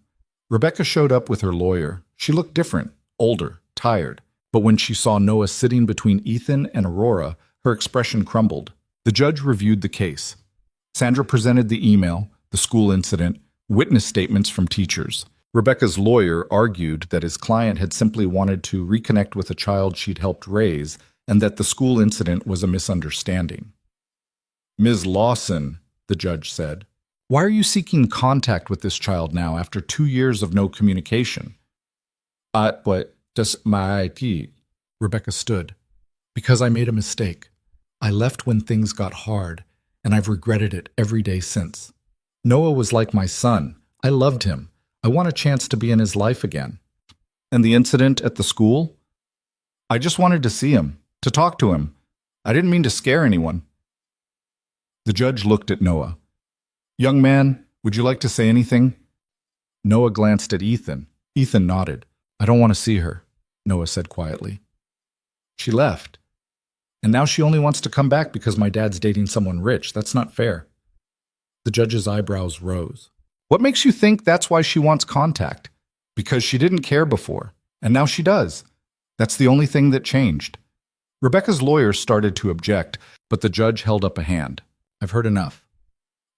Rebecca showed up with her lawyer. She looked different, older, tired. But when she saw Noah sitting between Ethan and Aurora, her expression crumbled. The judge reviewed the case. Sandra presented the email, the school incident, witness statements from teachers. Rebecca's lawyer argued that his client had simply wanted to reconnect with a child she'd helped raise and that the school incident was a misunderstanding. Ms. Lawson, the judge said, why are you seeking contact with this child now after 2 years of no communication? But just my IT. Rebecca stood. Because I made a mistake. I left when things got hard, and I've regretted it every day since. Noah was like my son. I loved him. I want a chance to be in his life again. And the incident at the school? I just wanted to see him, to talk to him. I didn't mean to scare anyone. The judge looked at Noah. Young man, would you like to say anything? Noah glanced at Ethan. Ethan nodded. I don't want to see her, Noah said quietly. She left. And now she only wants to come back because my dad's dating someone rich. That's not fair. The judge's eyebrows rose. What makes you think that's why she wants contact? Because she didn't care before, and now she does. That's the only thing that changed. Rebecca's lawyer started to object, but the judge held up a hand. I've heard enough.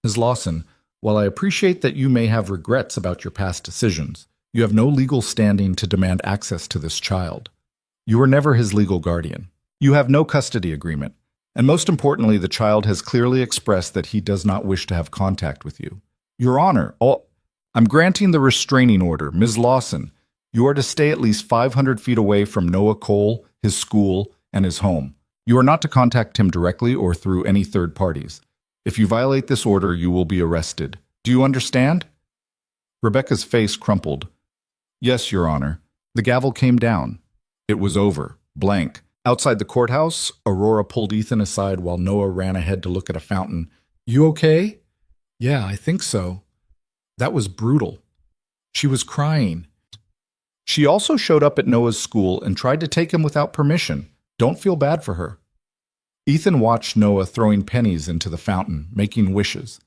Ms. Lawson, while I appreciate that you may have regrets about your past decisions, you have no legal standing to demand access to this child. You were never his legal guardian. You have no custody agreement. And most importantly, the child has clearly expressed that he does not wish to have contact with you. Your Honor, I'm granting the restraining order. Ms. Lawson, you are to stay at least 500 feet away from Noah Cole, his school, and his home. You are not to contact him directly or through any third parties. If you violate this order, you will be arrested. Do you understand? Rebecca's face crumpled. Yes, Your Honor. The gavel came down. It was over. Blank. Outside the courthouse, Aurora pulled Ethan aside while Noah ran ahead to look at a fountain. You okay? Yeah, I think so. That was brutal. She was crying. She also showed up at Noah's school and tried to take him without permission. Don't feel bad for her. Ethan watched Noah throwing pennies into the fountain, making wishes.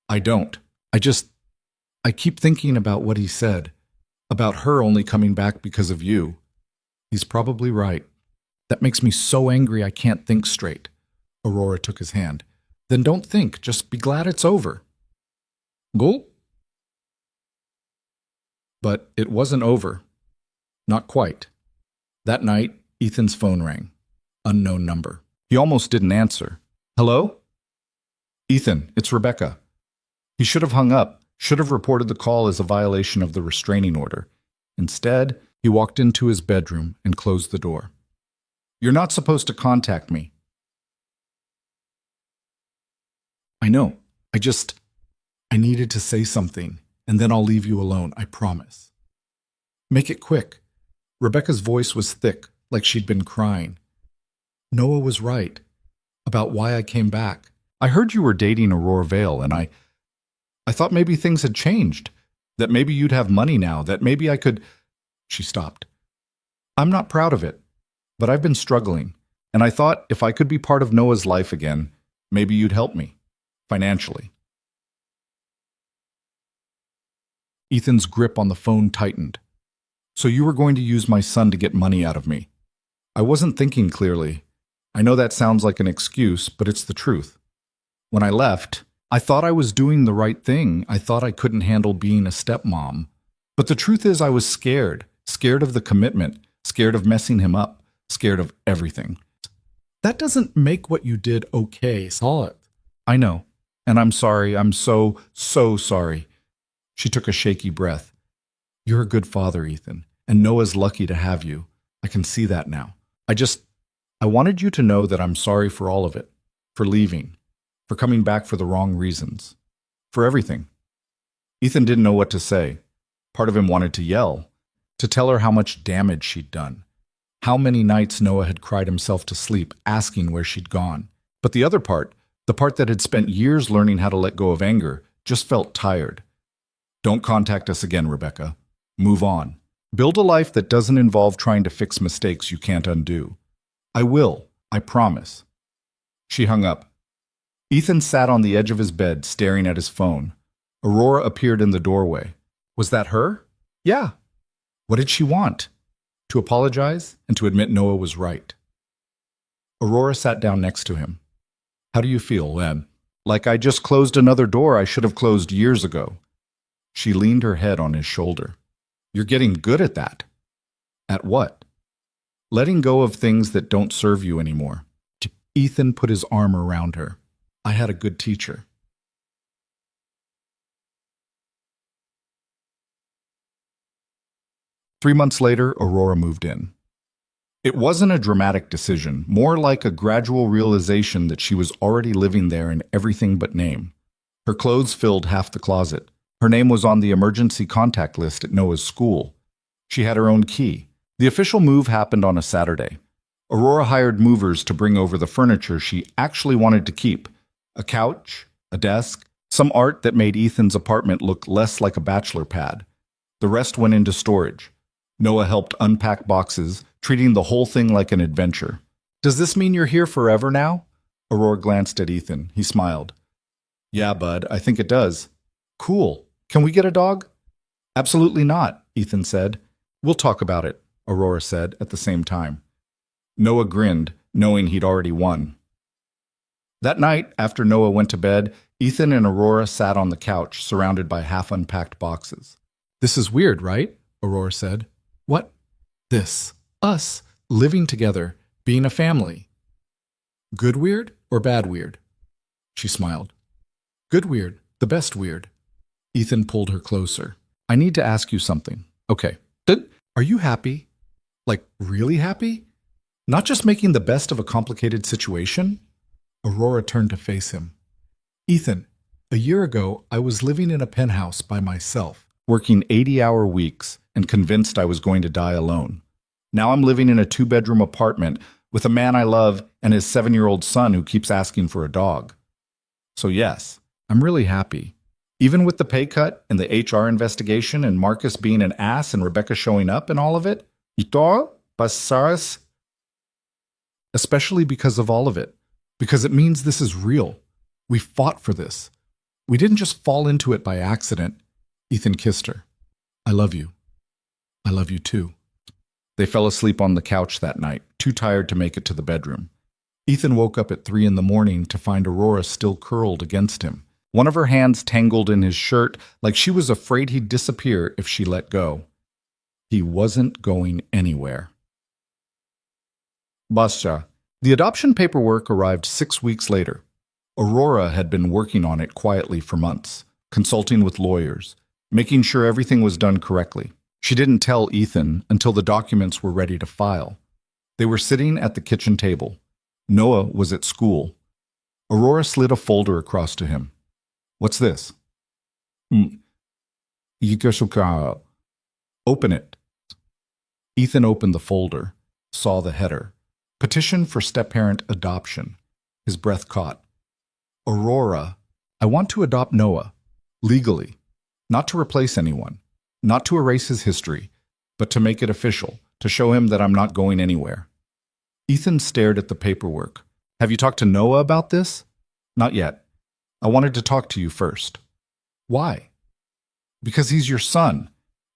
I don't. I keep thinking about what he said, about her only coming back because of you. He's probably right. That makes me so angry I can't think straight. Aurora took his hand. Then don't think, just be glad it's over. Go? But it wasn't over. Not quite. That night, Ethan's phone rang. Unknown number. He almost didn't answer. Hello? Ethan, it's Rebecca. He should have hung up, should have reported the call as a violation of the restraining order. Instead, he walked into his bedroom and closed the door. You're not supposed to contact me. I know. I needed to say something, and then I'll leave you alone, I promise. Make it quick. Rebecca's voice was thick, like she'd been crying. Noah was right about why I came back. I heard you were dating Aurora Vale, and I thought maybe things had changed, that maybe you'd have money now, that maybe I could... She stopped. I'm not proud of it, but I've been struggling, and I thought if I could be part of Noah's life again, maybe you'd help me, financially. Ethan's grip on the phone tightened. So you were going to use my son to get money out of me. I wasn't thinking clearly. I know that sounds like an excuse, but it's the truth. When I left, I thought I was doing the right thing. I thought I couldn't handle being a stepmom. But the truth is I was scared of the commitment, scared of messing him up, scared of everything. That doesn't make what you did okay. Saw it. I know. And I'm sorry. I'm so sorry. She took a shaky breath. You're a good father, Ethan, and Noah's lucky to have you. I can see that now. I wanted you to know that I'm sorry for all of it, for leaving, for coming back for the wrong reasons, for everything. Ethan didn't know what to say. Part of him wanted to yell, to tell her how much damage she'd done, how many nights Noah had cried himself to sleep asking where she'd gone. But the other part, the part that had spent years learning how to let go of anger, just felt tired. Don't contact us again, Rebecca. Move on. Build a life that doesn't involve trying to fix mistakes you can't undo. I will, I promise. She hung up. Ethan sat on the edge of his bed, staring at his phone. Aurora appeared in the doorway. Was that her? Yeah. What did she want? To apologize and to admit Noah was right. Aurora sat down next to him. How do you feel, Webb? Like I just closed another door I should have closed years ago. She leaned her head on his shoulder. You're getting good at that. At what? Letting go of things that don't serve you anymore. Ethan put his arm around her. I had a good teacher. Three months later, Aurora moved in. It wasn't a dramatic decision, more like a gradual realization that she was already living there in everything but name. Her clothes filled half the closet. Her name was on the emergency contact list at Noah's school. She had her own key. The official move happened on a Saturday. Aurora hired movers to bring over the furniture she actually wanted to keep. A couch, a desk, some art that made Ethan's apartment look less like a bachelor pad. The rest went into storage. Noah helped unpack boxes, treating the whole thing like an adventure. Does this mean you're here forever now? Aurora glanced at Ethan. He smiled. Yeah, bud, I think it does. Cool. Can we get a dog? Absolutely not, Ethan said. We'll talk about it, Aurora said at the same time. Noah grinned, knowing he'd already won. That night, after Noah went to bed, Ethan and Aurora sat on the couch, surrounded by half-unpacked boxes. This is weird, right? Aurora said. What? This. Us, living together, being a family. Good weird or bad weird? She smiled. Good weird, the best weird. Ethan pulled her closer. I need to ask you something. Okay. Are you happy? Like, really happy? Not just making the best of a complicated situation? Aurora turned to face him. Ethan, a year ago, I was living in a penthouse by myself, working 80-hour weeks and convinced I was going to die alone. Now I'm living in a 2-bedroom apartment with a man I love and his 7-year-old son who keeps asking for a dog. So yes, I'm really happy. Even with the pay cut and the HR investigation and Marcus being an ass and Rebecca showing up and all of it, especially because of all of it. Because it means this is real. We fought for this. We didn't just fall into it by accident. Ethan kissed her. I love you. I love you too. They fell asleep on the couch that night, too tired to make it to the bedroom. Ethan woke up at 3 a.m. to find Aurora still curled against him. One of her hands tangled in his shirt like she was afraid he'd disappear if she let go. He wasn't going anywhere. Bascha. The adoption paperwork arrived 6 weeks later. Aurora had been working on it quietly for months, consulting with lawyers, making sure everything was done correctly. She didn't tell Ethan until the documents were ready to file. They were sitting at the kitchen table. Noah was at school. Aurora slid a folder across to him. What's this? Open it. Ethan opened the folder, saw the header. Petition for step-parent adoption. His breath caught. Aurora, I want to adopt Noah, legally. Not to replace anyone, not to erase his history, but to make it official, to show him that I'm not going anywhere. Ethan stared at the paperwork. Have you talked to Noah about this? Not yet. I wanted to talk to you first. Why? Because he's your son,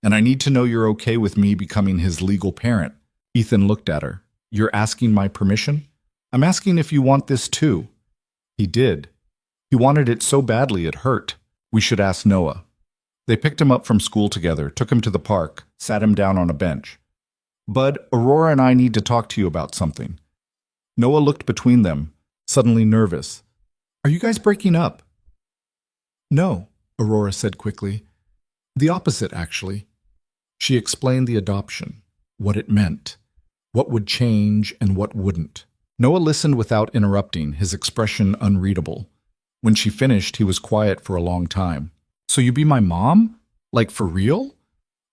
and I need to know you're okay with me becoming his legal parent. Ethan looked at her. You're asking my permission? I'm asking if you want this too. He did. He wanted it so badly it hurt. We should ask Noah. They picked him up from school together, took him to the park, sat him down on a bench. Bud, Aurora and I need to talk to you about something. Noah looked between them, suddenly nervous. Are you guys breaking up? No, Aurora said quickly. The opposite, actually. She explained the adoption, what it meant, what would change and what wouldn't. Noah listened without interrupting, his expression unreadable. When she finished, he was quiet for a long time. So you be my mom? Like for real?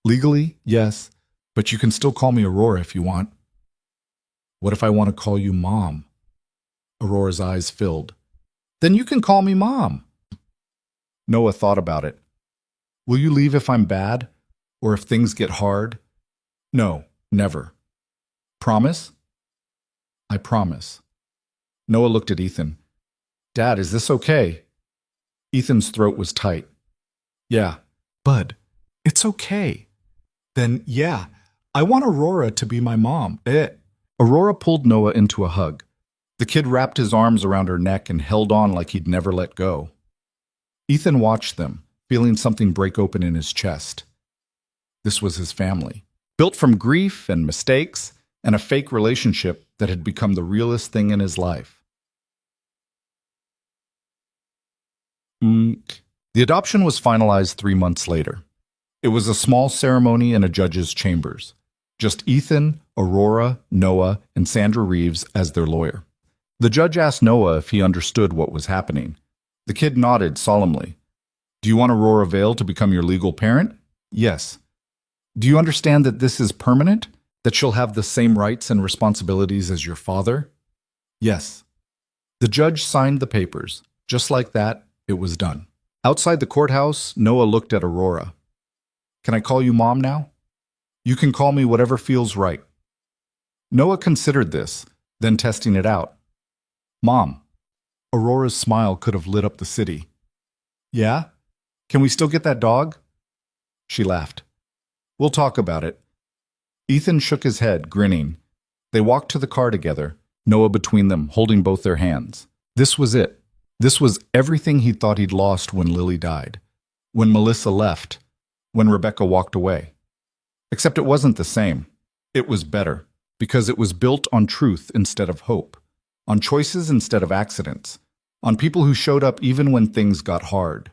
Legally, yes, but you can still call me Aurora if you want. What if I want to call you Mom? Aurora's eyes filled. Then you can call me Mom. Noah thought about it. Will you leave if I'm bad? Or if things get hard? No, never. Promise? I promise. Noah looked at Ethan. Dad, is this okay? Ethan's throat was tight. Yeah, Bud, it's okay. Then, yeah, I want Aurora to be my mom. Aurora pulled Noah into a hug. The kid wrapped his arms around her neck and held on like he'd never let go. Ethan watched them, feeling something break open in his chest. This was his family, built from grief and mistakes and a fake relationship that had become the realest thing in his life. The adoption was finalized 3 months later. It was a small ceremony in a judge's chambers. Just Ethan, Aurora, Noah, and Sandra Reeves as their lawyer. The judge asked Noah if he understood what was happening. The kid nodded solemnly. Do you want Aurora Vale to become your legal parent? Yes. Do you understand that this is permanent? That she'll have the same rights and responsibilities as your father? Yes. The judge signed the papers. Just like that, it was done. Outside the courthouse, Noah looked at Aurora. Can I call you Mom now? You can call me whatever feels right. Noah considered this, then testing it out. Mom. Aurora's smile could have lit up the city. Yeah? Can we still get that dog? She laughed. We'll talk about it. Ethan shook his head, grinning. They walked to the car together, Noah between them, holding both their hands. This was it. This was everything he thought he'd lost when Lily died, when Melissa left, when Rebecca walked away. Except it wasn't the same. It was better, because it was built on truth instead of hope, on choices instead of accidents, on people who showed up even when things got hard.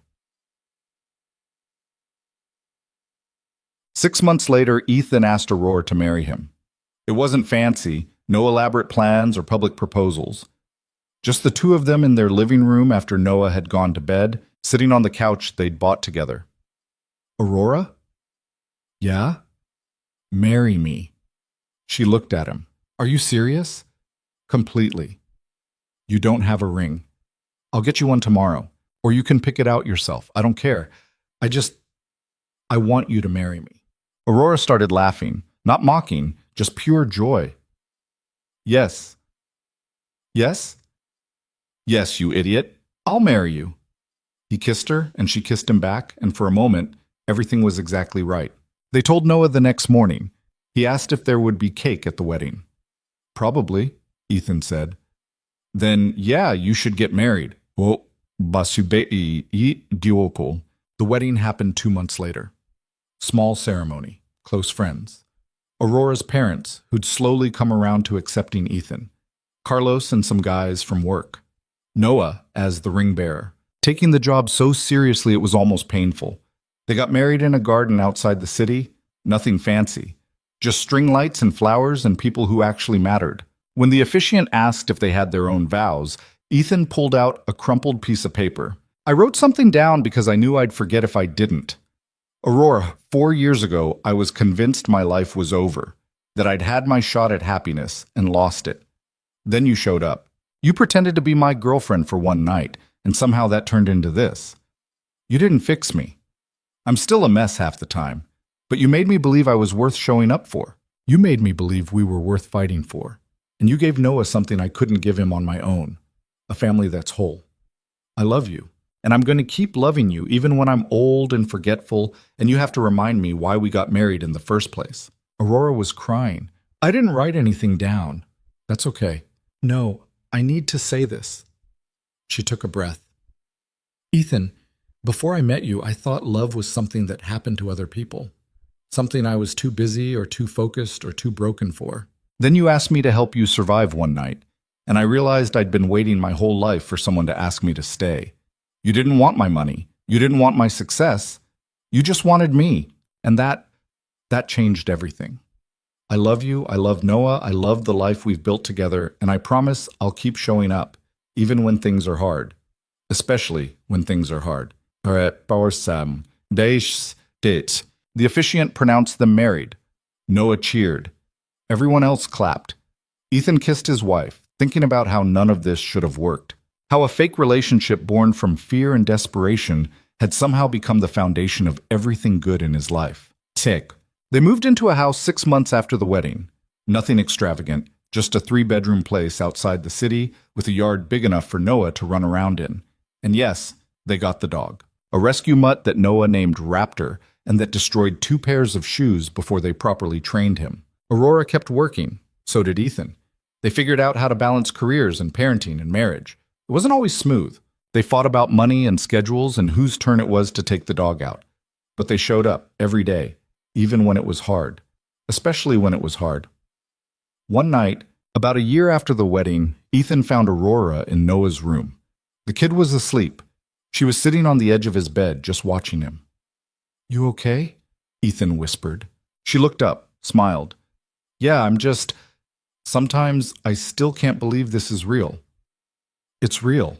6 months later, Ethan asked Aurora to marry him. It wasn't fancy, no elaborate plans or public proposals. Just the two of them in their living room after Noah had gone to bed, sitting on the couch they'd bought together. Aurora? Yeah? Marry me. She looked at him. Are you serious? Completely. You don't have a ring. I'll get you one tomorrow, or you can pick it out yourself. I don't care. I want you to marry me. Aurora started laughing, not mocking, just pure joy. Yes. Yes? Yes, you idiot. I'll marry you. He kissed her, and she kissed him back, and for a moment, everything was exactly right. They told Noah the next morning. He asked if there would be cake at the wedding. Probably, Ethan said. Then, yeah, you should get married. Oh, basubei dioko. The wedding happened 2 months later. Small ceremony, close friends. Aurora's parents, who'd slowly come around to accepting Ethan. Carlos and some guys from work. Noah as the ring bearer, taking the job so seriously it was almost painful. They got married in a garden outside the city, nothing fancy. Just string lights and flowers and people who actually mattered. When the officiant asked if they had their own vows, Ethan pulled out a crumpled piece of paper. I wrote something down because I knew I'd forget if I didn't. Aurora, 4 years ago, I was convinced my life was over, that I'd had my shot at happiness and lost it. Then you showed up. You pretended to be my girlfriend for one night, and somehow that turned into this. You didn't fix me. I'm still a mess half the time, but you made me believe I was worth showing up for. You made me believe we were worth fighting for, and you gave Noah something I couldn't give him on my own, a family that's whole. I love you, and I'm going to keep loving you even when I'm old and forgetful, and you have to remind me why we got married in the first place. Aurora was crying. I didn't write anything down. That's okay. No, I need to say this. She took a breath. Ethan, before I met you, I thought love was something that happened to other people. Something I was too busy or too focused or too broken for. Then you asked me to help you survive one night, and I realized I'd been waiting my whole life for someone to ask me to stay. You didn't want my money. You didn't want my success. You just wanted me. And that changed everything. I love you. I love Noah. I love the life we've built together. And I promise I'll keep showing up, even when things are hard. Especially when things are hard. The officiant pronounced them married. Noah cheered. Everyone else clapped. Ethan kissed his wife, thinking about how none of this should have worked. How a fake relationship born from fear and desperation had somehow become the foundation of everything good in his life. They moved into a house 6 months after the wedding. Nothing extravagant, just a 3-bedroom place outside the city with a yard big enough for Noah to run around in. And yes, they got the dog. A rescue mutt that Noah named Raptor and that destroyed 2 pairs of shoes before they properly trained him. Aurora kept working. So did Ethan. They figured out how to balance careers and parenting and marriage. It wasn't always smooth. They fought about money and schedules and whose turn it was to take the dog out. But they showed up every day, even when it was hard. Especially when it was hard. One night, about a year after the wedding, Ethan found Aurora in Noah's room. The kid was asleep. She was sitting on the edge of his bed, just watching him. "You okay?" Ethan whispered. She looked up, smiled. "Yeah, sometimes I still can't believe this is real." "It's real."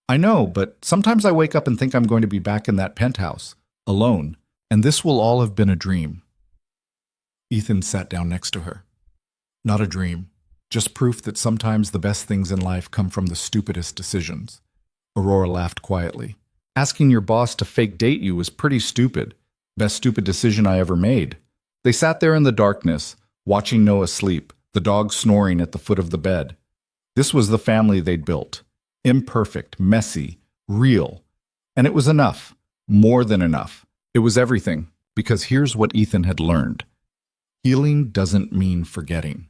"I know, but sometimes I wake up and think I'm going to be back in that penthouse, alone, and this will all have been a dream." Ethan sat down next to her. "Not a dream, just proof that sometimes the best things in life come from the stupidest decisions." Aurora laughed quietly. "Asking your boss to fake date you was pretty stupid. Best stupid decision I ever made." They sat there in the darkness, watching Noah sleep, the dog snoring at the foot of the bed. This was the family they'd built. Imperfect, messy, real. And it was enough. More than enough. It was everything. Because here's what Ethan had learned. Healing doesn't mean forgetting.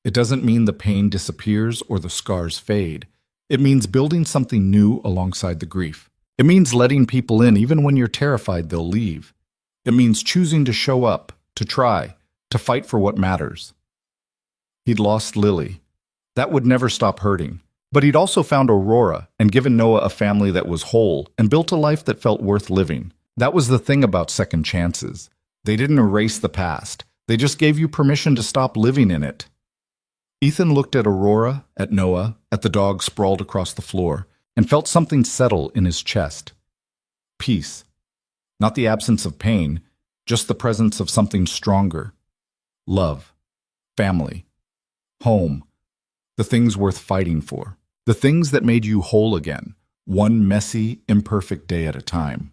It doesn't mean the pain disappears or the scars fade. It means building something new alongside the grief. It means letting people in even when you're terrified they'll leave. It means choosing to show up, to try, to fight for what matters. He'd lost Lily. That would never stop hurting. But he'd also found Aurora and given Noah a family that was whole and built a life that felt worth living. That was the thing about second chances. They didn't erase the past. They just gave you permission to stop living in it. Ethan looked at Aurora, at Noah, at the dog sprawled across the floor, and felt something settle in his chest. Peace. Not the absence of pain, just the presence of something stronger. Love. Family. Home. The things worth fighting for. The things that made you whole again, one messy, imperfect day at a time.